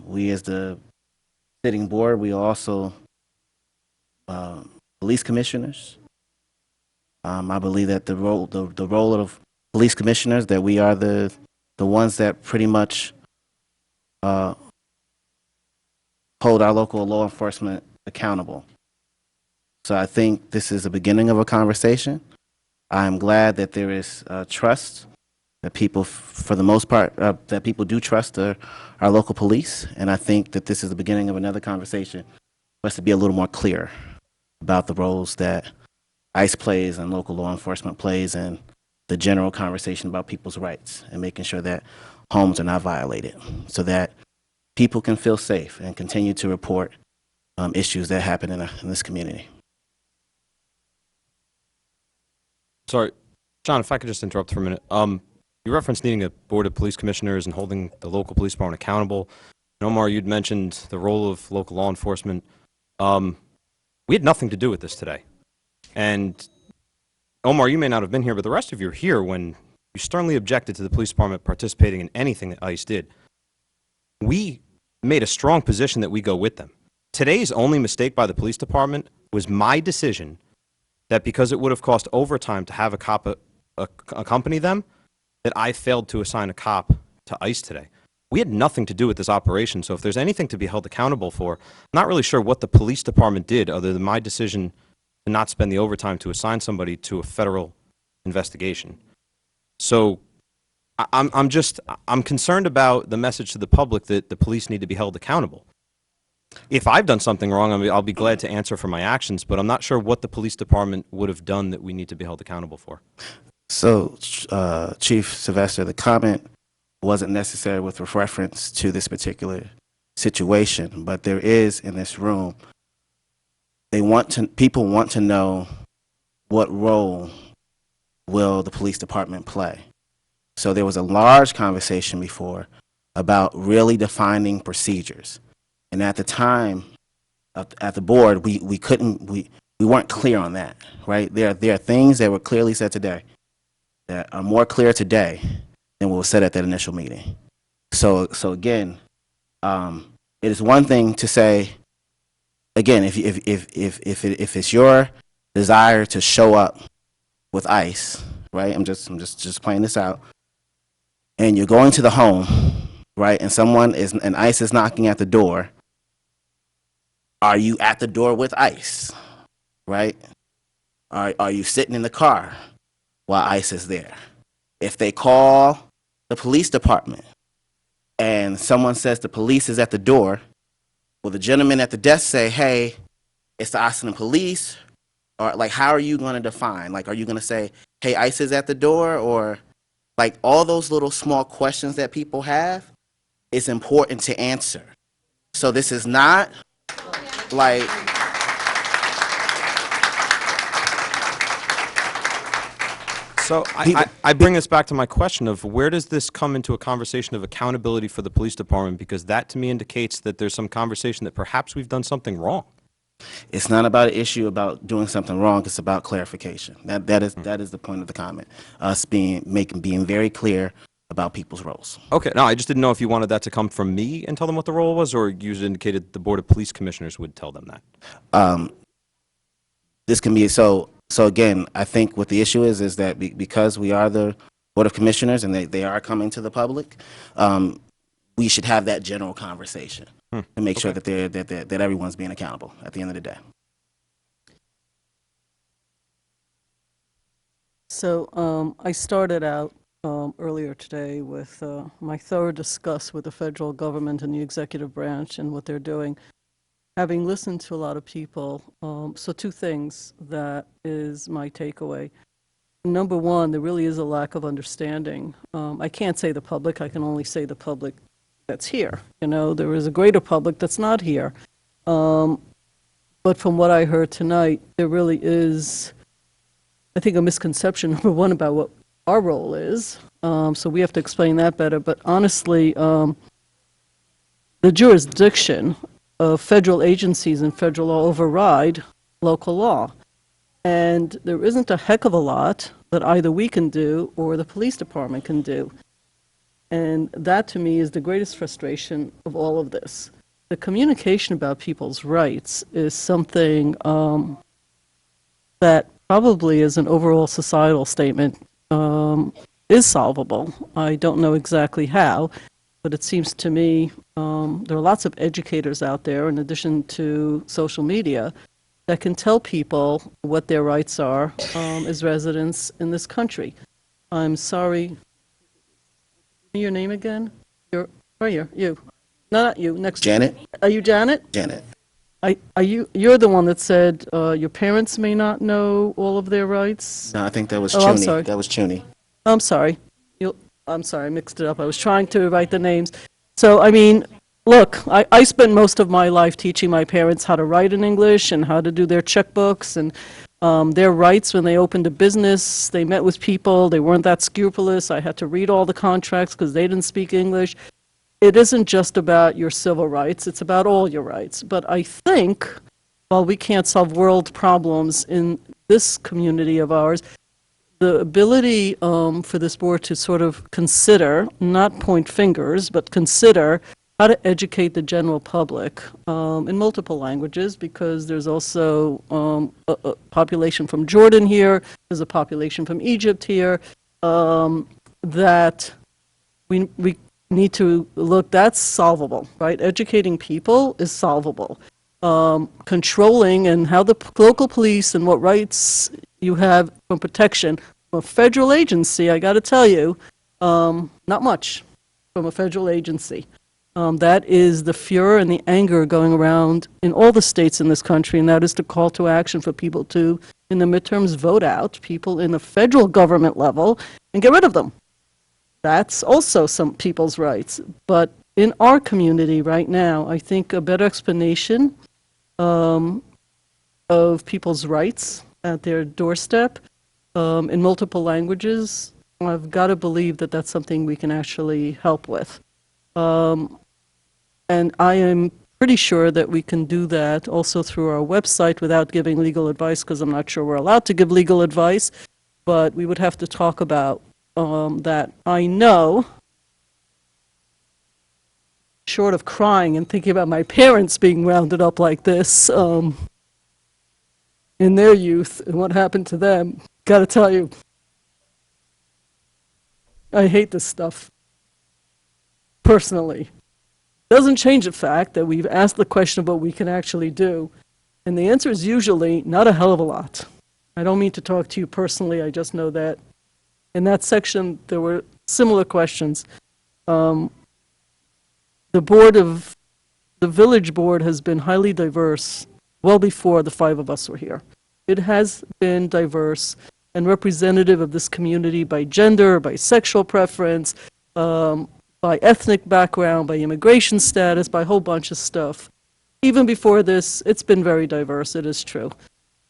We as the sitting board, we also police commissioners. I believe that the role of police commissioners, that we are the ones that pretty much hold our local law enforcement accountable. So I think this is the beginning of a conversation. I'm glad that there is trust, that people, for the most part, that people do trust our local police, and I think that this is the beginning of another conversation for us to be a little more clear about the roles that ICE plays and local law enforcement plays, and the general conversation about people's rights and making sure that homes are not violated, so that people can feel safe and continue to report issues that happen in this community. Sorry, John, if I could just interrupt for a minute. You referenced needing a board of police commissioners and holding the local police department accountable. And Omar, you'd mentioned the role of local law enforcement. We had nothing to do with this today. And Omar, you may not have been here, but the rest of you are here when you sternly objected to the police department participating in anything that ICE did. We made a strong position that we go with them. Today's only mistake by the police department was my decision that because it would have cost overtime to have a cop accompany them, that I failed to assign a cop to ICE today. We had nothing to do with this operation, so if there's anything to be held accountable for, I'm not really sure what the police department did other than my decision to not spend the overtime to assign somebody to a federal investigation. So I'm concerned about the message to the public that the police need to be held accountable. If I've done something wrong, I'll be glad to answer for my actions, but I'm not sure what the police department would have done that we need to be held accountable for. So, Chief Sylvester, the comment wasn't necessary with reference to this particular situation, but there is in this room, people want to know what role will the police department play. So there was a large conversation before about really defining procedures. And at the time, at the board, we weren't clear on that, right? There are things that were clearly said today that are more clear today than what was said at that initial meeting. So again, it is one thing to say, again, if it's your desire to show up with ICE, right? I'm just playing this out, and you're going to the home, right? And ICE is knocking at the door. Are you at the door with ICE, right? Are you sitting in the car while ICE is there? If they call the police department and someone says the police is at the door, will the gentleman at the desk say, hey, it's the Austin police? Or like, how are you going to define? Like, are you going to say, hey, ICE is at the door? Or like all those little small questions that people have, it's important to answer. So this is not like, So I bring this back to my question of where does this come into a conversation of accountability for the police department? Because that to me indicates that there's some conversation that perhaps we've done something wrong. it's not about an issue about doing something wrong, it's about clarification. That is the point of the comment. Us being very clear about people's roles. Okay, no, I just didn't know if you wanted that to come from me and tell them what the role was, or you indicated the Board of Police Commissioners would tell them that. This can be, so again, I think what the issue is that because we are the Board of Commissioners and they are coming to the public, we should have that general conversation to make sure that that everyone's being accountable at the end of the day. So I started out earlier today with my thorough discuss with the federal government and the executive branch and what they're doing. Having listened to a lot of people, so two things that is my takeaway. Number one, there really is a lack of understanding. I can't say the public, I can only say the public that's here. You know, there is a greater public that's not here. But from what I heard tonight, there really is, I think, a misconception, number one, about what our role is. So we have to explain that better. But honestly, the jurisdiction of federal agencies and federal law override local law. And there isn't a heck of a lot that either we can do or the police department can do. And that, to me, is the greatest frustration of all of this. The communication about people's rights is something that probably as an overall societal statement is solvable. I don't know exactly how, but it seems to me there are lots of educators out there, in addition to social media, that can tell people what their rights are as residents in this country. I'm sorry. Your name again? Are you? You. No, not you. Next. Janet. Are you Janet? Janet. Are you? You're the one that said your parents may not know all of their rights. No, I think that was Oh, I'm Chuni. sorry. That was Chuni. I'm sorry. I'm sorry, I mixed it up. I was trying to write the names. So, I mean, look, I spent most of my life teaching my parents how to write in English and how to do their checkbooks and their rights when they opened a business. They met with people. They weren't that scrupulous. I had to read all the contracts because they didn't speak English. It isn't just about your civil rights. It's about all your rights. But I think, while we can't solve world problems in this community of ours, the ability for this board to sort of consider, not point fingers, but consider how to educate the general public in multiple languages, because there's also a population from Jordan here, there's a population from Egypt here, that we need to look, that's solvable, right? Educating people is solvable. Controlling and how the local police and what rights you have from protection from a federal agency, I got to tell you, not much from a federal agency. That is the furor and the anger going around in all the states in this country, and that is the call to action for people to, in the midterms, vote out people in the federal government level and get rid of them. That's also some people's rights. But in our community right now, I think a better explanation of people's rights at their doorstep in multiple languages, I've got to believe that that's something we can actually help with. And I am pretty sure that we can do that also through our website without giving legal advice, because I'm not sure we're allowed to give legal advice, but we would have to talk about that. I know, short of crying and thinking about my parents being rounded up like this in their youth and what happened to them, gotta tell you, I hate this stuff, personally. Doesn't change the fact that we've asked the question of what we can actually do, and the answer is usually not a hell of a lot. I don't mean to talk to you personally, I just know that in that section there were similar questions. The village board has been highly diverse well before the five of us were here. It has been diverse and representative of this community by gender, by sexual preference, by ethnic background, by immigration status, by a whole bunch of stuff. Even before this, it's been very diverse, it is true.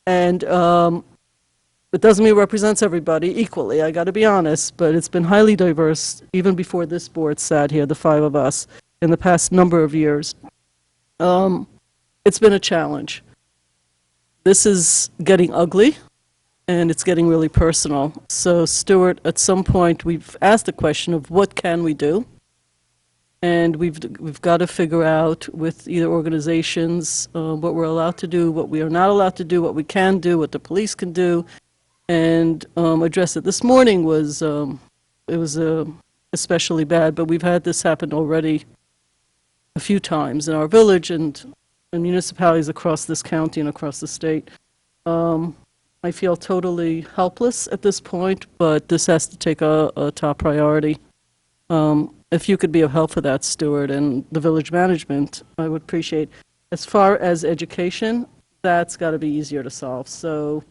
And it doesn't mean it represents everybody equally, I gotta be honest, but it's been highly diverse even before this board sat here, the five of us, in the past number of years. It's been a challenge. This is getting ugly, and it's getting really personal. So, Stuart, at some point, we've asked the question of what can we do? And we've got to figure out with either organizations what we're allowed to do, what we are not allowed to do, what we can do, what the police can do, and address it. This morning was, it was especially bad, but we've had this happen already a few times in our village and in municipalities across this county and across the state. I feel totally helpless at this point, but this has to take a top priority. If you could be of help for that, Stuart, and the village management, I would appreciate. As far as education, that's got to be easier to solve. So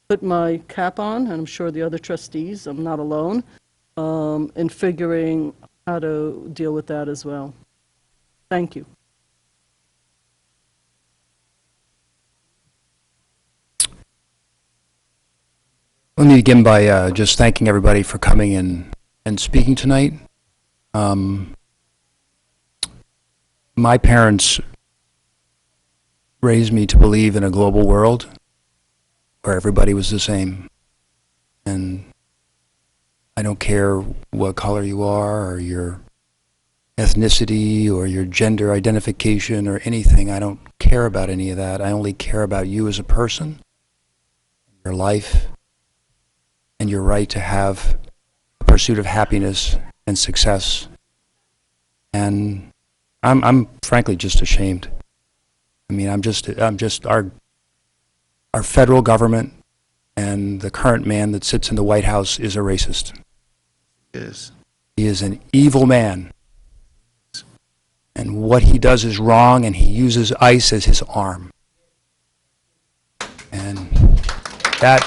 put my cap on, and I'm sure the other trustees, I'm not alone, in figuring how to deal with that as well. Thank you. Let me begin by just thanking everybody for coming in and speaking tonight. My parents raised me to believe in a global world where everybody was the same. And I don't care what color you are or your ethnicity or your gender identification or anything. I don't care about any of that. I only care about you as a person, your life, and your right to have a pursuit of happiness and success. And I'm frankly just ashamed. I mean, I'm just our federal government and the current man that sits in the White House is a racist. Yes. He is an evil man. And what he does is wrong, and he uses ICE as his arm. And that,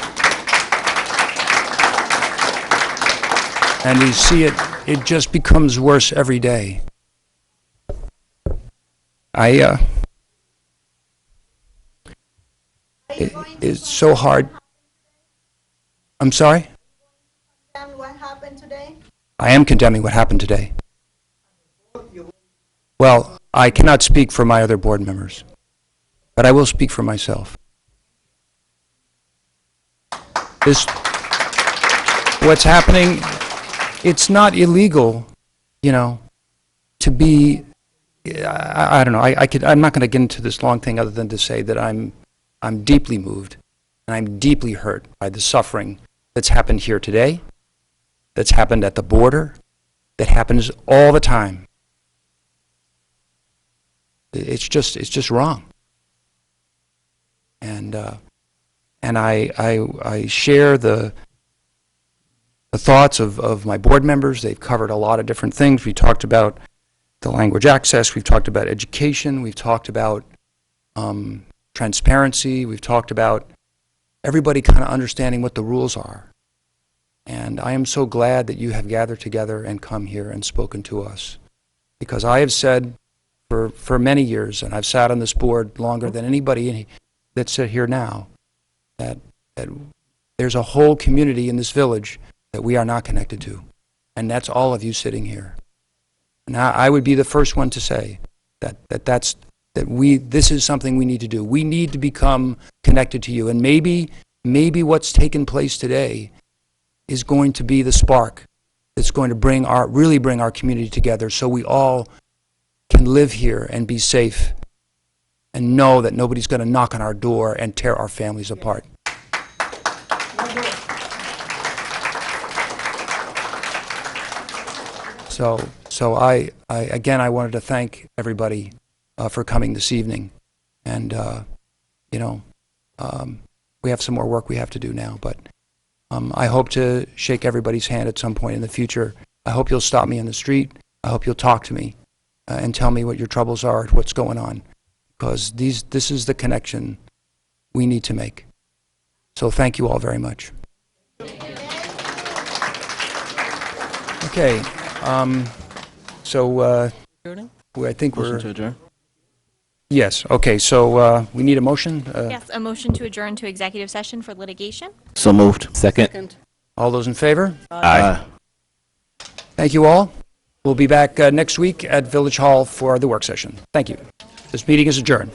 and you see it just becomes worse every day. It's so hard. I'm sorry? What happened today? I am condemning what happened today. Well, I cannot speak for my other board members, but I will speak for myself. What's happening, it's not illegal, you know, to be, I don't know, I'm not going to get into this long thing other than to say that I'm deeply moved and I'm deeply hurt by the suffering that's happened here today, that's happened at the border, that happens all the time. It's just wrong. And I share the thoughts of my board members. They've covered a lot of different things. We talked about the language access, we've talked about education, we've talked about transparency, we've talked about everybody kind of understanding what the rules are. And I am so glad that you have gathered together and come here and spoken to us. Because I have said for many years, and I've sat on this board longer than anybody that's here now, that there's a whole community in this village that we are not connected to. And that's all of you sitting here. And I would be the first one to say this is something we need to do. We need to become connected to you. And maybe what's taken place today is going to be the spark that's going to really bring our community together, so we all can live here and be safe and know that nobody's going to knock on our door and tear our families apart. So I again, I wanted to thank everybody for coming this evening. And, we have some more work we have to do now, but I hope to shake everybody's hand at some point in the future. I hope you'll stop me in the street. I hope you'll talk to me and tell me what your troubles are, what's going on, because this is the connection we need to make. So thank you all very much. Okay. I think Motion to adjourn. Yes, okay, so we need a motion? Yes, a motion to adjourn to executive session for litigation. So moved. Second. All those in favor? Aye. Thank you all. We'll be back next week at Village Hall for the work session. Thank you. This meeting is adjourned.